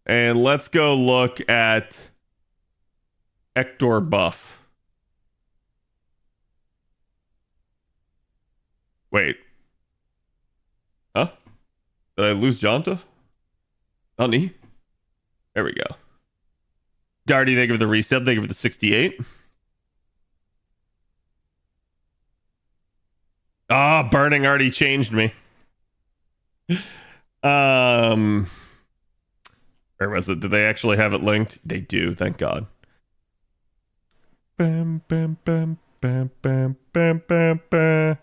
And let's go look at Hector buff. Wait. Huh? Did I lose Janta? Honey? There we go. Darty, thank you for the reset. Thank you for the 68. Burning already changed me. Where was it? Did they actually have it linked? They do, thank God. Bam, bam, bam, bam, bam, bam, bam, bam.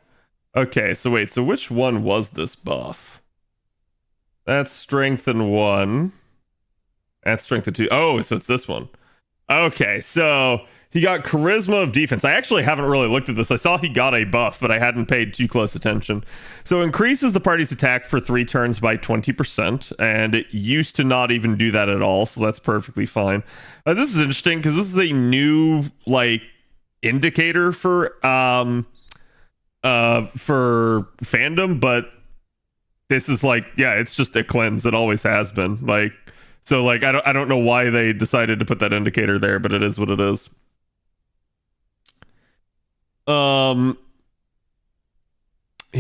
Okay, so wait, so which one was this buff? That's strength in 1. That's strength in 2. Oh, so it's this one. Okay, so he got charisma of defense. I actually haven't really looked at this. I saw he got a buff, but I hadn't paid too close attention. So increases the party's attack for 3 turns by 20%, and it used to not even do that at all, so that's perfectly fine. This is interesting because this is a new like indicator for fandom, but this is like, yeah, it's just a cleanse. It always has been. Like, so like I don't know why they decided to put that indicator there, but it is what it is. He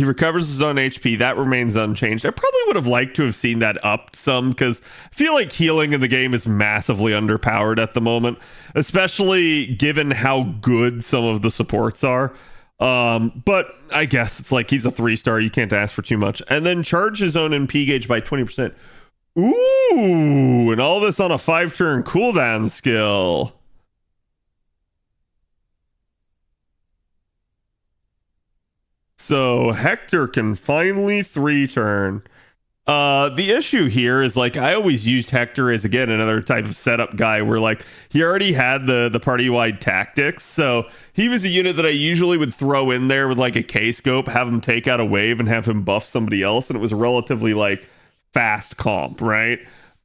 recovers his own HP. That remains unchanged. I probably would have liked to have seen that up some because I feel like healing in the game is massively underpowered at the moment, especially given how good some of the supports are. But I guess it's like he's a 3-star. You can't ask for too much. And then charge his own MP gauge by 20%. Ooh, and all this on a 5-turn cooldown skill. So Hector can finally 3-turn. The issue here is like I always used Hector as again another type of setup guy where like he already had the party-wide tactics. So he was a unit that I usually would throw in there with like a K-scope, have him take out a wave and have him buff somebody else, and it was a relatively like fast comp, right?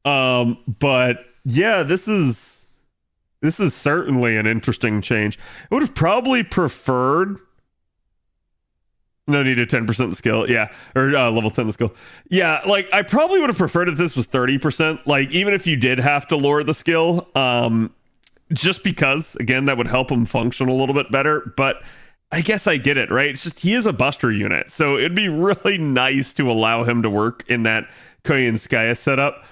But yeah, this is certainly an interesting change. I would have probably preferred no need to 10% skill. Yeah. Or level 10 skill. Yeah. Like I probably would have preferred if this was 30%. Like even if you did have to lower the skill, just because again, that would help him function a little bit better. But I guess I get it, right? It's just, he is a buster unit. So it'd be really nice to allow him to work in that Koyanskaya setup.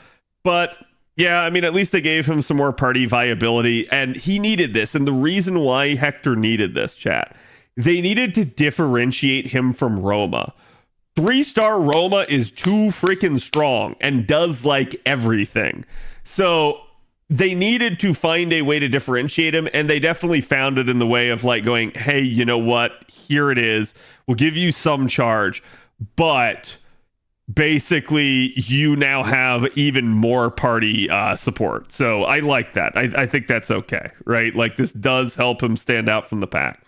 But yeah, I mean, at least they gave him some more party viability and he needed this. And the reason why Hector needed this, chat, they needed to differentiate him from Roma. 3-star Roma is too freaking strong and does like everything. So they needed to find a way to differentiate him, and they definitely found it in the way of like going, hey, you know what? Here it is. We'll give you some charge, but basically you now have even more party support. So I like that. I think that's okay, right? Like this does help him stand out from the pack.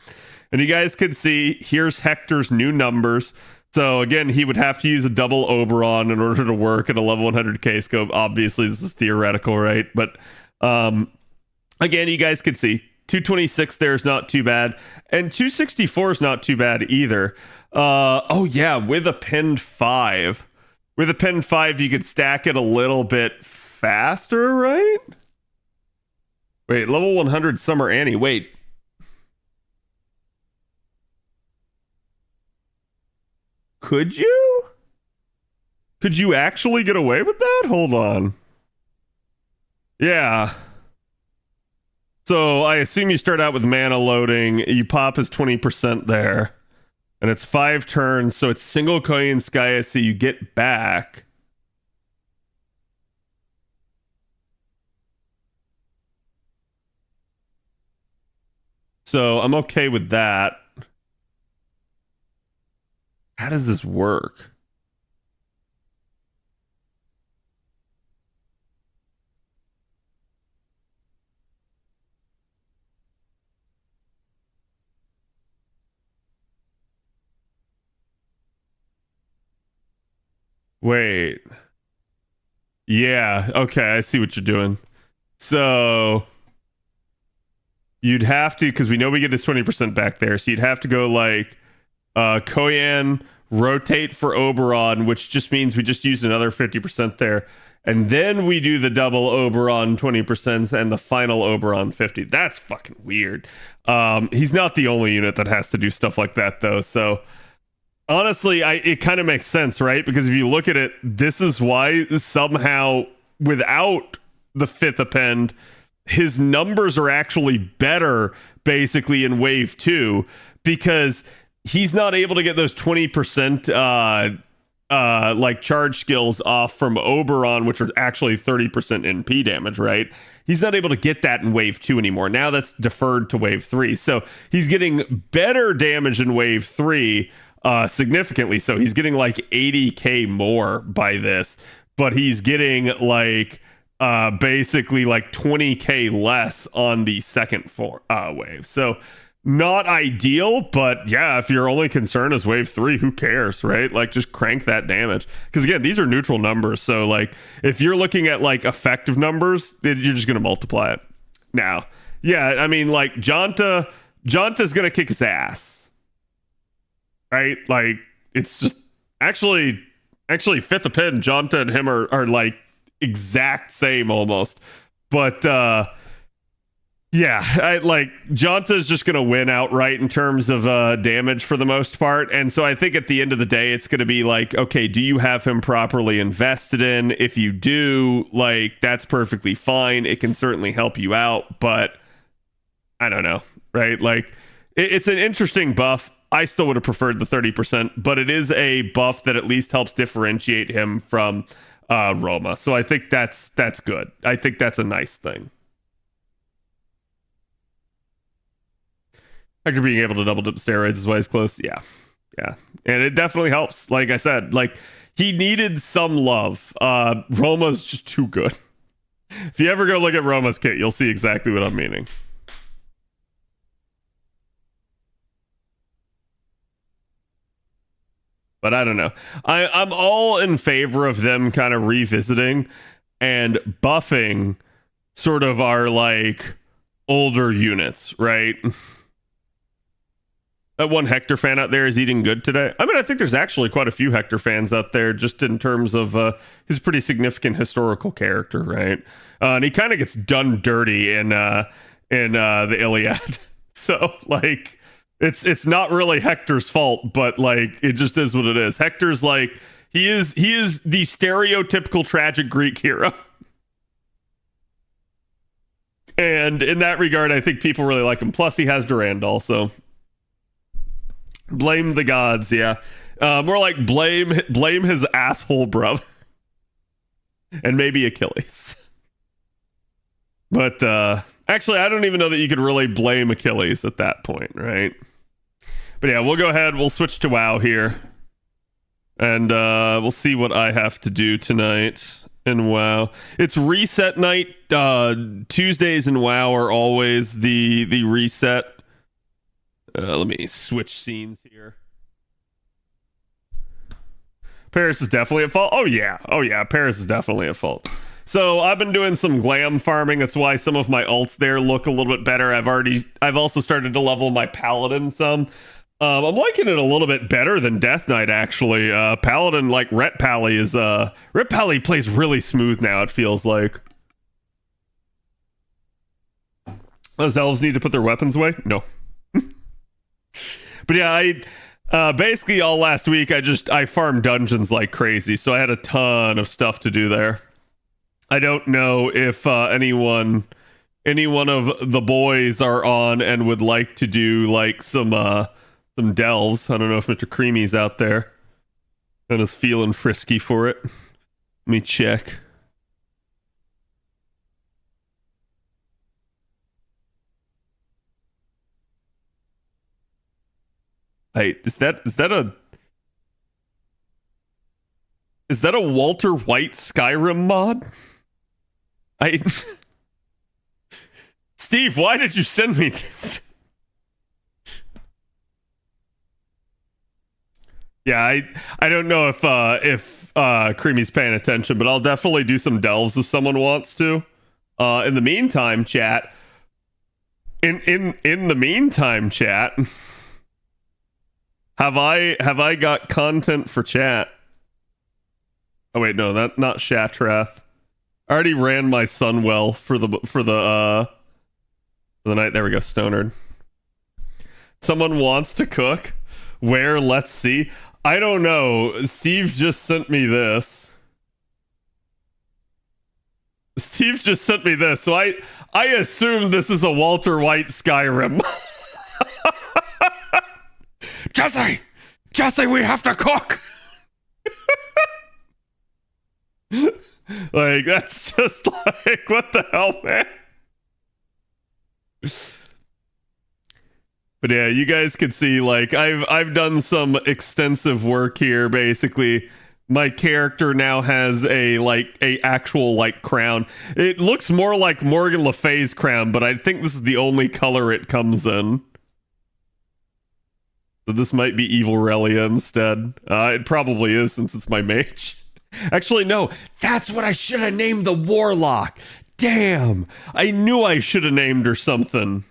And you guys can see, here's Hector's new numbers. So again, he would have to use a double Oberon in order to work at a level 100 K-scope. Obviously, this is theoretical, right? But again, you guys can see 226 there is not too bad. And 264 is not too bad either. Oh yeah, with a pinned 5. With a pinned 5, you could stack it a little bit faster, right? Wait, level 100 Summer Annie. Wait. Could you? Could you actually get away with that? Hold on. Yeah. So I assume you start out with mana loading. You pop his 20% there. And it's 5 turns, so it's single Koyanskaya, so you get back. So I'm okay with that. How does this work? Wait. Yeah, okay, I see what you're doing. So you'd have to, because we know we get this 20% back there, so you'd have to go like Koyan, rotate for Oberon, which just means we just use another 50% there. And then we do the double Oberon 20% and the final Oberon 50. That's fucking weird. He's not the only unit that has to do stuff like that, though. So honestly, it kind of makes sense, right? Because if you look at it, this is why somehow without the 5th append, his numbers are actually better basically in wave 2 because he's not able to get those 20% like charge skills off from Oberon, which are actually 30% NP damage, right? He's not able to get that in wave 2 anymore. Now that's deferred to wave 3. So he's getting better damage in wave 3 significantly. So he's getting like 80k more by this, but he's getting like basically like 20k less on the second wave. So not ideal, but yeah, if your only concern is wave 3, who cares, right? Like just crank that damage, because again, these are neutral numbers. So like if you're looking at like effective numbers, you're just going to multiply it. Now yeah, I mean like Jonta's gonna kick his ass, right? Like it's just actually 5th append, Jonta and him are like exact same almost. But Yeah, Jonta's just going to win outright in terms of damage for the most part. And so I think at the end of the day, it's going to be like, okay, do you have him properly invested in? If you do, like, that's perfectly fine. It can certainly help you out, but I don't know, right? Like, it's an interesting buff. I still would have preferred the 30%, but it is a buff that at least helps differentiate him from Roma. So I think that's good. I think that's a nice thing. After being able to double dip steroids is why he's close. Yeah. And it definitely helps. Like I said, like he needed some love. Roma's just too good. If you ever go look at Roma's kit, you'll see exactly what I'm meaning. But I don't know. I'm all in favor of them kind of revisiting and buffing sort of our like older units, right? That one Hector fan out there is eating good today. I mean, I think there's actually quite a few Hector fans out there just in terms of his pretty significant historical character, right? And he kind of gets done dirty in the Iliad. So, like, it's not really Hector's fault, but, like, it just is what it is. Hector's, like, he is the stereotypical tragic Greek hero. And in that regard, I think people really like him. Plus, he has Durandal, so... Blame the gods, yeah. More like blame his asshole brother. And maybe Achilles. But actually, I don't even know that you could really blame Achilles at that point, right? But yeah, we'll go ahead. We'll switch to WoW here. And we'll see what I have to do tonight in WoW. It's reset night. Tuesdays in WoW are always the reset. Let me switch scenes here. Paris is definitely at fault. Oh yeah, Paris is definitely at fault. So I've been doing some glam farming. That's why some of my ults there look a little bit better. I've also started to level my paladin some. I'm liking it a little bit better than Death Knight actually. Paladin, like Ret Pally is Ret Pally plays really smooth now. It feels like. Those elves need to put their weapons away? No. But yeah, I basically all last week I farmed dungeons like crazy, so I had a ton of stuff to do there. I don't know if any one of the boys are on and would like to do like some delves. I don't know if Mr. Creamy's out there and is feeling frisky for it. Let me check. Hey, is that a Walter White Skyrim mod? Steve, why did you send me this? Yeah, I don't know if Creamy's paying attention, but I'll definitely do some delves if someone wants to. In the meantime, chat. In the meantime, chat. Have I got content for chat? Oh wait, no, not Shatrath. I already ran my Sunwell for the night. There we go, Stonard. Someone wants to cook? Where? Let's see. I don't know. Steve just sent me this. So I assume this is a Walter White Skyrim. Jesse, we have to cook. Like, that's just like, what the hell, man? But yeah, you guys can see, like, I've done some extensive work here. Basically, my character now has a actual like crown. It looks more like Morgan Le Fay's crown, but I think this is the only color it comes in. So this might be Evil Relia instead. It probably is, since it's my mage. Actually, no. That's what I should have named the Warlock. Damn. I knew I should have named her something.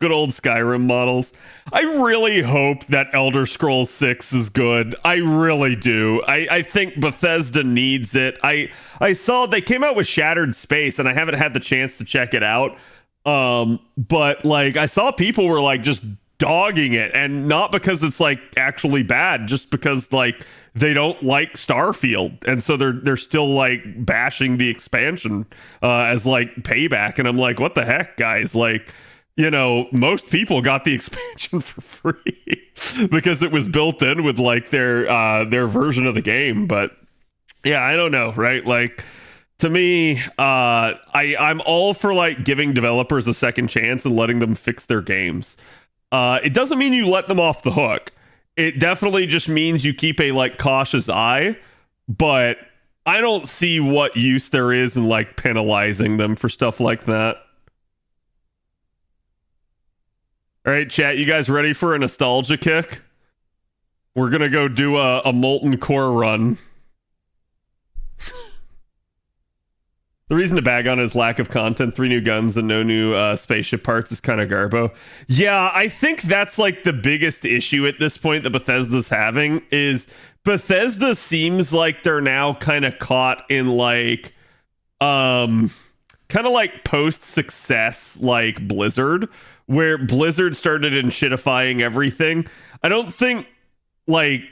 Good old Skyrim models. I really hope that Elder Scrolls 6 is good. I really do. I think Bethesda needs it. I saw they came out with Shattered Space, and I haven't had the chance to check it out. But like I saw people were like just dogging it, and not because it's like actually bad, just because like they don't like Starfield, and so they're still like bashing the expansion as like payback. And I'm like, what the heck, guys? Like, you know, most people got the expansion for free because it was built in with like their version of the game. But yeah, I don't know, right? Like, to me, I'm all for like giving developers a second chance and letting them fix their games. It doesn't mean you let them off the hook. It definitely just means you keep a like cautious eye, but I don't see what use there is in like penalizing them for stuff like that. All right, chat, you guys ready for a nostalgia kick? We're gonna go do a Molten Core run. The reason to bag on is lack of content, 3 new guns and no new spaceship parts is kind of garbo. Yeah, I think that's like the biggest issue at this point that Bethesda's having is Bethesda seems like they're now kind of caught in like kind of like post-success like Blizzard, where Blizzard started in shitifying everything. I don't think like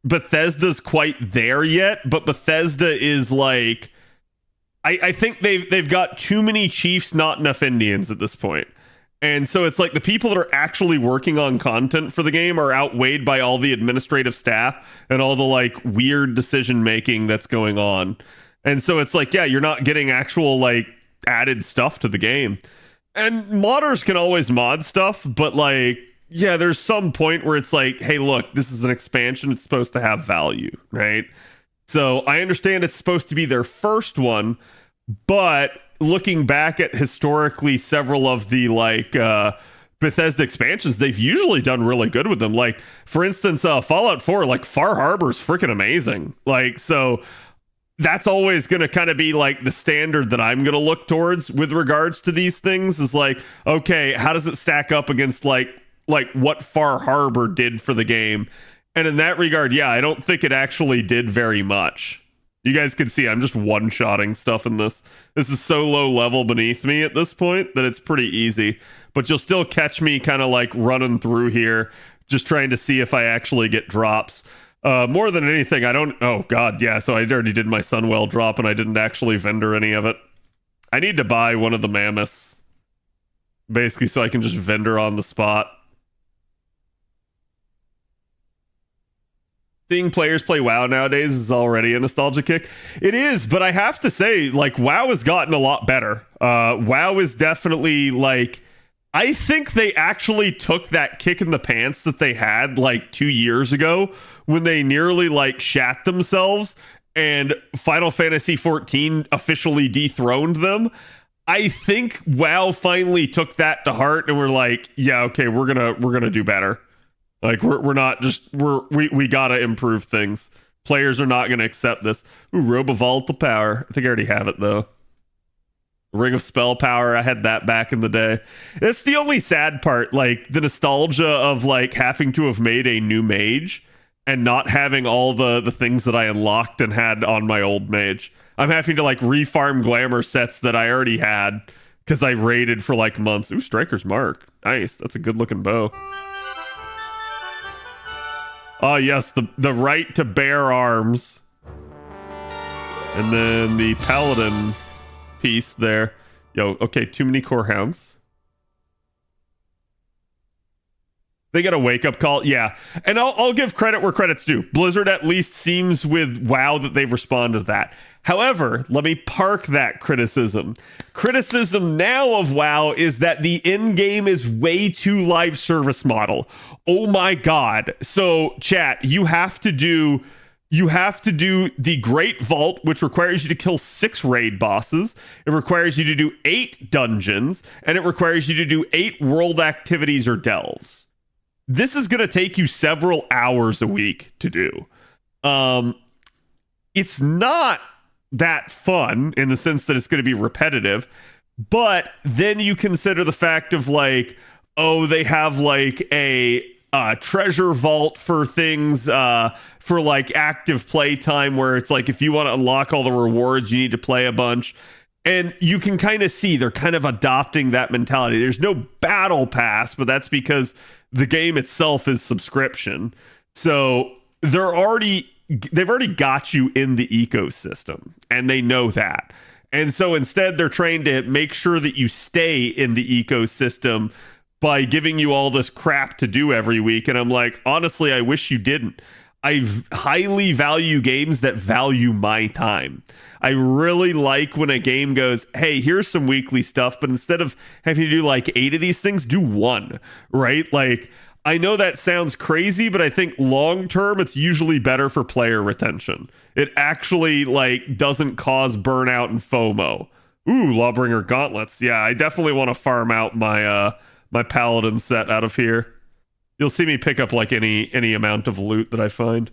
Bethesda's quite there yet, but Bethesda is like I think they've got too many chiefs, not enough Indians at this point. And so it's like the people that are actually working on content for the game are outweighed by all the administrative staff and all the like weird decision making that's going on. And so it's like, yeah, you're not getting actual like added stuff to the game. And modders can always mod stuff, but like, yeah, there's some point where it's like, hey, look, this is an expansion. It's supposed to have value, right? So I understand it's supposed to be their first one, but looking back at historically several of the like Bethesda expansions, they've usually done really good with them. Like, for instance, Fallout 4, like Far Harbor's freaking amazing. Like, so that's always going to kind of be like the standard that I'm going to look towards with regards to these things is like, okay, how does it stack up against like what Far Harbor did for the game? And in that regard, yeah, I don't think it actually did very much. You guys can see I'm just one-shotting stuff in this. This is so low level beneath me at this point that it's pretty easy. But you'll still catch me kind of like running through here, just trying to see if I actually get drops. More than anything, I don't... Oh, God, yeah, so I already did my Sunwell drop and I didn't actually vendor any of it. I need to buy one of the mammoths, basically, so I can just vendor on the spot. Seeing players play WoW nowadays is already a nostalgia kick. It is, but I have to say, like, WoW has gotten a lot better. WoW is definitely, like... I think they actually took that kick in the pants that they had, like, 2 years ago when they nearly, like, shat themselves and Final Fantasy XIV officially dethroned them. I think WoW finally took that to heart and we're like, yeah, okay, we're gonna do better. Like we're not just we gotta improve things. Players are not gonna accept this. Ooh, Robe of Volatile Power. I think I already have it though. Ring of Spell Power. I had that back in the day. It's the only sad part, like the nostalgia of like having to have made a new mage and not having all the things that I unlocked and had on my old mage. I'm having to like refarm glamour sets that I already had because I raided for like months. Ooh, Striker's Mark. Nice. That's a good looking bow. Oh, yes, the right to bear arms. And then the paladin piece there. Yo, okay, too many core hounds. They got a wake-up call. Yeah, and I'll give credit where credit's due. Blizzard at least seems with WoW that they've responded to that. However, let me park that criticism. Criticism now of WoW is that the in-game is way too live service model. Oh my god. So, chat, you have to do the Great Vault, which requires you to kill 6 raid bosses. It requires you to do 8 dungeons, and it requires you to do 8 world activities or delves. This is going to take you several hours a week to do. It's not that fun in the sense that it's going to be repetitive, but then you consider the fact of like, oh, they have like a treasure vault for things for like active play time, where it's like if you want to unlock all the rewards, you need to play a bunch. And you can kind of see they're kind of adopting that mentality. There's no battle pass, but that's because the game itself is subscription. So they've already got you in the ecosystem, and they know that. And so instead, they're trying to make sure that you stay in the ecosystem by giving you all this crap to do every week. And I'm like, honestly, I wish you didn't. I highly value games that value my time. I really like when a game goes, hey, here's some weekly stuff, but instead of having to do like 8 of these things, do 1, right? Like, I know that sounds crazy, but I think long term, it's usually better for player retention. It actually like doesn't cause burnout and FOMO. Ooh, Lawbringer gauntlets. Yeah, I definitely want to farm out my my paladin set out of here. You'll see me pick up like any amount of loot that I find.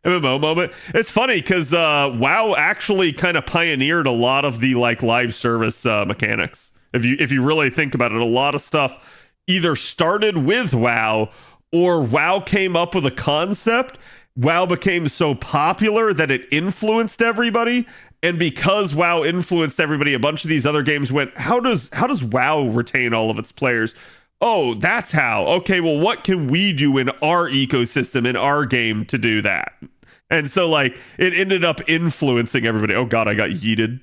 MMO moment. It's funny because WoW actually kind of pioneered a lot of the like live service mechanics. If you really think about it, a lot of stuff either started with WoW or WoW came up with a concept. WoW became so popular that it influenced everybody. And because WoW influenced everybody, a bunch of these other games went, how does WoW retain all of its players? Oh, that's how. Okay, well, what can we do in our ecosystem, in our game to do that? And so, like, it ended up influencing everybody. Oh, God, I got yeeted.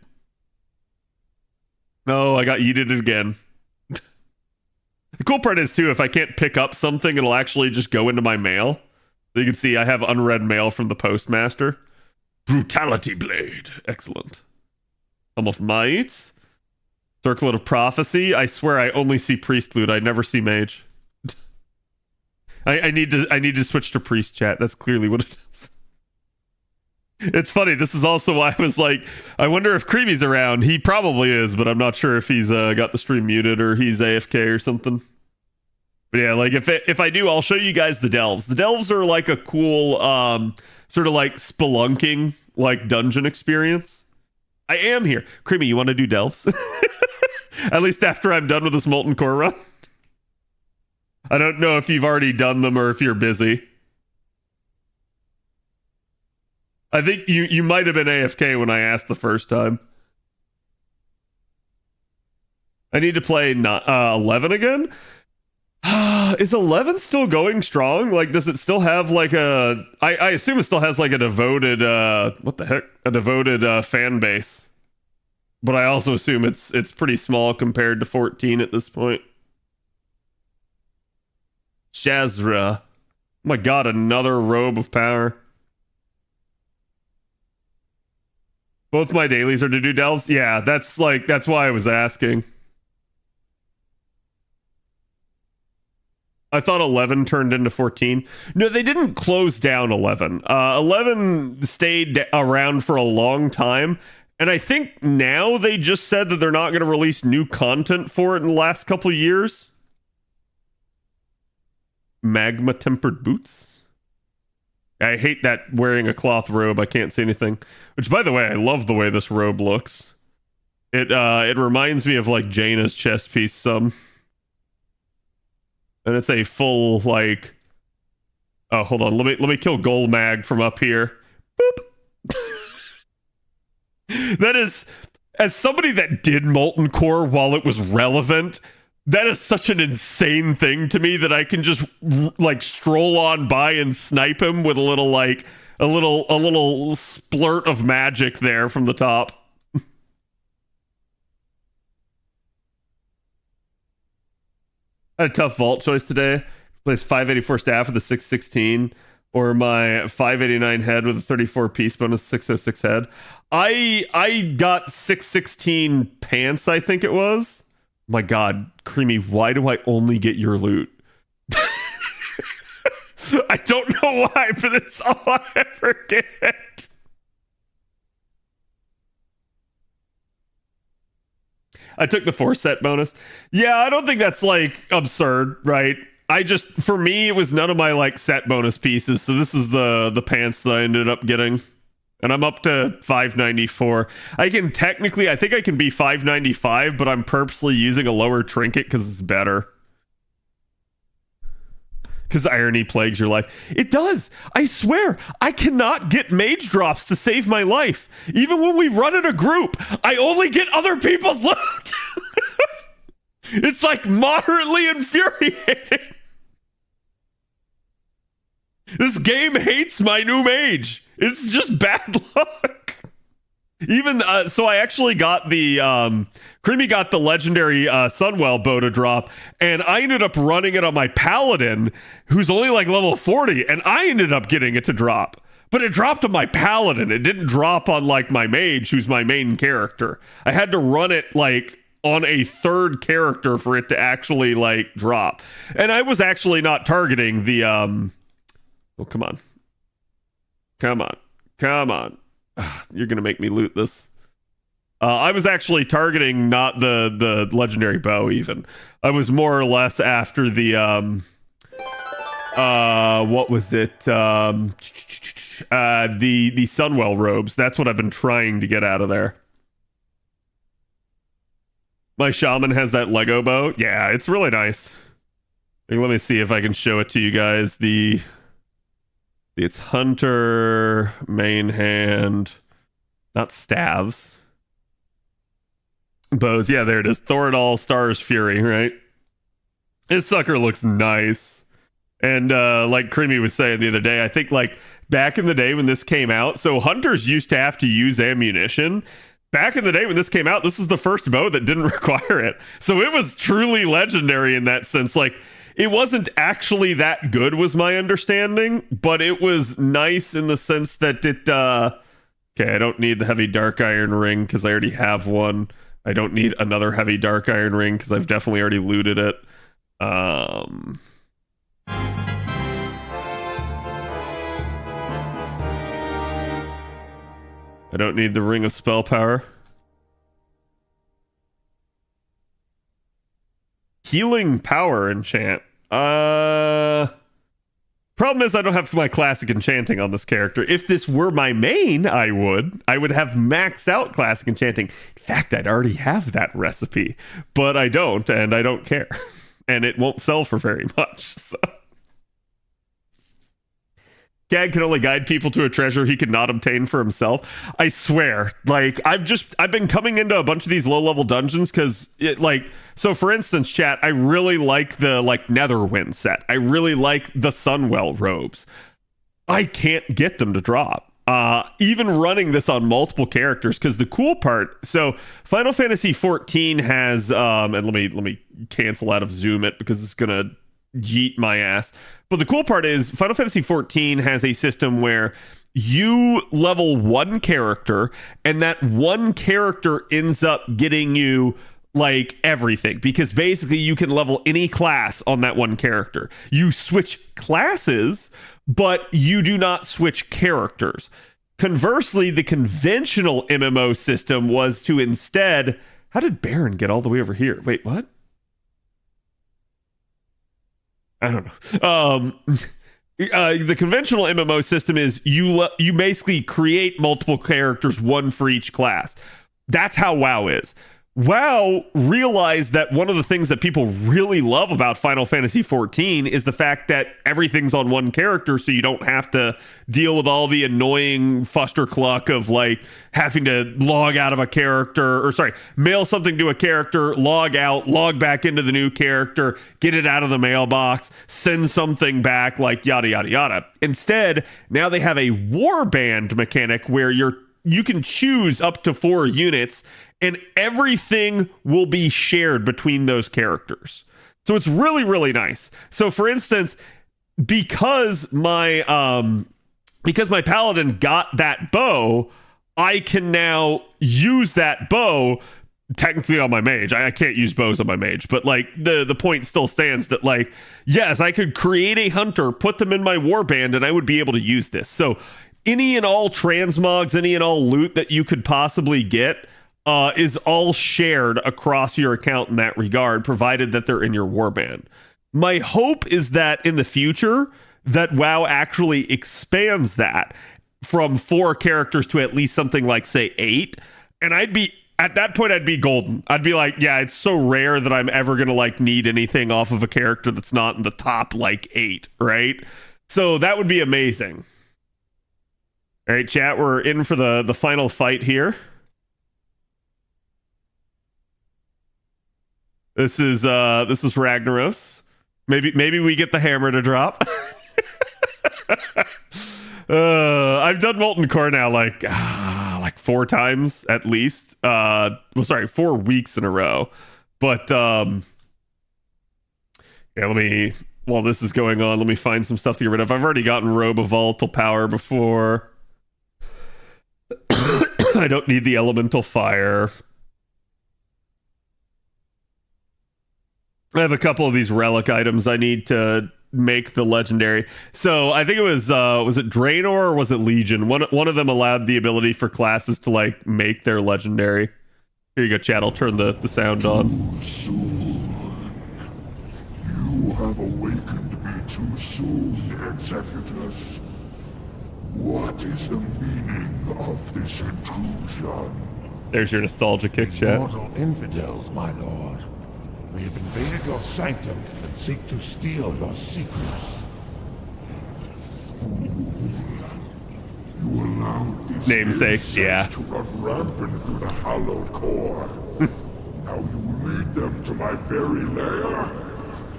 No, I got yeeted again. The cool part is, too, if I can't pick up something, it'll actually just go into my mail. So you can see I have unread mail from the postmaster. Brutality Blade. Excellent. Helm of Might. Circlet of Prophecy. I swear I only see Priest loot. I never see Mage. I need to switch to Priest chat. That's clearly what it is. It's funny. This is also why I was like, I wonder if Creamy's around. He probably is, but I'm not sure if he's got the stream muted or he's AFK or something. But yeah, like if I do, I'll show you guys the delves. The delves are like a cool sort of like spelunking like dungeon experience. I am here. Creamy, you want to do delves? At least after I'm done with this Molten Core run. I don't know if you've already done them or if you're busy. I think you might have been AFK when I asked the first time. I need to play 11 again? Is 11 still going strong? Like, does it still have like a... I assume it still has like a devoted... what the heck? A devoted fan base. But I also assume it's pretty small compared to 14 at this point. Shazra. Oh my god, another robe of power. Both my dailies are to do delves? Yeah, that's why I was asking. I thought 11 turned into 14. No, they didn't close down 11. 11 stayed around for a long time. And I think now they just said that they're not going to release new content for it in the last couple of years. Magma tempered boots. I hate that wearing a cloth robe. I can't see anything. Which, by the way, I love the way this robe looks. It reminds me of like Jaina's chest piece some. And it's a full like... Oh, hold on. Let me kill Golmag from up here. Boop. That is, as somebody that did Molten Core while it was relevant, that is such an insane thing to me that I can just like stroll on by and snipe him with a little like a little splurt of magic there from the top. I had a tough vault choice today. Place 584 staff with a 616, or my 589 head with a 34 piece bonus 606 head. I got 616 pants, I think it was. My god, Creamy, why do I only get your loot? I don't know why, but it's all I ever get. I took the 4 set bonus. Yeah, I don't think that's like absurd, right? For me, it was none of my like set bonus pieces, so this is the pants that I ended up getting. And I'm up to 594. I think I can be 595, but I'm purposely using a lower trinket because it's better. because irony plagues your life. It does. I swear, I cannot get mage drops to save my life. Even when we run in a group, I only get other people's loot. It's like moderately infuriating. This game hates my new mage. It's just bad luck. Even so, I actually got the Creamy got the legendary Sunwell bow to drop, and I ended up running it on my paladin, who's only like level 40, and I ended up getting it to drop. But it dropped on my paladin. It didn't drop on like my mage, who's my main character. I had to run it like on a third character for it to actually like drop. And I was actually not targeting the oh, come on. You're gonna make me loot this. I was actually targeting not the legendary bow even. I was more or less after the what was it? The Sunwell robes. That's what I've been trying to get out of there. My shaman has that Lego bow. Yeah, it's really nice. Let me see if I can show it to you guys. It's hunter, main hand, not staves. Bows. Yeah, there it is. Thoradal Stars Fury, right? This sucker looks nice. And like Creamy was saying the other day, I think like back in the day when this came out, so hunters used to have to use ammunition. Back in the day when this came out, this was the first bow that didn't require it. So it was truly legendary in that sense. Like, it wasn't actually that good, was my understanding, but it was nice in the sense that it, okay, I don't need the heavy dark iron ring because I already have one. I don't need another heavy dark iron ring because I've definitely already looted it. I don't need the ring of spell power. Healing power enchant. Problem is I don't have my classic enchanting on this character. If this were my main, I would have maxed out classic enchanting. In fact, I'd already have that recipe, but I don't, and I don't care. And it won't sell for very much, so. Gag can only guide people to a treasure he could not obtain for himself. I swear, like, I've been coming into a bunch of these low-level dungeons because it, like, so for instance, chat, I really like the, like, Netherwind set. I really like the Sunwell robes. I can't get them to drop. Even running this on multiple characters, because the cool part, so Final Fantasy 14 has, and let me cancel out of Zoom it because it's gonna yeet my ass. But the cool part is Final Fantasy 14 has a system where you level one character and that one character ends up getting you like everything, because basically you can level any class on that one character. You switch classes, but you do not switch characters. Conversely, the conventional MMO system was to instead, how did Baron get all the way over here? Wait, what? I don't know. The conventional MMO system is you basically create multiple characters, one for each class. That's how WoW is. WoW realized that one of the things that people really love about Final Fantasy 14 is the fact that everything's on one character, so you don't have to deal with all the annoying fustercluck of like having to log out of a character, or sorry, mail something to a character, log out, log back into the new character, get it out of the mailbox, send something back, like yada yada yada. Instead, now they have a warband mechanic where you can choose up to 4 units and everything will be shared between those characters. So it's really, really nice. So for instance, because my paladin got that bow, I can now use that bow technically on my mage. I can't use bows on my mage, but like the point still stands that like, yes, I could create a hunter, put them in my warband, and I would be able to use this. So any and all transmogs, any and all loot that you could possibly get is all shared across your account in that regard, provided that they're in your warband. My hope is that in the future, that WoW actually expands that from 4 characters to at least something like, say, 8. And I'd be at that point I'd be golden. I'd be like, yeah, it's so rare that I'm ever gonna like need anything off of a character that's not in the top like 8, right? So that would be amazing. All right, chat, we're in for the final fight here. This is Ragnaros. Maybe we get the hammer to drop. I've done Molten Core now like 4 times at least. 4 weeks in a row. But yeah, while this is going on, let me find some stuff to get rid of. I've already gotten Robe of Volatile Power before. I don't need the Elemental Fire. I have a couple of these relic items I need to make the legendary. So I think it was it Draenor or was it Legion? One of them allowed the ability for classes to like make their legendary. Here you go, chat. I'll turn the sound on. Too soon. You have awakened me too soon, Executus. What is the meaning of this intrusion? There's your nostalgia kick, chat. Mortal infidels, my lord. We have invaded your sanctum and seek to steal your secrets. Fool. You allowed these Namesakes, yeah. to run rampant through the hallowed core. Now you will lead them to my very lair?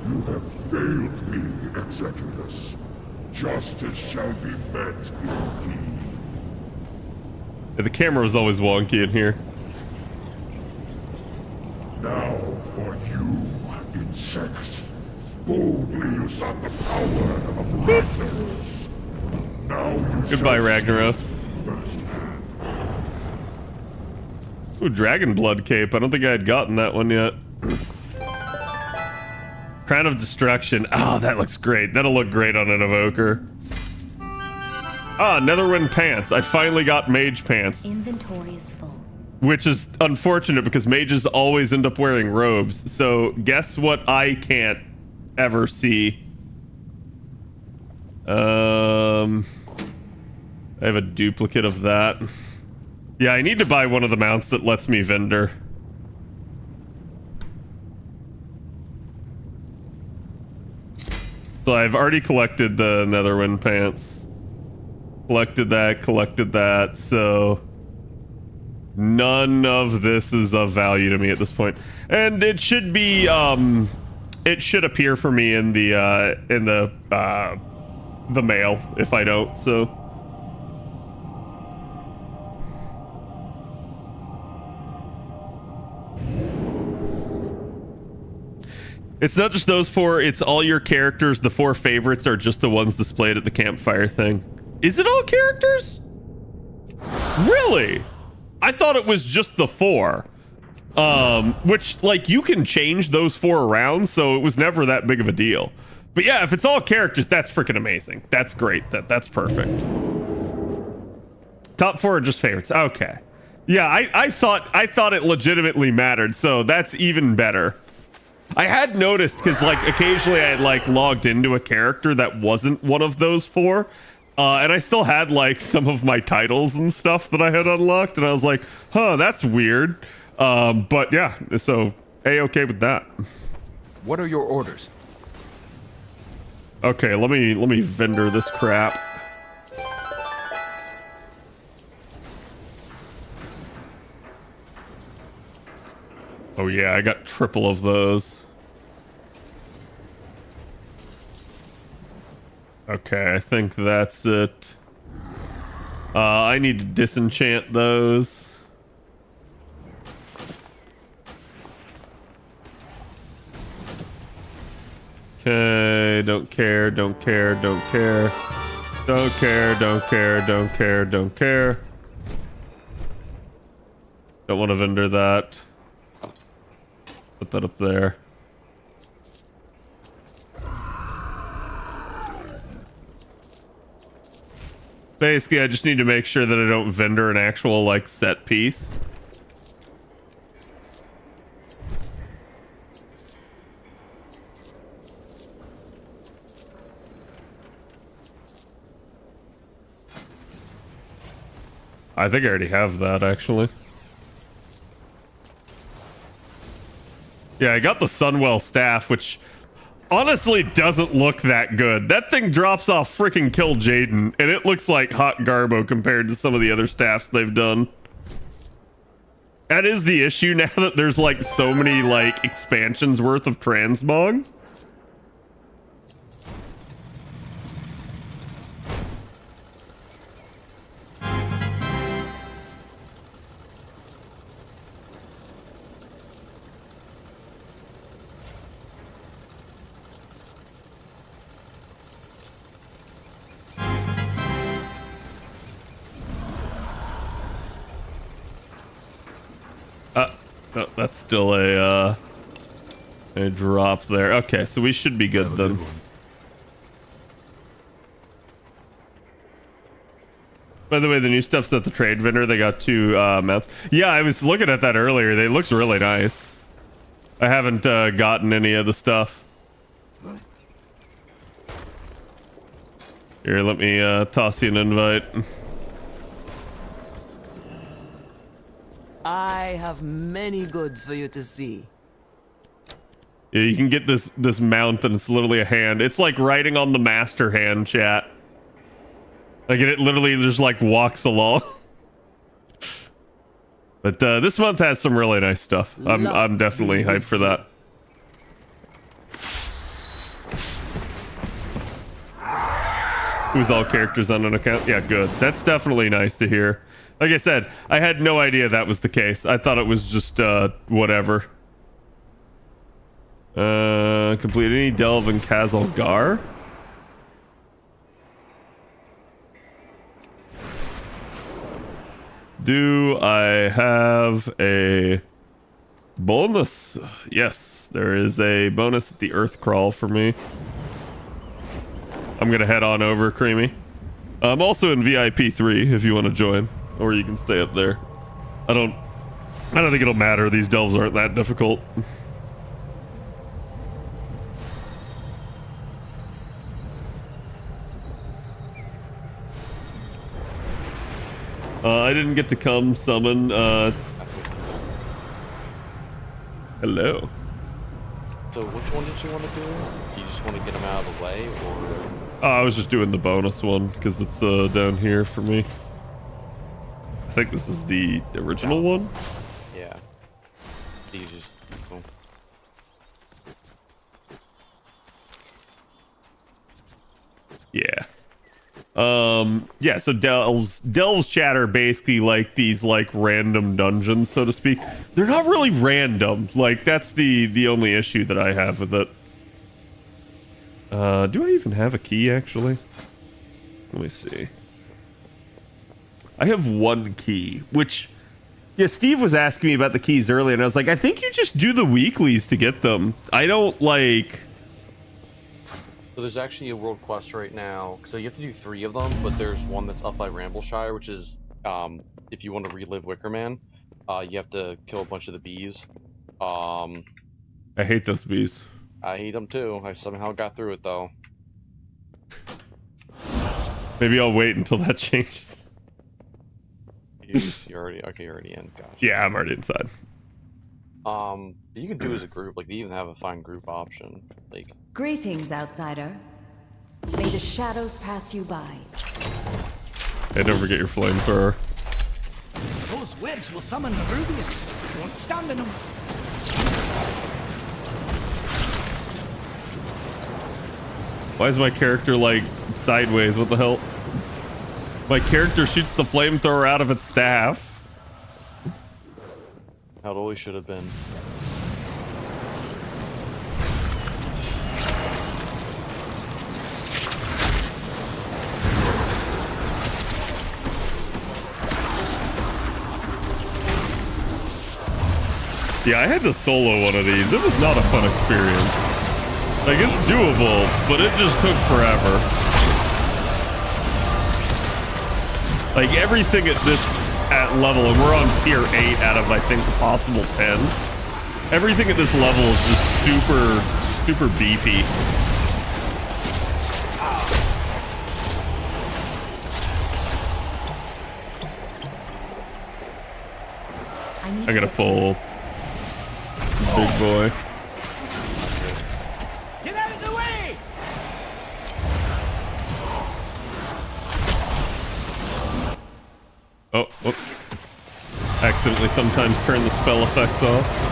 You have failed me, Executus. Justice shall be met indeed. Yeah, the camera was always wonky in here. Now for you, insects. Boldly you sought the power of Ragnaros. Now you Goodbye, shall Ragnaros. see firsthand. Ooh, Dragon Blood Cape. I don't think I had gotten that one yet. Crown of Destruction. Oh, that looks great. That'll look great on an Evoker. Ah, Netherwind Pants. I finally got Mage Pants. Inventory is full. Which is unfortunate because mages always end up wearing robes. So guess what I can't ever see? I have a duplicate of that. Yeah, I need to buy one of the mounts that lets me vendor. So I've already collected the Netherwind Pants. Collected that, so none of this is of value to me at this point. And it should be it should appear for me in the mail if I don't, so it's not just those 4, it's all your characters. The 4 favorites are just the ones displayed at the campfire thing. Is it all characters? Really? I thought it was just the 4. Which, like, you can change those 4 around, so it was never that big of a deal. But yeah, if it's all characters, that's freaking amazing. That's great. That's perfect. Top 4 are just favorites. Okay. Yeah, I thought it legitimately mattered, so that's even better. I had noticed, because, like, occasionally I had, like, logged into a character that wasn't one of those 4. And I still had, like, some of my titles and stuff that I had unlocked, and I was like, huh, that's weird. But yeah, so A-okay with that. What are your orders? Okay, let me vendor this crap. Oh yeah, I got triple of those. Okay, I think that's it. I need to disenchant those. Okay, don't care, don't care, don't care. Don't care, don't care, don't care, don't care. Don't want to vendor that. Put that up there. Basically, I just need to make sure that I don't vendor an actual, like, set piece. I think I already have that, actually. Yeah, I got the Sunwell staff, which honestly doesn't look that good. That thing drops off freaking Kill Jaden, and it looks like hot garbo compared to some of the other staffs they've done. That is the issue now that there's like so many like expansions worth of transmog. No, that's still a drop there. Okay, so we should be good then. By the way, the new stuff's at the trade vendor. They got 2 mounts. Yeah, I was looking at that earlier. They looked really nice. I haven't gotten any of the stuff. Here, let me toss you an invite. I have many goods for you to see. Yeah, you can get this mount and it's literally a hand. It's like writing on the master hand, chat. Like it literally just like walks along. But this month has some really nice stuff. I'm definitely hyped for that. Who's all characters on an account? Yeah, good. That's definitely nice to hear. Like I said, I had no idea that was the case. I thought it was just whatever. Complete any delve in Kazalgar? Do I have a bonus? Yes, there is a bonus at the Earth Crawl for me. I'm gonna head on over, Creamy. I'm also in VIP 3 if you want to join, or you can stay up there. I don't think it'll matter. These delves aren't that difficult. I didn't get to come summon. Hello. So which one did you want to do? You just want to get them out of the way, or? I was just doing the bonus one because it's down here for me. I think this is the original one. Yeah. You just. Cool. Yeah. Yeah, so delves chat are basically like these like random dungeons, so to speak. They're not really random. Like that's the only issue that I have with it. Do I even have a key actually? Let me see. I have 1 key, which yeah, Steve was asking me about the keys earlier and I was like, I think you just do the weeklies to get them. I don't like. So there's actually a world quest right now. So you have to do 3 of them, but there's one that's up by Rambleshire, which is if you want to relive Wickerman, you have to kill a bunch of the bees. I hate those bees. I hate them too. I somehow got through it though. Maybe I'll wait until that changes. You're already okay. You're already in. Gotcha. Yeah, I'm already inside. You can do as a group. Like they even have a find group option. Like. Greetings, outsider. May the shadows pass you by. Hey, don't forget your flamethrower. Those webs will summon the Rubians. Won't stand in them. Why is my character like sideways? What the hell? My character shoots the flamethrower out of its staff. How it always should have been. Yeah, I had to solo one of these. It was not a fun experience. Like, it's doable, but it just took forever. Like, everything at this level, and we're on tier 8 out of, I think, the possible 10. Everything at this level is just super beefy. I gotta pull big boy. Oh, whoops. Accidentally sometimes turn the spell effects off.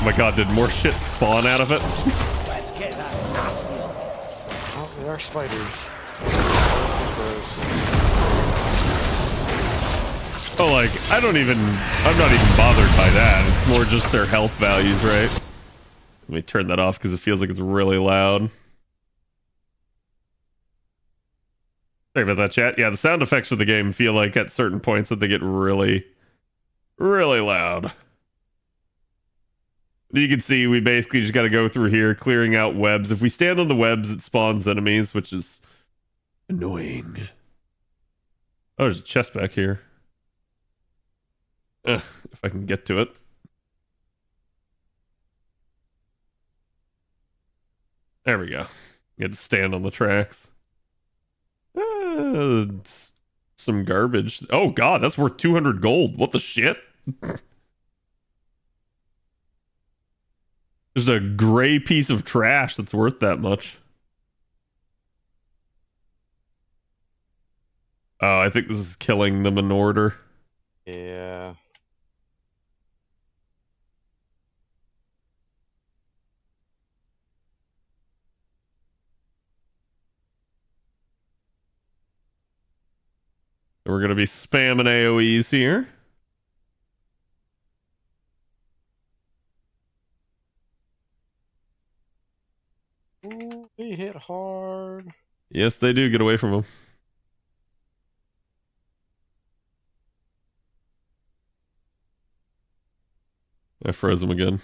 Oh my god, did more shit spawn out of it? Let's get that nasty. Oh, they are spiders. Oh, like, I'm not even bothered by that. It's more just their health values, right? Let me turn that off because it feels like it's really loud. Sorry about that, chat. Yeah, the sound effects for the game feel like at certain points that they get really, really loud. You can see we basically just got to go through here, clearing out webs. If we stand on the webs, it spawns enemies, which is annoying. Oh, there's a chest back here. If I can get to it. There we go. You had to stand on the tracks. Some garbage. Oh god, that's worth 200 gold. What the shit? There's a gray piece of trash that's worth that much. Oh, I think this is killing them in order. Yeah. We're going to be spamming AoEs here. Ooh, they hit hard. Yes, they do. Get away from them. I froze him again.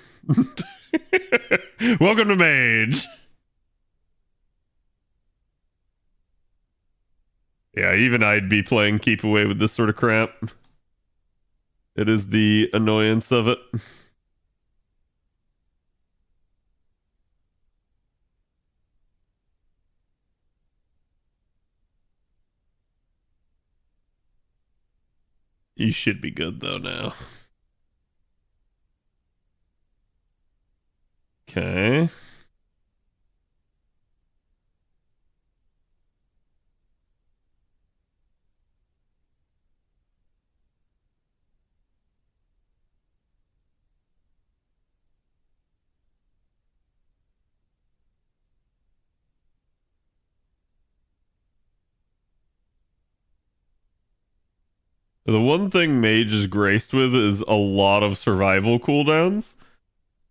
Welcome to Mage. Yeah, even I'd be playing keep away with this sort of crap. It is the annoyance of it. You should be good though now. Okay. The one thing Mage is graced with is a lot of survival cooldowns.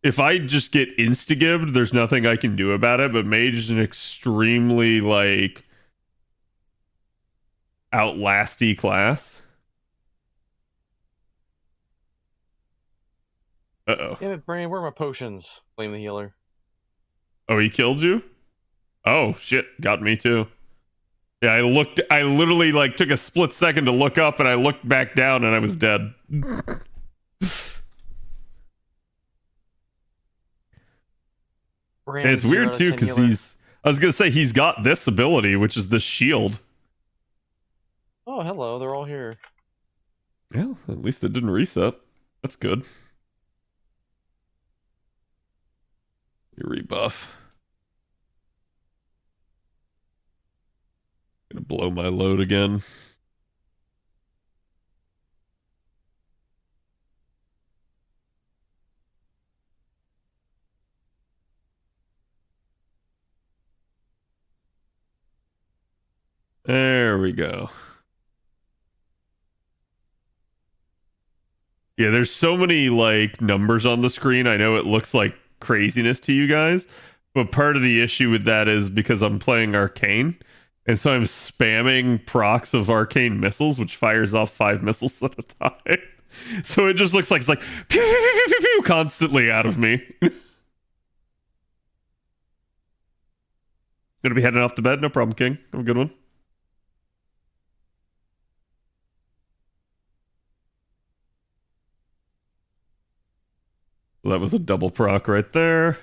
If I just get insta-gibbed, there's nothing I can do about it, but Mage is an extremely, like, outlasty class. Uh-oh. Damn it, Brain, where are my potions? Blame the healer. Oh, he killed you? Oh, shit. Got me, too. Yeah, I literally, like, took a split second to look up, and I looked back down, and I was dead. Brain, And it's weird, too, because healer. I was gonna say, he's got this ability, which is the shield. Oh, hello, they're all here. Yeah, at least it didn't reset. That's good. Your rebuff. Gonna blow my load again. There we go. Yeah, there's so many like numbers on the screen. I know it looks like craziness to you guys, but part of the issue with that is because I'm playing Arcane, and so I'm spamming procs of Arcane missiles, which fires off 5 missiles at a time. So it just looks like it's like pew, pew, pew, pew, pew, constantly out of me. Gonna be heading off to bed. No problem, King. Have a good one. That was a double proc right there.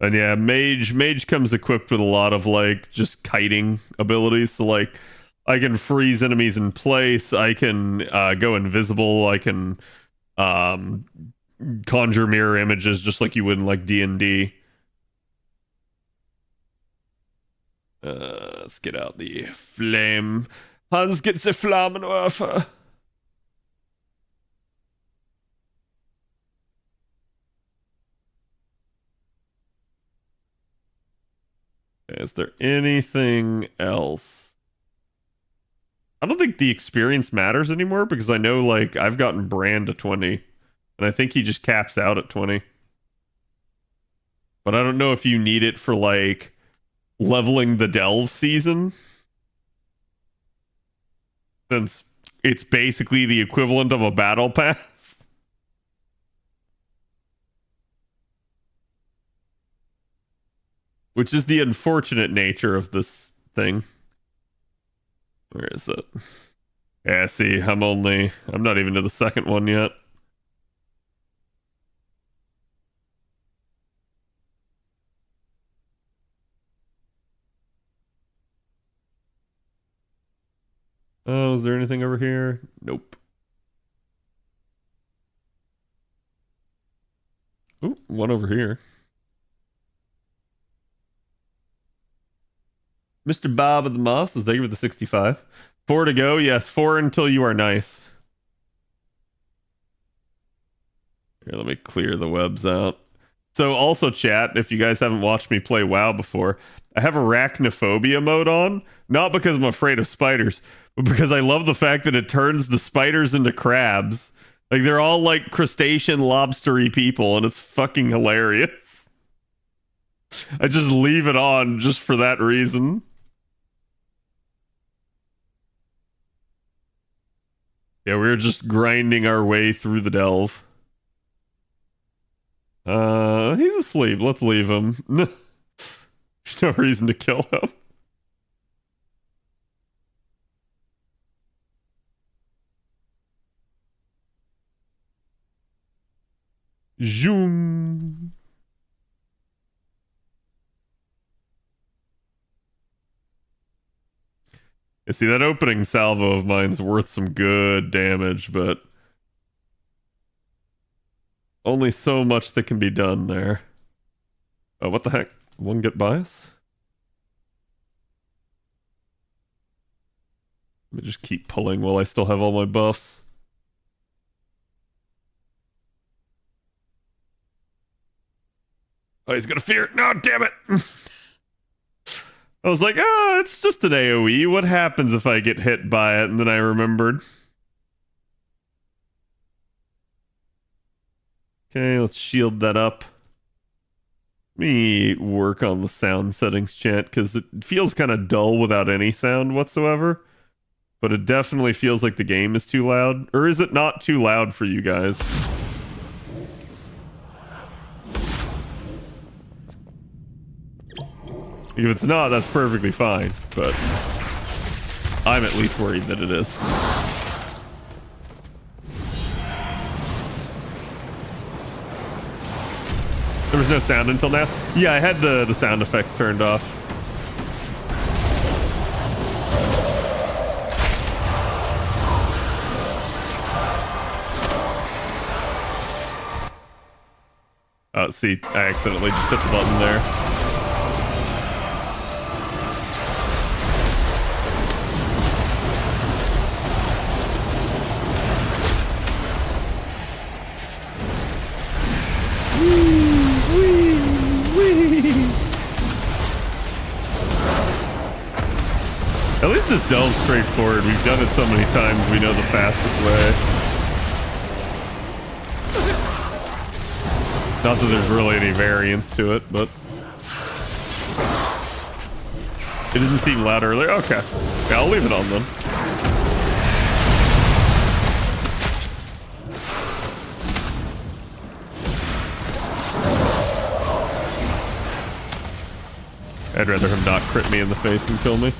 And yeah, mage comes equipped with a lot of like just kiting abilities. So like I can freeze enemies in place, I can go invisible, I can conjure mirror images just like you would in like D&D. Let's get out the flame. Hans gets a Flammenwerfer. Is there anything else? I don't think the experience matters anymore because I know like I've gotten Brand to 20 and I think he just caps out at 20. But I don't know if you need it for like leveling the delve season, since it's basically the equivalent of a battle pass. Which is the unfortunate nature of this thing. Where is it? Yeah, see, I'm not even to the second one yet. Oh, is there anything over here? Nope. Ooh, one over here. Mr. Bob of the Moss is there with the 65. 4 to go. Yes, 4 until you are nice. Here, let me clear the webs out. So also chat, if you guys haven't watched me play WoW before, I have arachnophobia mode on, not because I'm afraid of spiders, but because I love the fact that it turns the spiders into crabs. Like they're all like crustacean lobstery people and it's fucking hilarious. I just leave it on just for that reason. Yeah, we're just grinding our way through the delve. He's asleep. Let's leave him. There's no reason to kill him. Zoom. You see, that opening salvo of mine's worth some good damage, but only so much that can be done there. Oh, what the heck? One get bias? Let me just keep pulling while I still have all my buffs. Oh, he's gonna fear it. No, damn it! I was like, oh, it's just an AoE. What happens if I get hit by it? And then I remembered. Okay, let's shield that up. Let me work on the sound settings, chat, because it feels kind of dull without any sound whatsoever. But it definitely feels like the game is too loud. Or is it not too loud for you guys? If it's not, that's perfectly fine. But I'm at least worried that it is. There was no sound until now? Yeah, I had the sound effects turned off. Oh, see, I accidentally just hit the button there. At least this delve's straightforward. We've done it so many times, we know the fastest way. Not that there's really any variance to it, but it didn't seem loud earlier. Okay. Yeah, I'll leave it on then. I'd rather him not crit me in the face and kill me.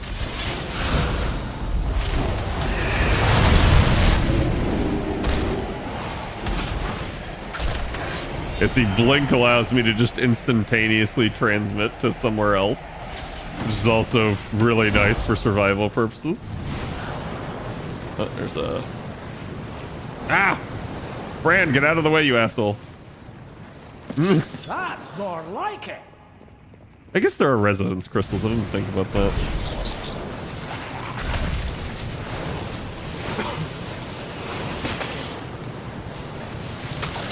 Yeah, see, Blink allows me to just instantaneously transmit to somewhere else, which is also really nice for survival purposes. Oh, there's a... Ah! Bran, get out of the way, you asshole. That's more like it. I guess there are resonance crystals. I didn't think about that.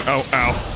Oh, ow.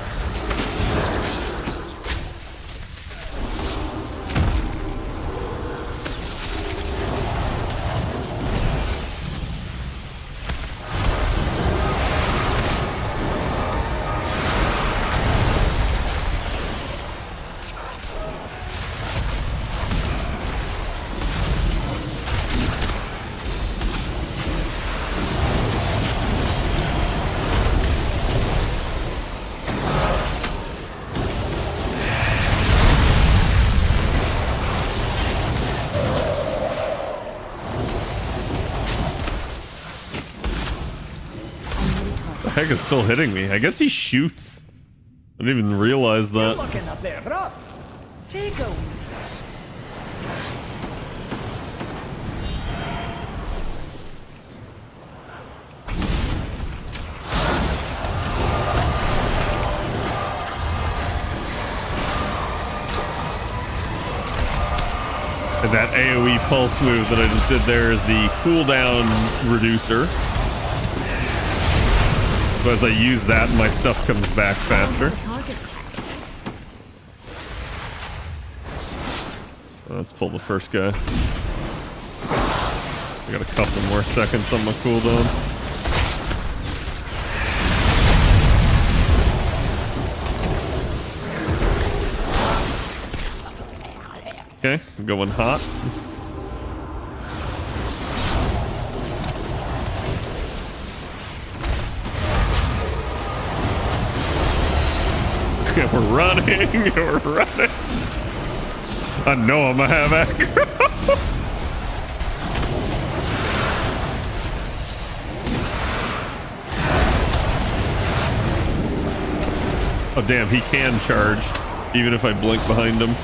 Heck is still hitting me. I guess he shoots. I didn't even realize that. You're looking a bit rough. Take a wee rest. And that AoE pulse move that I just did there is the cooldown reducer. So as I use that, my stuff comes back faster. Let's pull the first guy. I got a couple more seconds on my cooldown. Okay, I'm going hot. We're running, we're running. I know I'm gonna have aggro. Oh damn, he can charge, even if I blink behind him.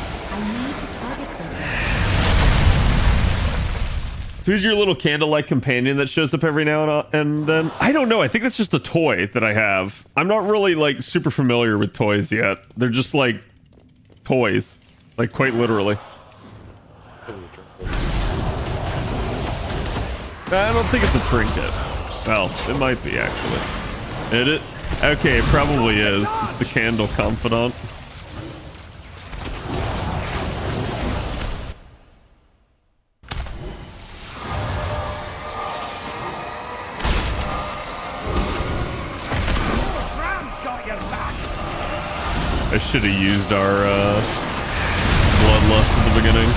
Who's your little candlelight companion that shows up every now and then? I don't know. I think that's just a toy that I have. I'm not really like super familiar with toys yet. They're just like toys, like quite literally. I don't think it's a trinket. Well, it might be actually. It? Okay, it probably is. It's the candle confidant. I should have used our bloodlust at the beginning.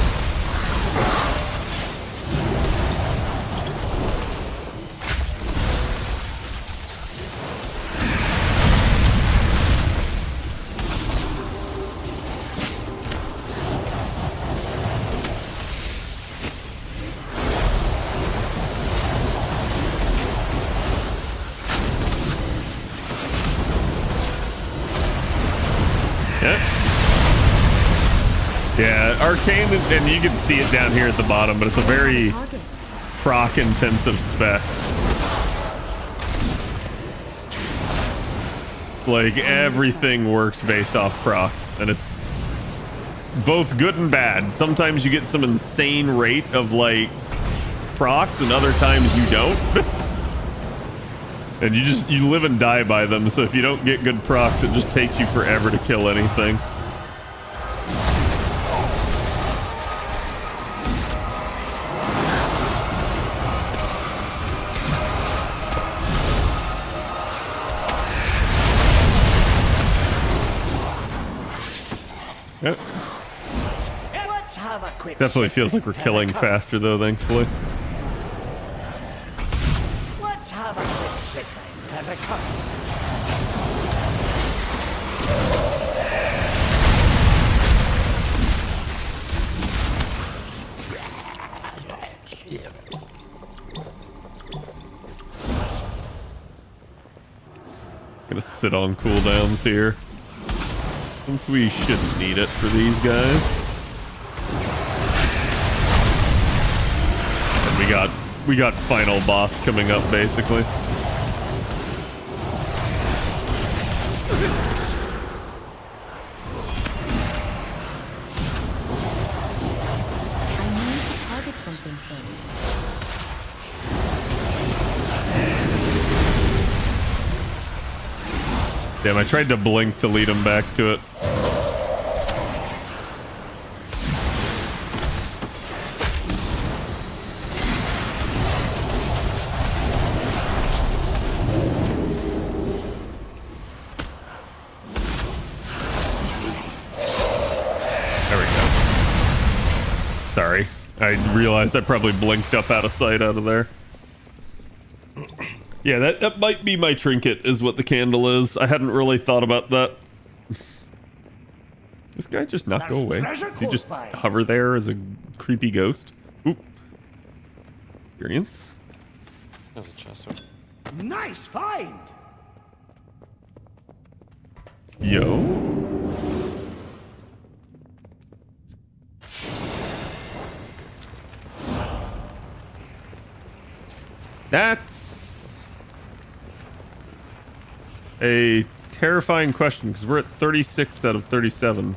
Yeah, arcane, and you can see it down here at the bottom, but it's a very proc intensive spec. Like everything works based off procs, and it's both good and bad. Sometimes you get some insane rate of like procs, and other times you don't. And you live and die by them, so if you don't get good procs, it just takes you forever to kill anything. Yep. Let's have a quick Definitely feels like we're killing faster though, thankfully. Let's have a quick sit down to recover. Gonna sit on cooldowns here. Since we shouldn't need it for these guys. And we got final boss coming up basically. I need to target something first. Damn, I tried to blink to lead him back to it. There we go. Sorry. I realized I probably blinked up out of sight out of there. Yeah, that might be my trinket, is what the candle is. I hadn't really thought about that. This guy just not go away? Does he just hover there as a creepy ghost? Oop. Experience. There's a chest over. Nice find! Yo. That's a terrifying question because we're at 36 out of 37.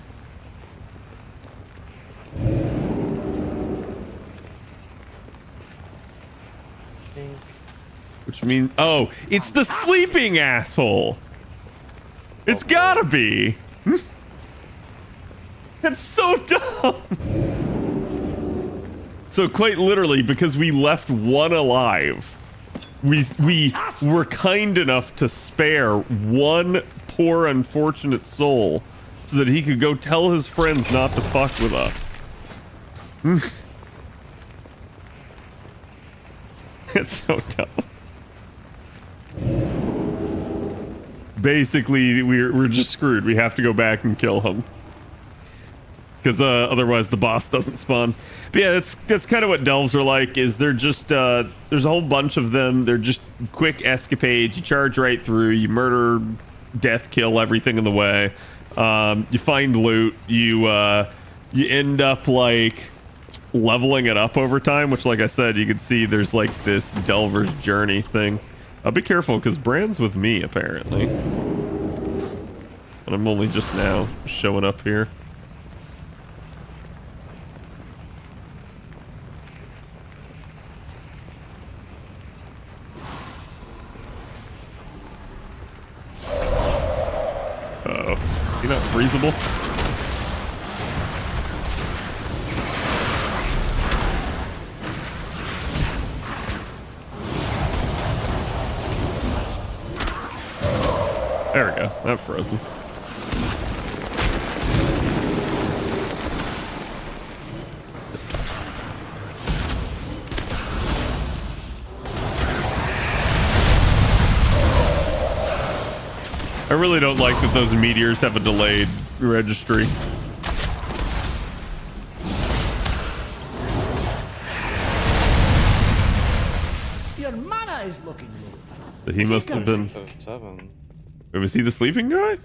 Which means, oh, it's the sleeping asshole. It's gotta be. That's so dumb. So quite literally, because we left one alive, we were kind enough to spare one poor unfortunate soul so that he could go tell his friends not to fuck with us. It's so dumb. Basically, we're just screwed. We have to go back and kill him. Because otherwise the boss doesn't spawn. But yeah, that's kind of what delves are like, is they're just, there's a whole bunch of them. They're just quick escapades. You charge right through, you murder, death, kill everything in the way. You find loot, you end up like leveling it up over time, which like I said, you can see there's like this Delver's Journey thing. Be careful, because Bran's with me, apparently. And I'm only just now showing up here. Uh-oh. Is he not freezable? There we go. That frozen. I really don't like that those meteors have a delayed registry. Your mana is looking low. But he must have been... 7. Wait, was he the sleeping guy?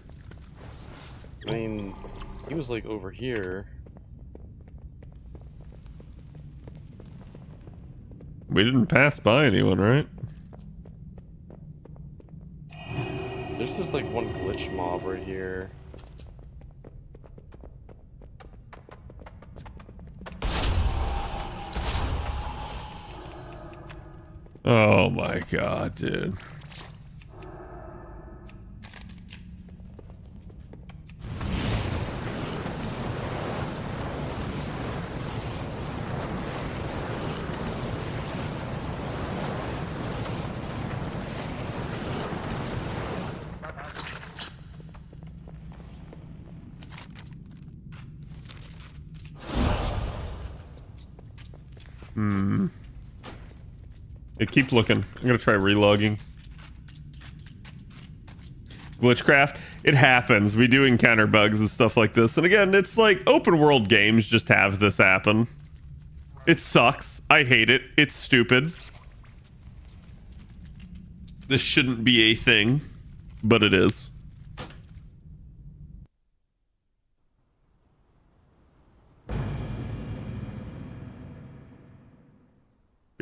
I mean, he was like over here. We didn't pass by anyone, right? There's this like one glitch mob right here. Oh my god, dude. Yeah, keep looking. I'm gonna try relogging. Glitchcraft, it happens. We do encounter bugs and stuff like this. And again, it's like open world games just have this happen. It sucks. I hate it. It's stupid. This shouldn't be a thing. but it is.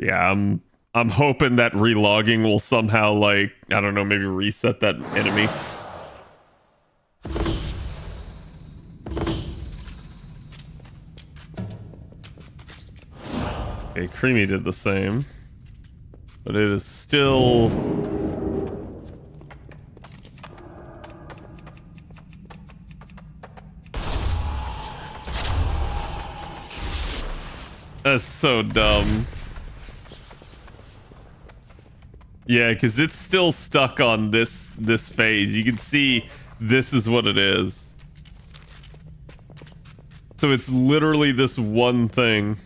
Yeah, I'm hoping that relogging will somehow, like, I don't know, maybe reset that enemy. Okay, Creamy did the same. But it is still... That's so dumb. Yeah, because it's still stuck on this phase. You can see this is what it is. So it's literally this one thing.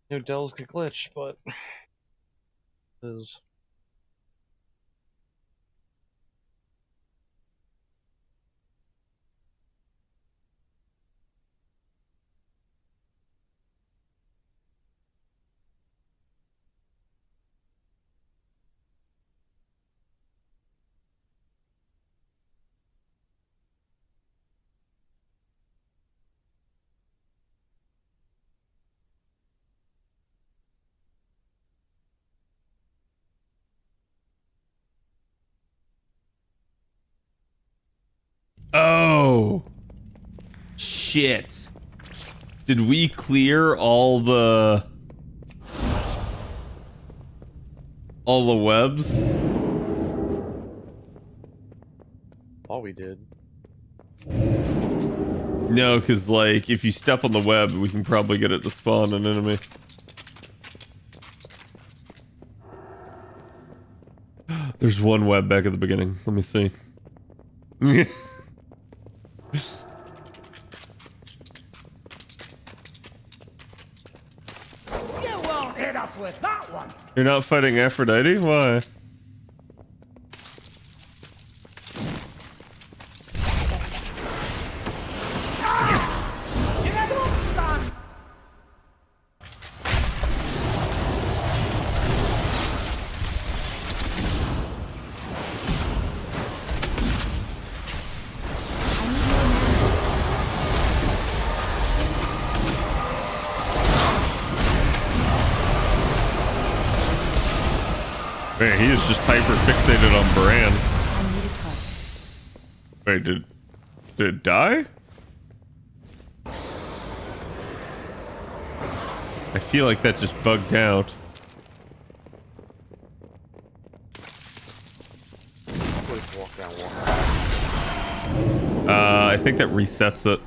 You know, Dells could glitch, but is. Oh. Shit. Did we clear all the webs? All we did. No, because, like, if you step on the web, we can probably get it to spawn an enemy. There's one web back at the beginning. Let me see. You won't hit us with that one. You're not fighting Aphrodite? Why? You never understand. Man, he is just hyper fixated on Bran. Wait, did it die? I feel like that just bugged out. Please walk down, walk. I think that resets it.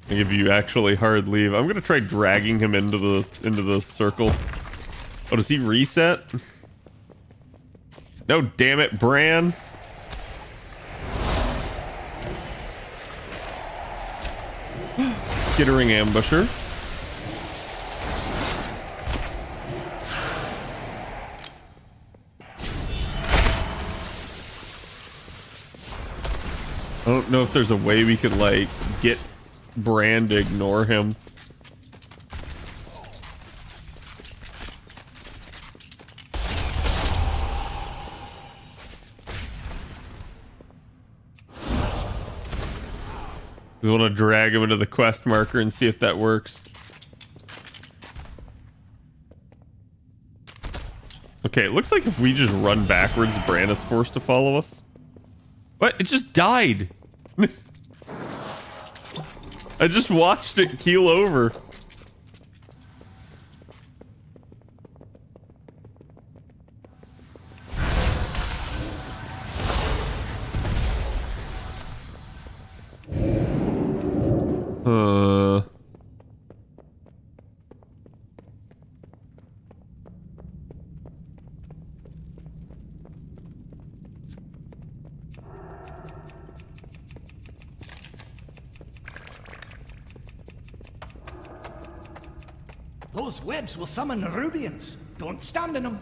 If you actually hard leave, I'm gonna try dragging him into the circle. Oh, does he reset? No, damn it, Bran. Skittering ambusher. I don't know if there's a way we could, like, get Bran to ignore him. I want to drag him into the quest marker and see if that works. Okay, it looks like if we just run backwards, Bran is forced to follow us. What? It just died. I just watched it keel over. Those webs will summon Nerubians. Don't stand in them.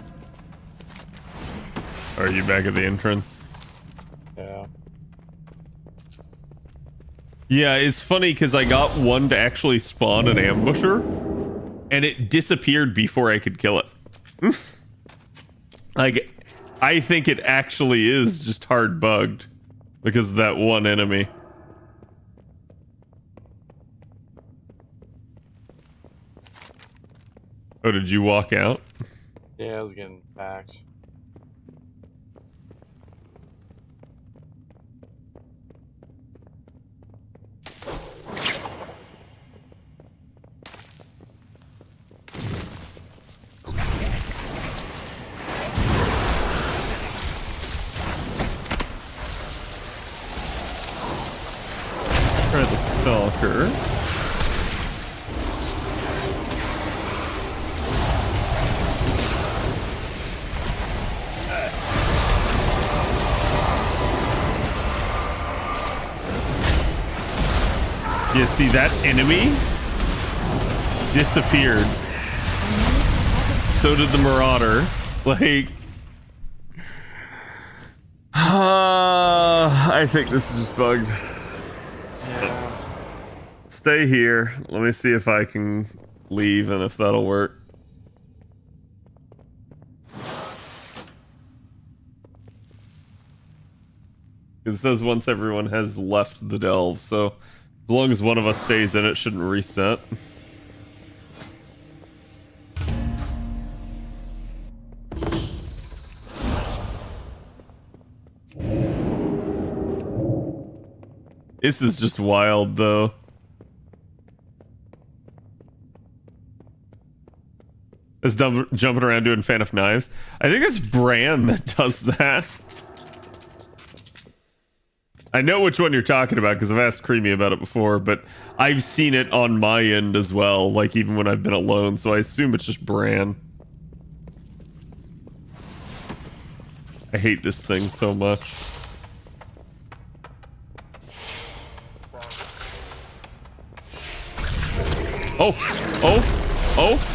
Are you back at the entrance? Yeah. Yeah, it's funny because I got one to actually spawn an ambusher, and it disappeared before I could kill it. Like, I think it actually is just hard bugged because of that one enemy. Oh, did you walk out? Yeah, I was getting backed. Try the stalker. You see that enemy disappeared. So did the Marauder. Like, I think this is just bugged. Yeah. Stay here. Let me see if I can leave and if that'll work. It says once everyone has left the delve, so as long as one of us stays in, it shouldn't reset. This is just wild, though. It's jumping around doing fan of knives. I think it's Bran that does that. I know which one you're talking about because I've asked Creamy about it before, but I've seen it on my end as well, like even when I've been alone, so I assume it's just Bran. I hate this thing so much. Oh! Oh! Oh!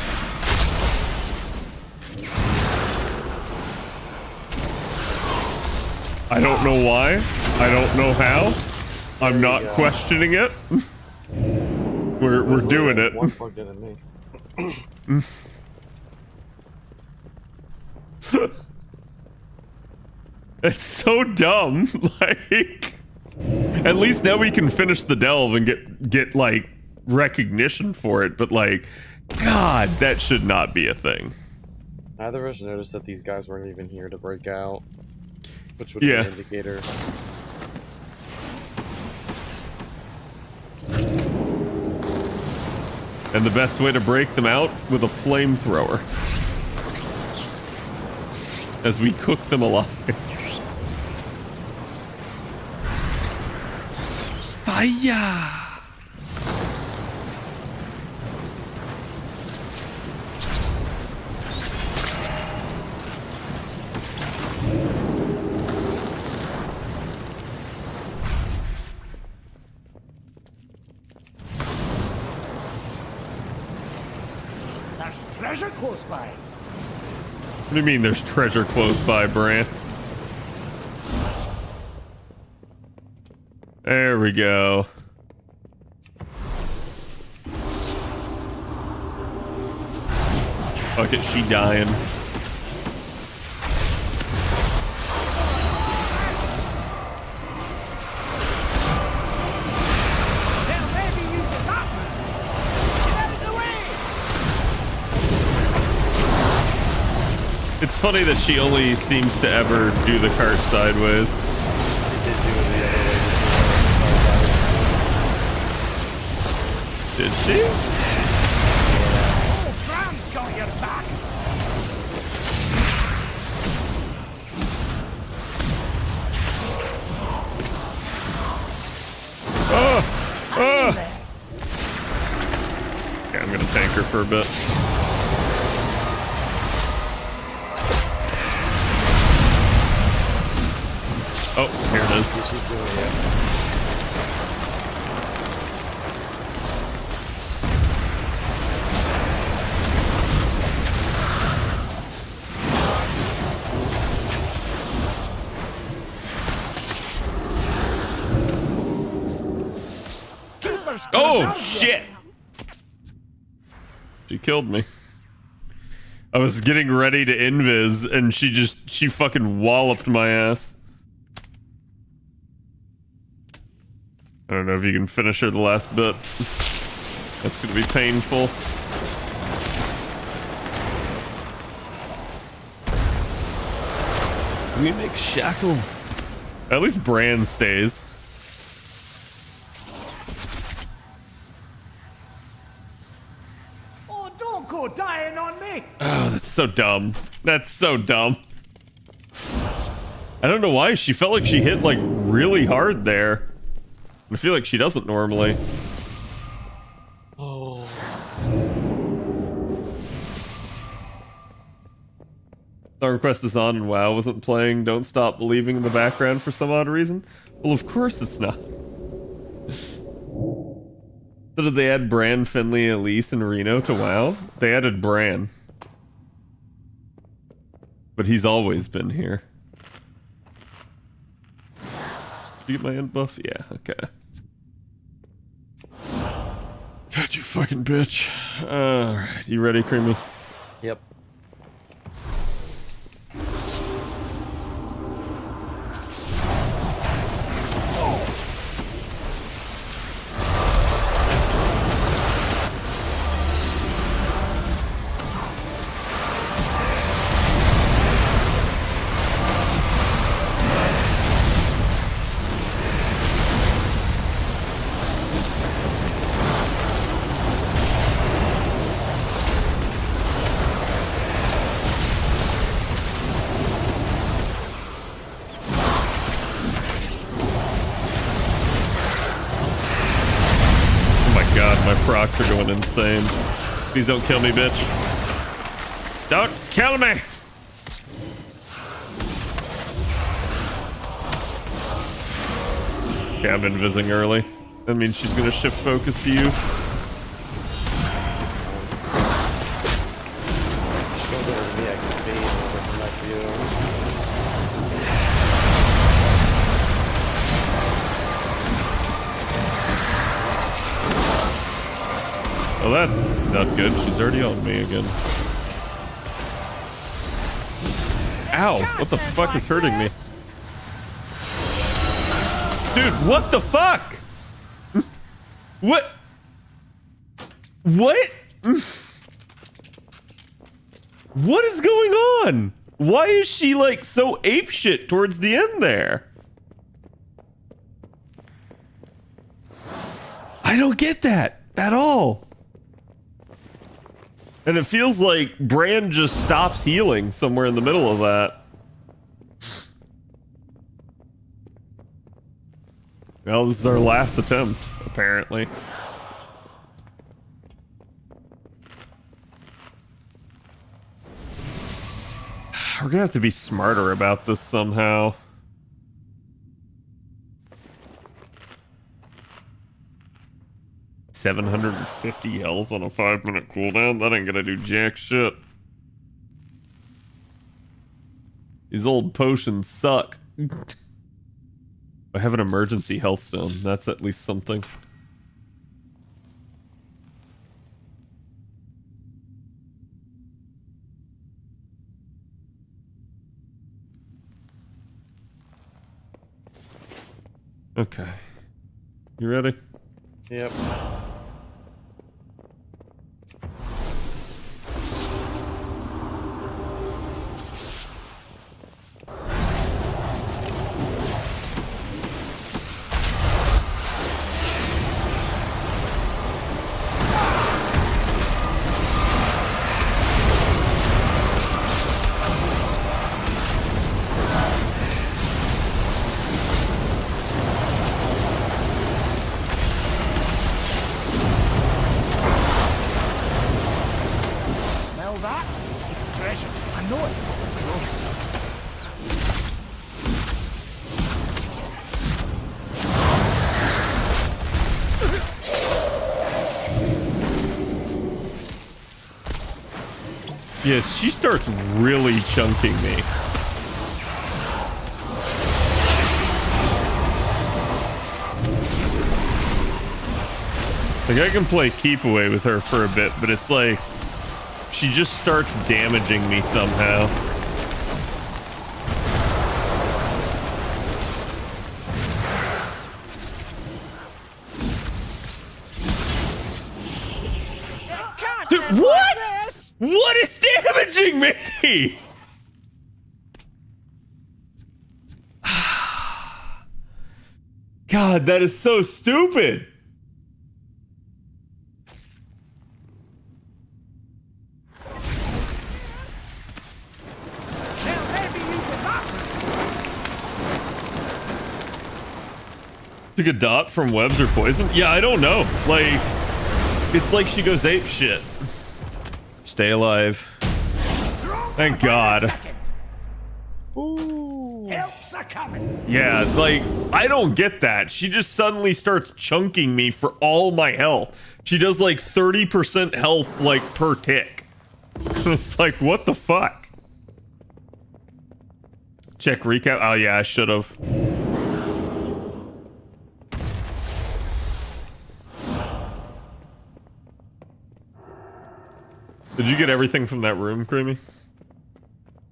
I don't know why. I don't know how. I'm not questioning it. We're doing it. One plugged in me. It's so dumb. Like, at least now we can finish the delve and get like recognition for it. But like, God, that should not be a thing. Neither of us noticed that these guys weren't even here to break out, which would be an indicator. And the best way to break them out with a flamethrower, as we cook them alive. Fire! There's treasure close by. What do you mean there's treasure close by, Bran? There we go. Fuck it, she dying. It's funny that she only seems to ever do the cart sideways. Did she? Oh, Bram's got your back. Oh! Oh! Okay, I'm gonna tank her for a bit. Oh, here it is. She's doing it. Oh, shit! She killed me. I was getting ready to invis, and she fucking walloped my ass. I don't know if you can finish her the last bit. That's gonna be painful. We make shackles. At least Bran stays. Oh, don't go dying on me. Oh, that's so dumb. That's so dumb. I don't know why. She felt like she hit like really hard there. I feel like she doesn't normally. Oh. Song request is on and WoW wasn't playing. Don't stop believing in the background for some odd reason. Well, of course it's not. So did they add Bran, Finley, Elise, and Reno to WoW? They added Bran. But he's always been here. Did you get my end buff? Yeah, okay. God, you fucking bitch. Alright, you ready, Creamy? Yep. Procs are going insane. Please don't kill me, bitch. Don't kill me! Okay, I'm invising early. That means she's gonna shift focus to you. Well, that's not good. She's already on me again. Ow! What the fuck is hurting me? Dude, what the fuck? What? What? What is going on? Why is she like so apeshit towards the end there? I don't get that at all. And it feels like Bran just stops healing somewhere in the middle of that. Well, this is our last attempt, apparently. We're gonna have to be smarter about this somehow. $750 health on a 5-minute cooldown? That ain't gonna do jack shit. These old potions suck. I have an emergency health stone. That's at least something. Okay. You ready? Yep. Yes, she starts really chunking me. Like, I can play keep away with her for a bit, but it's like she just starts damaging me somehow. Dude, what? What is damaging me? God, that is so stupid. Took a dot from webs or poison? Yeah, I don't know. Like, it's like she goes ape shit. Stay alive. Thank God. Helps are coming. Yeah, like, I don't get that. She just suddenly starts chunking me for all my health. She does like 30% health, like, per tick. It's like, what the fuck? Check recap. Oh, yeah, I should have. Did you get everything from that room, Creamy?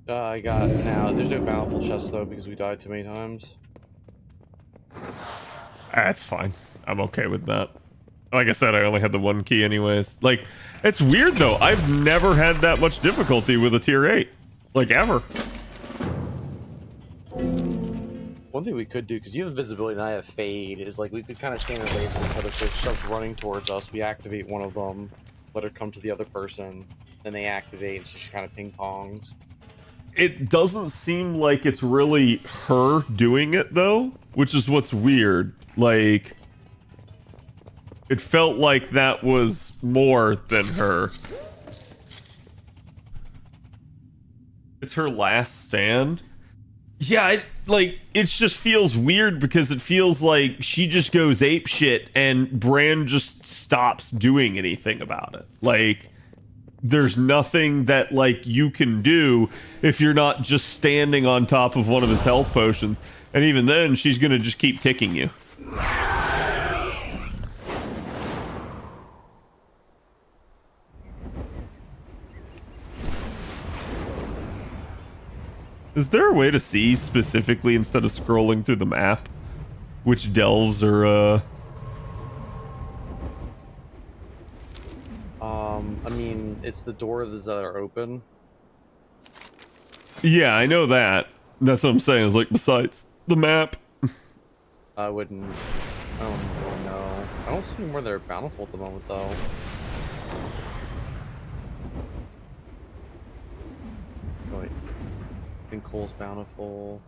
I got now. There's no bountiful chest though because we died too many times. That's fine. I'm okay with that. Like I said, I only had the one key anyways. Like, it's weird though. I've never had that much difficulty with a tier 8. Like, ever. One thing we could do, because you have invisibility and I have fade, is like we could kind of stand away from each other. So if she starts running towards us, we activate one of them, let her come to the other person, then they activate, and so she kind of ping pongs. It doesn't seem like it's really her doing it though, which is what's weird. Like, it felt like that was more than her. It's her last stand. Yeah, it just feels weird because it feels like she just goes ape shit and Bran just stops doing anything about it. Like, there's nothing that, like, you can do if you're not just standing on top of one of his health potions. And even then, she's gonna just keep ticking you. Is there a way to see specifically instead of scrolling through the map which delves are, I mean, it's the doors that are open. Yeah, I know that. That's what I'm saying. Is like, besides the map. I don't really know. I don't see where they're bountiful at the moment, though. Oh, wait. I think Cole's bountiful.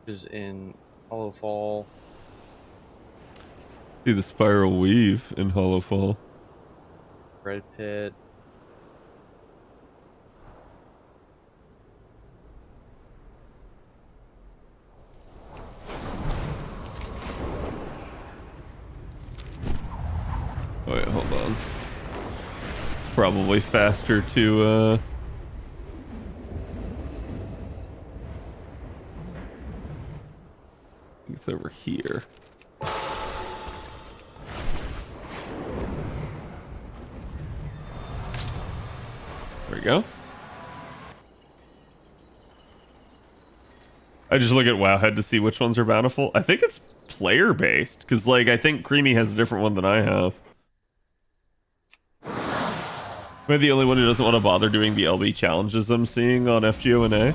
Is in Hollow Fall. See the spiral weave in Hollow Fall. Red Pit. Oh wait, hold on. It's probably faster to it's over here. There we go. I just look at Wowhead to see which ones are bountiful. I think it's player based, because like I think Creamy has a different one than I have. Am I the only one who doesn't want to bother doing the LB challenges I'm seeing on FGO&A?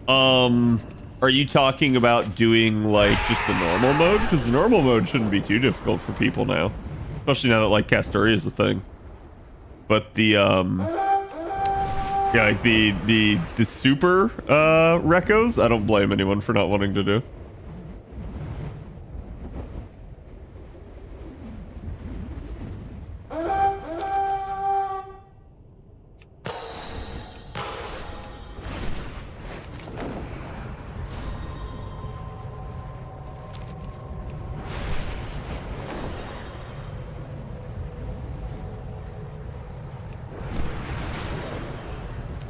Are you talking about doing like just the normal mode? Because the normal mode shouldn't be too difficult for people now, especially now that like Castoria is the thing. But the yeah, like the super recos, I don't blame anyone for not wanting to do.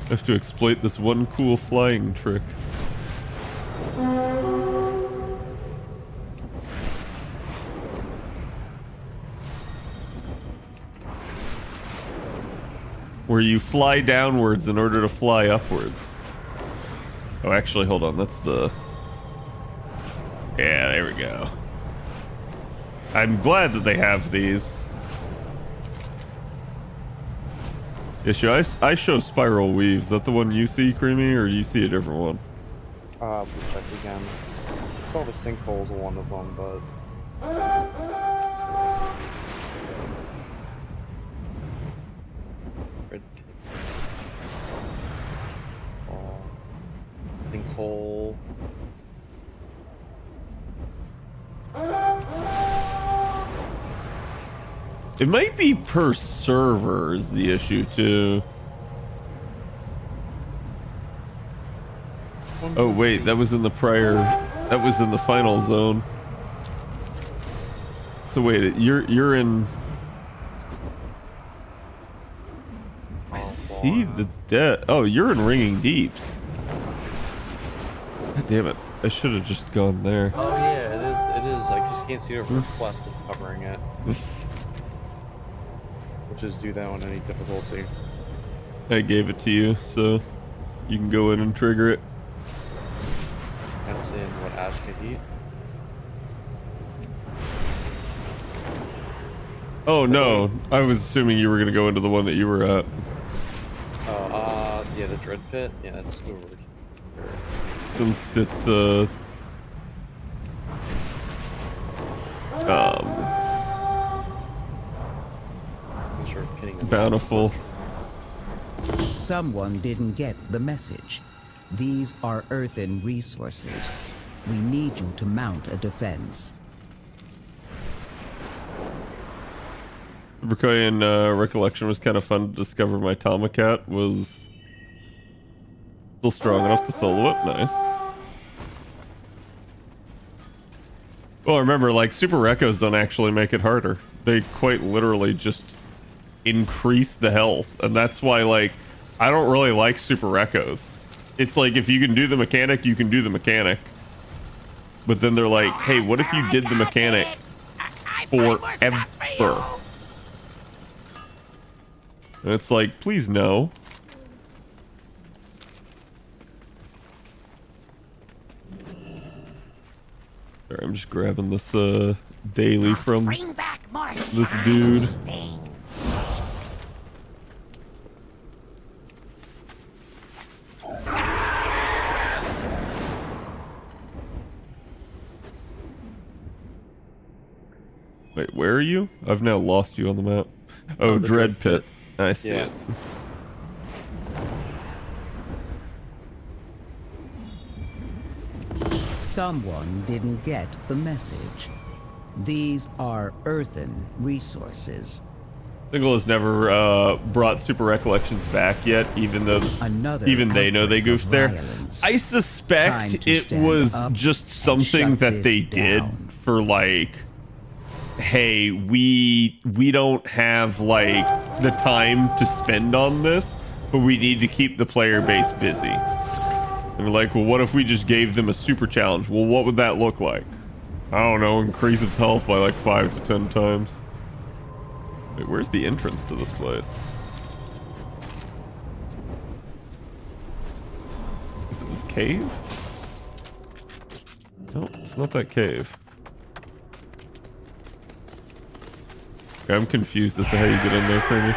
I have to exploit this one cool flying trick. where you fly downwards in order to fly upwards. Oh, actually, hold on. That's the... Yeah, there we go. I'm glad that they have these. Yeah, should I show Spiral Weaves. Is that the one you see, Creamy, or you see a different one? We'll check again. I saw the sinkholes one of them, but... Sinkhole... It might be per server is the issue, too. Oh, wait, that was in the prior... That was in the final zone. So wait, you're in... I see the dead... Oh, you're in Ringing Deeps. God damn it. I should have just gone there. Oh yeah, it is. I just can't see the quest that's covering it. We'll just do that on any difficulty. I gave it to you, so you can go in and trigger it. That's in what, Ashkahit? Oh no, I was assuming you were gonna go into the one that you were at. Yeah, the Dread Pit? Yeah, that's over here. Since it's, bountiful. Someone didn't get the message. These are earthen resources. We need you to mount a defense. Bricoyan recollection was kind of fun to discover my Tomacat was still strong enough to solo it. Nice. Well, remember, like, Super Recos don't actually make it harder. They quite literally just increase the health. And that's why, like, I don't really like Super Recos. It's like, if you can do the mechanic, you can do the mechanic. But then they're like, hey, what if you did the mechanic forever? And it's like, please no. Sorry, I'm just grabbing this daily from this dude. Wait, where are you? I've now lost you on the map. Oh, Dread Pit. I see it. Someone didn't get the message. These are earthen resources. Single has never brought Super Recollections back yet, even though even they know they goofed there. I suspect it was just something that they did for, like, hey, we don't have, like, the time to spend on this, but we need to keep the player base busy. And we're like, well, what if we just gave them a super challenge? Well, what would that look like? I don't know, increase its health by like 5 to 10 times. Wait, where's the entrance to this place? Is it this cave? No, it's not that cave. Okay, I'm confused as to how you get in there, Creamy.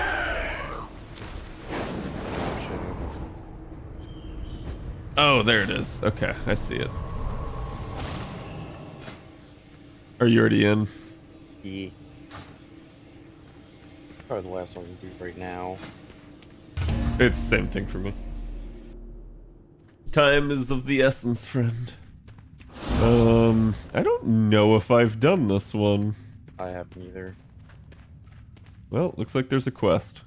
Oh, there it is. Okay, I see it. Are you already in? Yeah. Probably the last one we do right now. It's the same thing for me. Time is of the essence, friend. I don't know if I've done this one. I haven't either. Well, looks like there's a quest.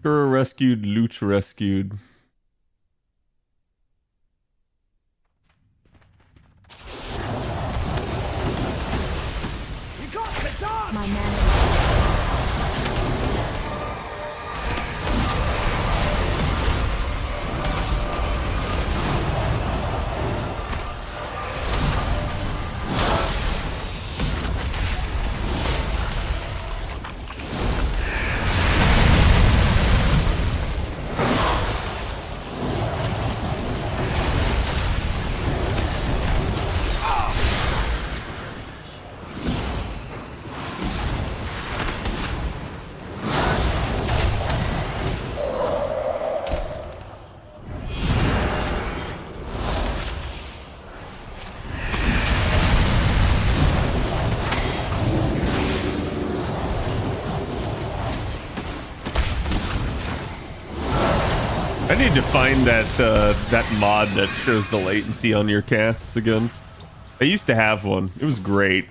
Gura rescued, Luch rescued. You got Khadroth! My man. I need to find that mod that shows the latency on your casts again. I used to have one. It was great.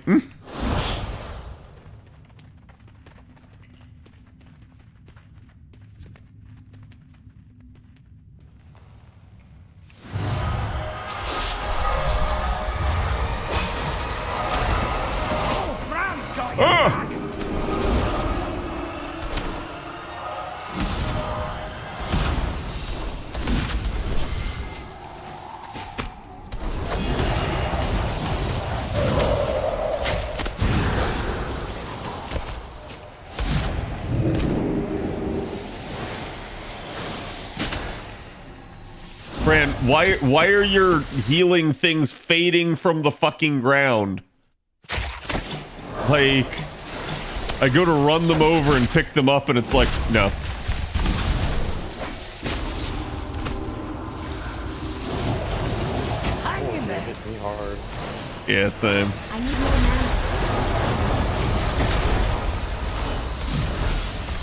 Fran, why are your healing things fading from the fucking ground? Like, I go to run them over and pick them up and it's like, no. Hang in there. Hit me hard. Yeah, same. I need more mana.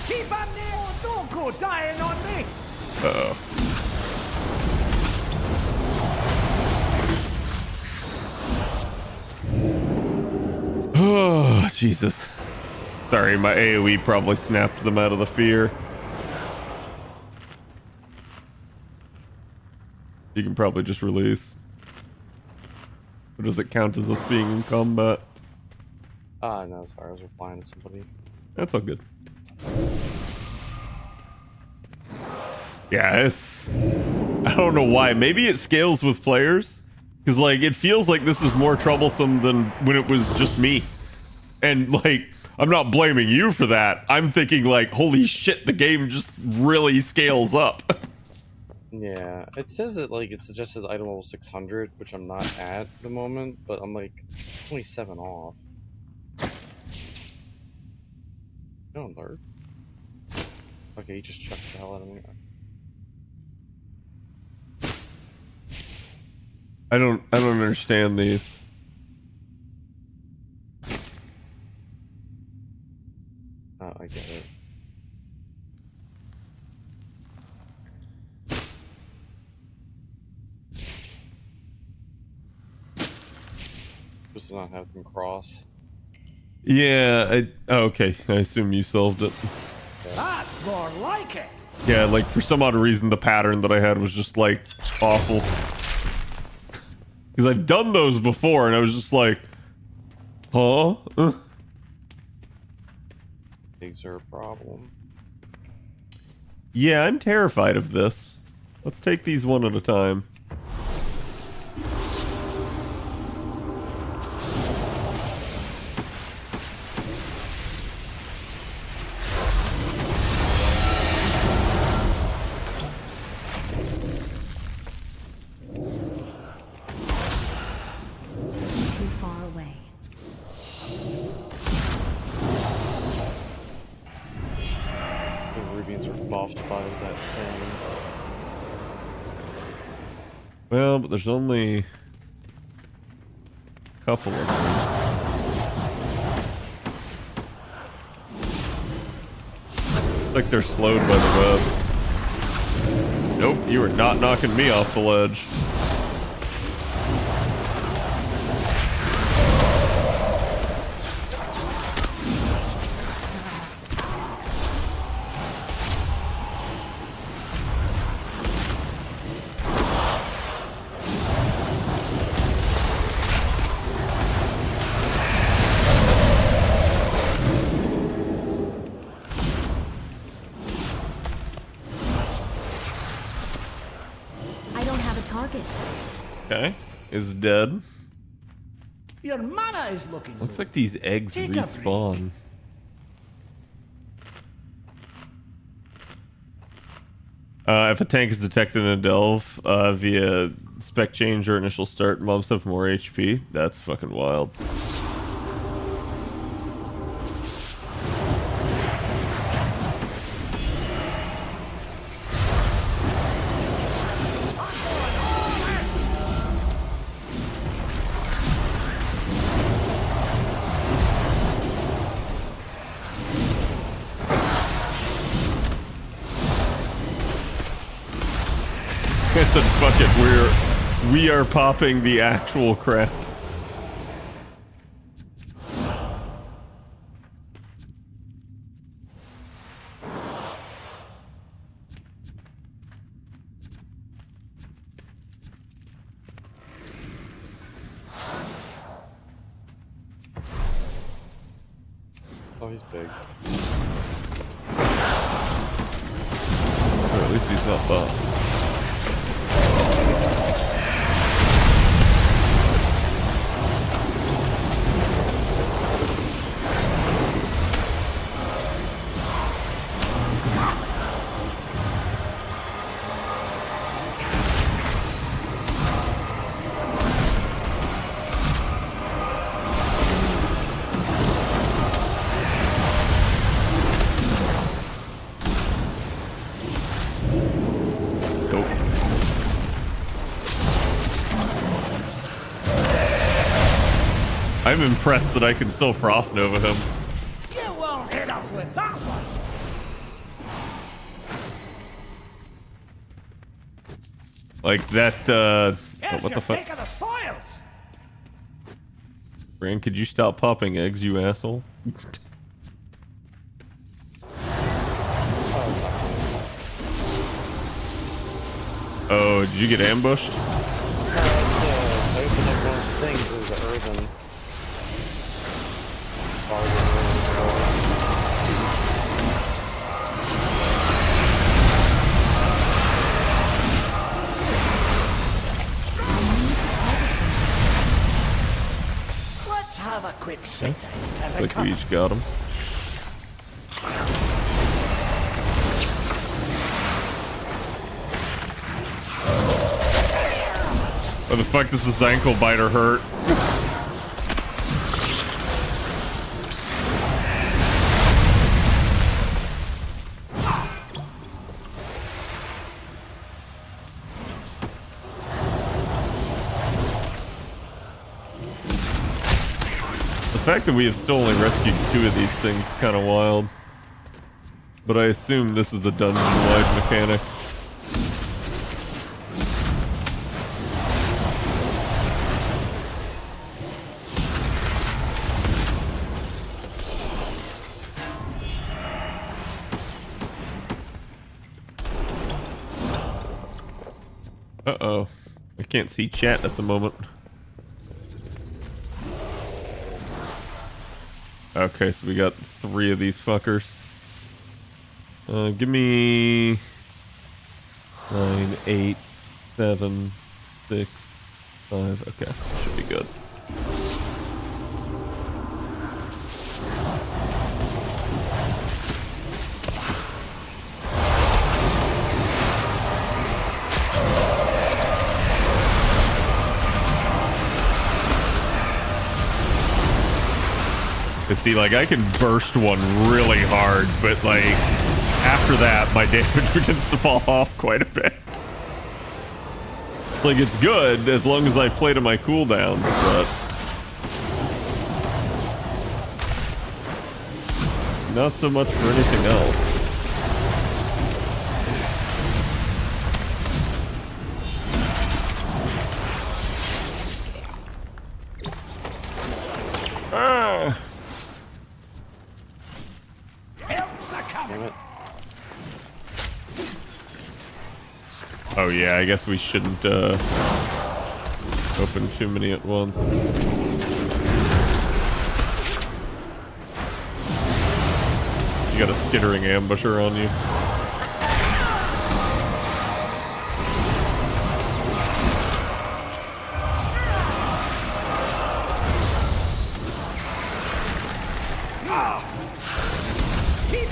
Keep on there. Oh, don't go dying on me. Uh-oh. Oh, Jesus. Sorry, my AoE probably snapped them out of the fear. You can probably just release. Or does it count as us being in combat? No, sorry, I was replying to somebody. That's all good. Yeah, it's... I don't know why. Maybe it scales with players. Because, like, it feels like this is more troublesome than when it was just me. And, like, I'm not blaming you for that. I'm thinking, like, holy shit, the game just really scales up. Yeah, it says that, like, it's suggested item level 600, which I'm not at the moment, but I'm, like, 27 off. No alert. Okay, he just chucked the hell out of me. I don't understand these. Oh, I get it. Just to not have them cross. Yeah, okay. I assume you solved it. That's more like it. Yeah, like, for some odd reason, the pattern that I had was just, like, awful. Because I've done those before, and I was just like, huh? Pigs are a problem. Yeah, I'm terrified of this. Let's take these one at a time. Too far away. The Rubians are buffed by that thing. Well, but there's only a couple of them. Like they're slowed by the web. Nope, you are not knocking me off the ledge. I don't have a target. Okay, is dead. Your mana is looking Looks good. like these eggs Take a break. respawn. If a tank is detected in a delve via spec change or initial start, mobs have more HP. That's fucking wild. I said, fuck it. We are popping the actual crap. Oh, he's big. Or at least he's not buff. I'm impressed that I can still Frost Nova him. You won't hit us with that one. Like that, Here's what the fuck? Take of the spoils. Brand, could you stop popping eggs, you asshole? Oh, did you get ambushed? I opened up one of the things. It was an earthen. Let's have a quick sit. Like we each got him. Why the fuck does this ankle biter hurt? The fact that we have still only rescued 2 of these things is kind of wild. But I assume this is a dungeon-wide mechanic. Uh-oh. I can't see chat at the moment. Okay, so we got 3 of these fuckers. Give me 9, 8, 7, 6, 5. Okay, should be good. See, like, I can burst one really hard, but, like, after that, my damage begins to fall off quite a bit. Like, it's good as long as I play to my cooldown, but not so much for anything else. Ah! Oh yeah, I guess we shouldn't open too many at once. You got a skittering ambusher on you.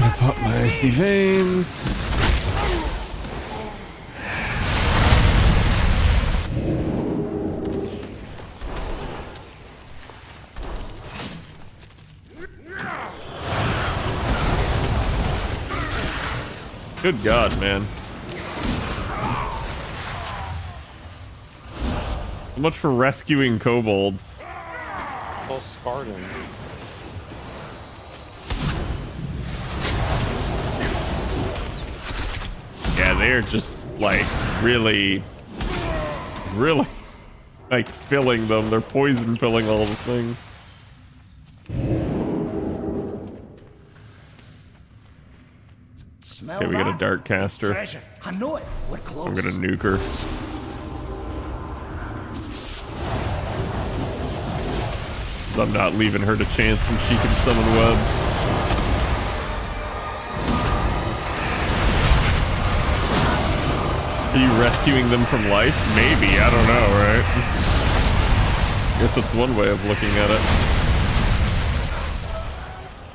I pop my icy veins. Good God, man. So much for rescuing kobolds. Well, scarred him. Yeah, they're just, like, really really like filling them. They're poison filling all the things. Smell Okay, we got a that? dark caster. Treasure. I know it. We're close. I'm gonna nuke her. I'm not leaving her to chance and she can summon webs. Are you rescuing them from life? Maybe, I don't know, right? Guess that's one way of looking at it.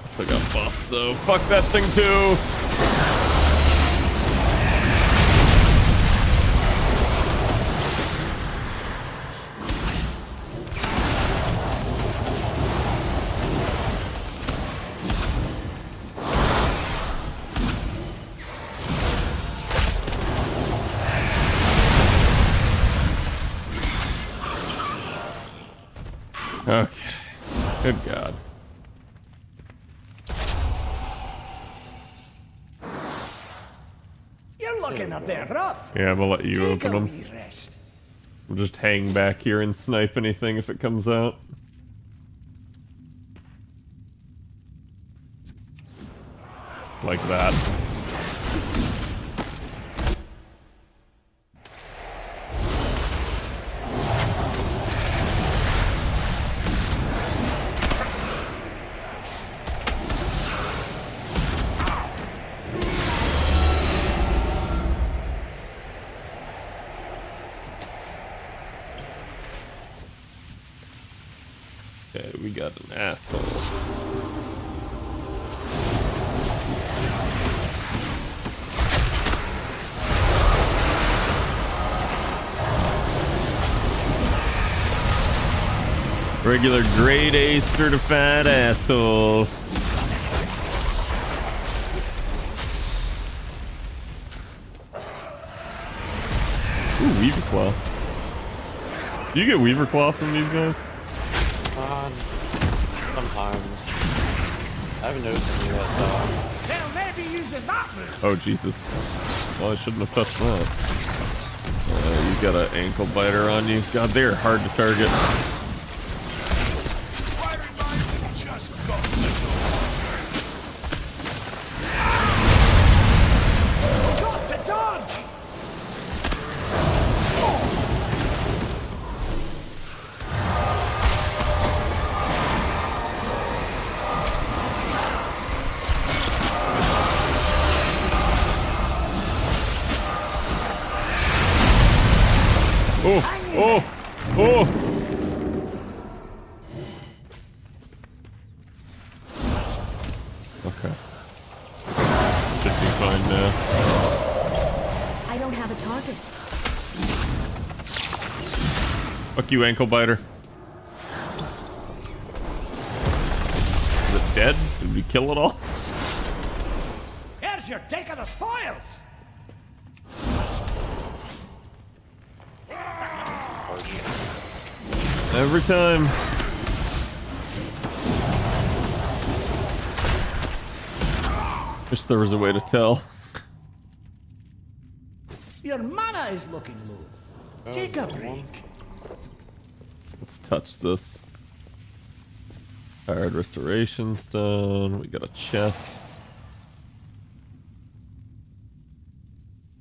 Still got buffs, so fuck that thing too. Okay. Good God. You're looking a bit rough. Yeah, I'm gonna let you Take open a them. wee rest. We'll just hang back here and snipe anything if it comes out. Like that. Okay, we got an asshole. Regular grade A certified asshole. Ooh, Weaver Claw. Do you get Weaver Claw from these guys? Sometimes. I haven't noticed any of that They'll never use a that move. Oh, Jesus. Well, I shouldn't have touched that. You got an ankle biter on you. God, they're hard to target. Got to dodge. Oh, oh, oh. Okay. Should be fine now. I don't have a target. Fuck you, ankle biter. Is it dead? Did we kill it all? Here's your take of the spoils. Every time. Wish there was a way to tell. Your mana is looking low. Take a break. Let's touch this. Tired restoration stone. We got a chest.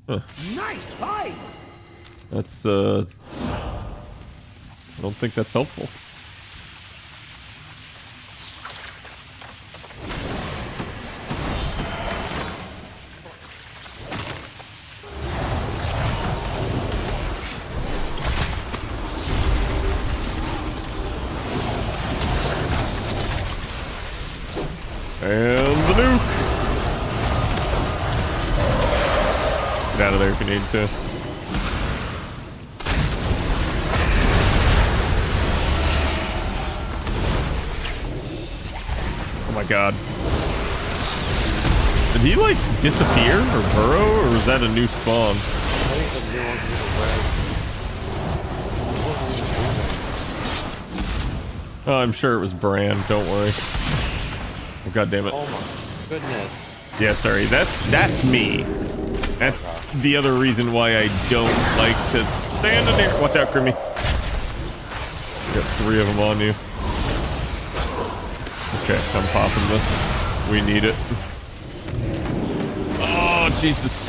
Huh. Nice fight. That's I don't think that's helpful. And the nuke! Get out of there if you need to. Oh my god. Did he like disappear or burrow, or was that a new spawn? Oh, I'm sure it was Bran, don't worry. Oh, god damn it. Oh my goodness. Yeah, sorry, that's me. That's the other reason why I don't like to stand in here. Watch out, Grimmy. Got 3 of them on you. Okay, I'm popping this. We need it. Oh, Jesus.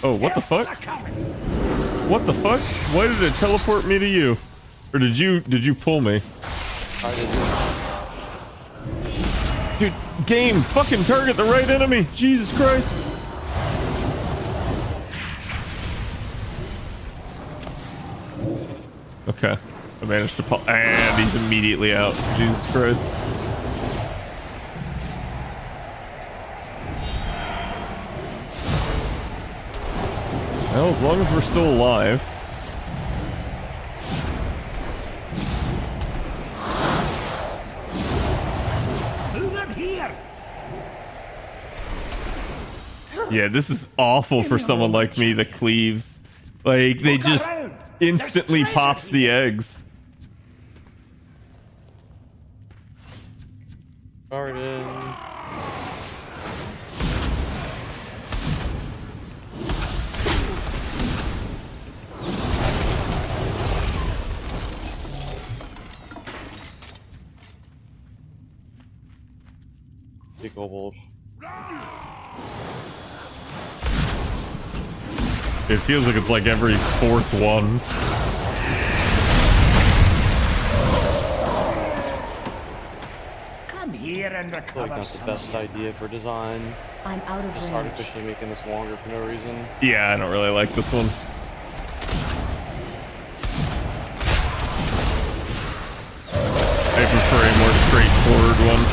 Oh, what the fuck? What the fuck? Why did it teleport me to you? Or did you pull me? I didn't. Dude, game, fucking target the right enemy. Jesus Christ. Okay, I managed to pull, and he's immediately out. Jesus Christ. Well, as long as we're still alive. Yeah, this is awful for someone like me that cleaves. Like, they just instantly pops the eggs. Garden. Big old. It feels like it's like every 4th one. Come here and I feel like recover that's the best idea for design. I'm out of Just range. artificially making this longer for no reason. Yeah, I don't really like this one. I prefer a more straightforward one.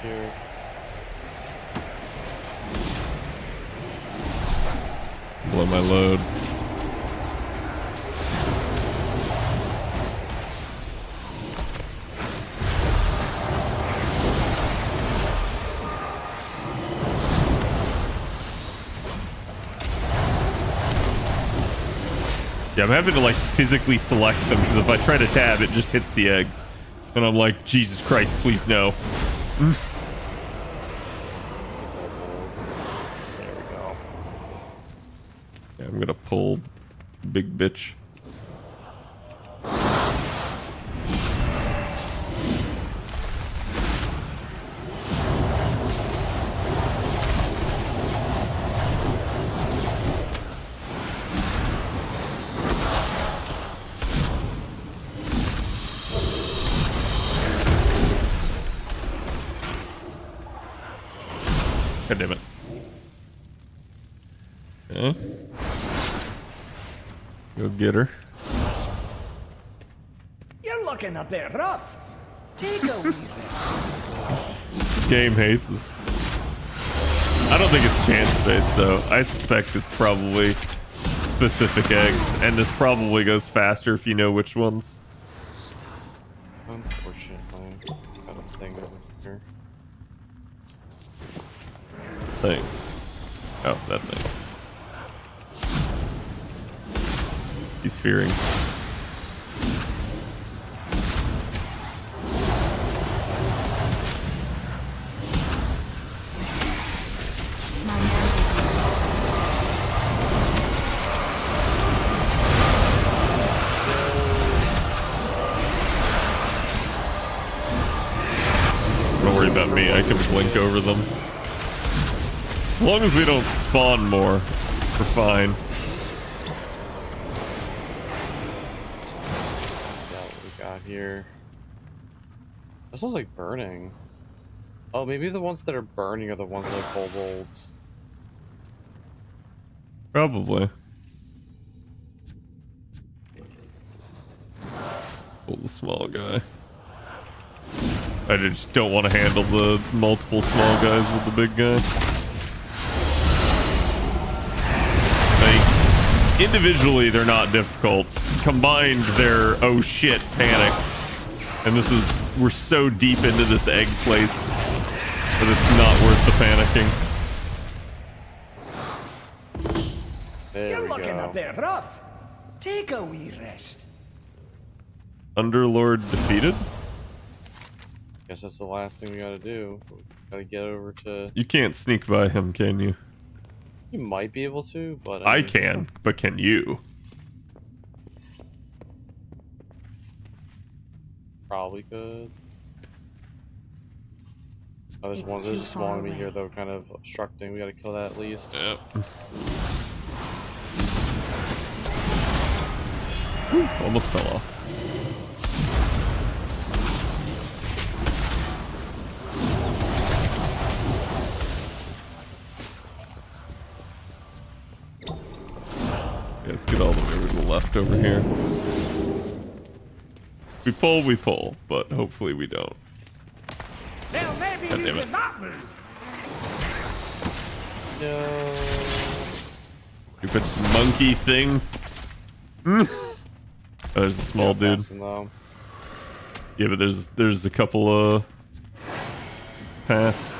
Here. Blow my load. Yeah, I'm having to like physically select them because if I try to tab, it just hits the eggs. And I'm like, Jesus Christ, please no. There we go. Yeah, I'm gonna pull big bitch. God damn it. Okay. Go get her. You're looking a bit rough. Take a wee rest. Game hates this. I don't think it's chance based though. I suspect it's probably specific eggs, and this probably goes faster if you know which ones. Unfortunately, got a thing over here. Thing. Oh, that thing. He's fearing. Don't worry about me, I can blink over them. As long as we don't spawn more, we're fine. Yeah, what we got here. That smells like burning. Oh, maybe the ones that are burning are the ones that are kobolds. Probably. Pull the small guy. I just don't want to handle the multiple small guys with the big guy. Like, individually, they're not difficult. Combined, they're oh shit panic. And this is, we're so deep into this egg place that it's not worth the panicking. There You're we looking go. a bit rough. Take a wee rest. Underlord defeated? Guess that's the last thing we gotta do. We gotta get over to... You can't sneak by him, can you? You might be able to, but... I mean, can, but can you? Probably could. Oh, there's It's one. too There's just far one enemy away. here though, kind of obstructing. We gotta kill that at least. Yep. Almost fell off. Yeah, let's get all the way to the left over here. We pull, but hopefully we don't. They'll maybe God damn use it. that move. No. Stupid monkey thing. Oh, there's a small dude. Passing, though. Yeah, but there's a couple of paths.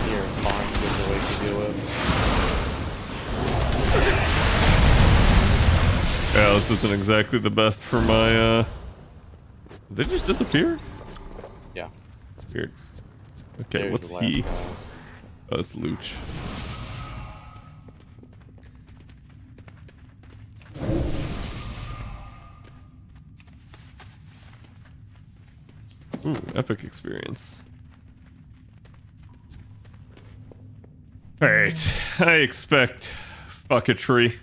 Here, it's fine. There's a way to deal with. Yeah, this isn't exactly the best for my, Did they just disappear? Yeah. Weird. Okay, There's what's the last he? guy. Oh, it's Luch. Ooh, epic experience. Alright, I expect fucketry.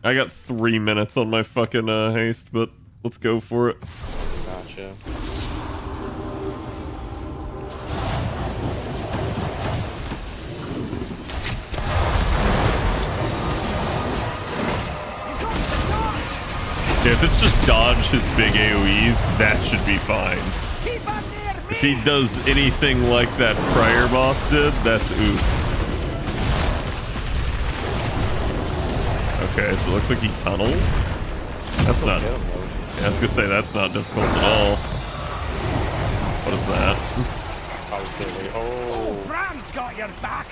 I got 3 minutes on my fucking haste, but let's go for it. Gotcha. Yeah, if it's just dodge his big AoEs, that should be fine. Keep on near me. If he does anything like that prior boss did, that's oof. Okay, so it looks like he tunnels. That's not... Get him, Yeah, though. I was gonna say, that's not difficult at all. What is that? I would say, like, Oh, oh, Bran's got your back.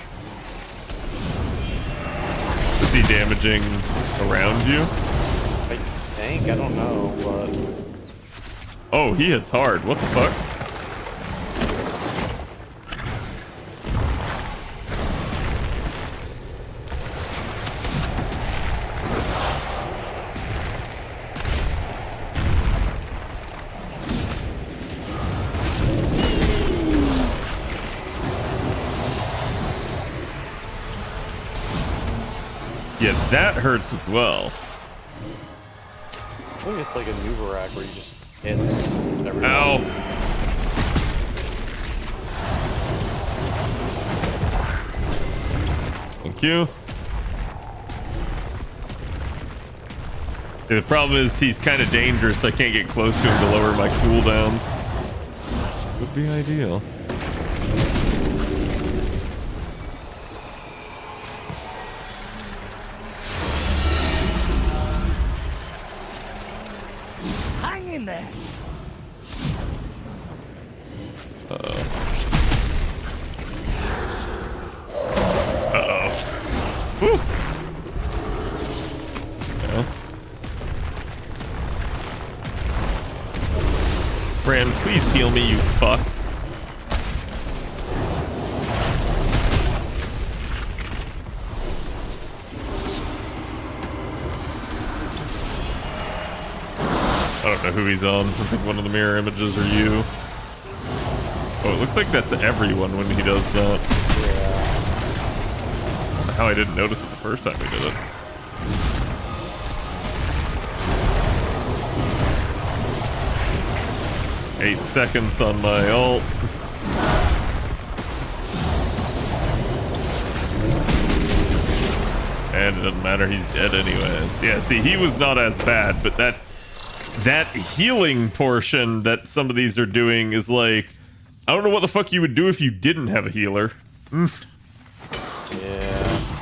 Is he damaging around you? I think, I don't know, but Oh, he hits hard. What the fuck? Yeah, that hurts as well. I think it's like a Nuvarak where you just hits everything. Ow. Thank you. Yeah, the problem is he's kind of dangerous, so I can't get close to him to lower my cooldown. Would be ideal. Hang in there. Uh-oh. Whew. Yeah. Bran, please heal me, you fuck. I don't know who he's on. I think one of the mirror images are you. Oh, it looks like that's everyone when he does that. Yeah. How I didn't notice it the first time we did it. 8 seconds on my ult. And it doesn't matter, he's dead anyways. Yeah, see, he was not as bad, but that healing portion that some of these are doing is like, I don't know what the fuck you would do if you didn't have a healer. Yeah.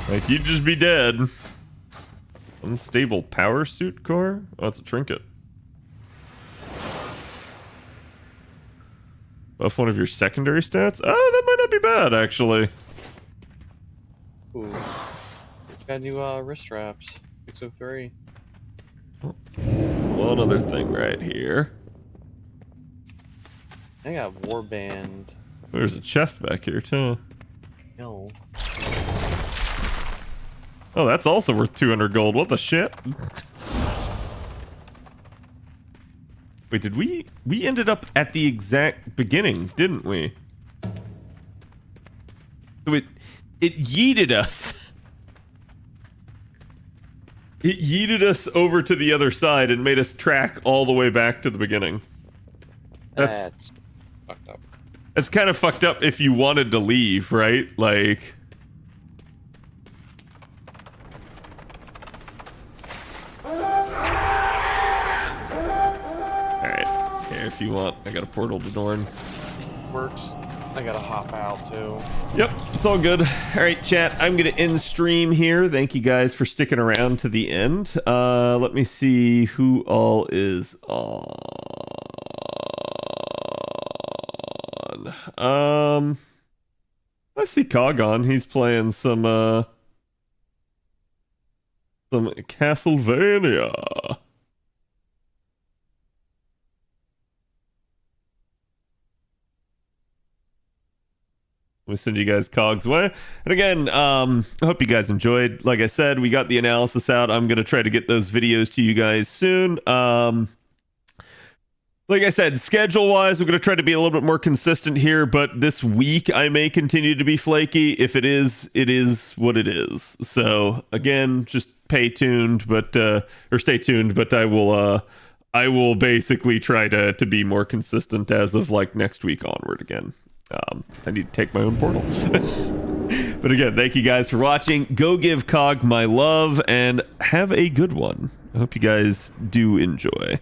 Like, you'd just be dead. Unstable power suit core? Oh, that's a trinket. Buff one of your secondary stats? Oh, that might not be bad, actually. Ooh. Got new wrist straps. 603. One other thing right here. I got warband. There's a chest back here, too. No. Oh, that's also worth 200 gold. What the shit? Wait, did we ended up at the exact beginning, didn't we? So it yeeted us. It yeeted us over to the other side and made us track all the way back to the beginning. That's fucked up. It's kind of fucked up if you wanted to leave, right? Like... Alright, here if you want. I got a portal to Dorn. Works. I gotta hop out too. Yep, it's all good. Alright, chat, I'm gonna end stream here. Thank you guys for sticking around to the end. Let me see who all is on. I see Cog on. He's playing some Castlevania. We send you guys Cog's way. And again, I hope you guys enjoyed. Like I said, we got the analysis out. I'm going to try to get those videos to you guys soon. Like I said, schedule-wise, I'm going to try to be a little bit more consistent here, but this week I may continue to be flaky. If it is what it is. So, again, just stay tuned, but I will basically try to be more consistent as of like next week onward again. I need to take my own portal. But again, thank you guys for watching. Go give Cog my love and have a good one. I hope you guys do enjoy.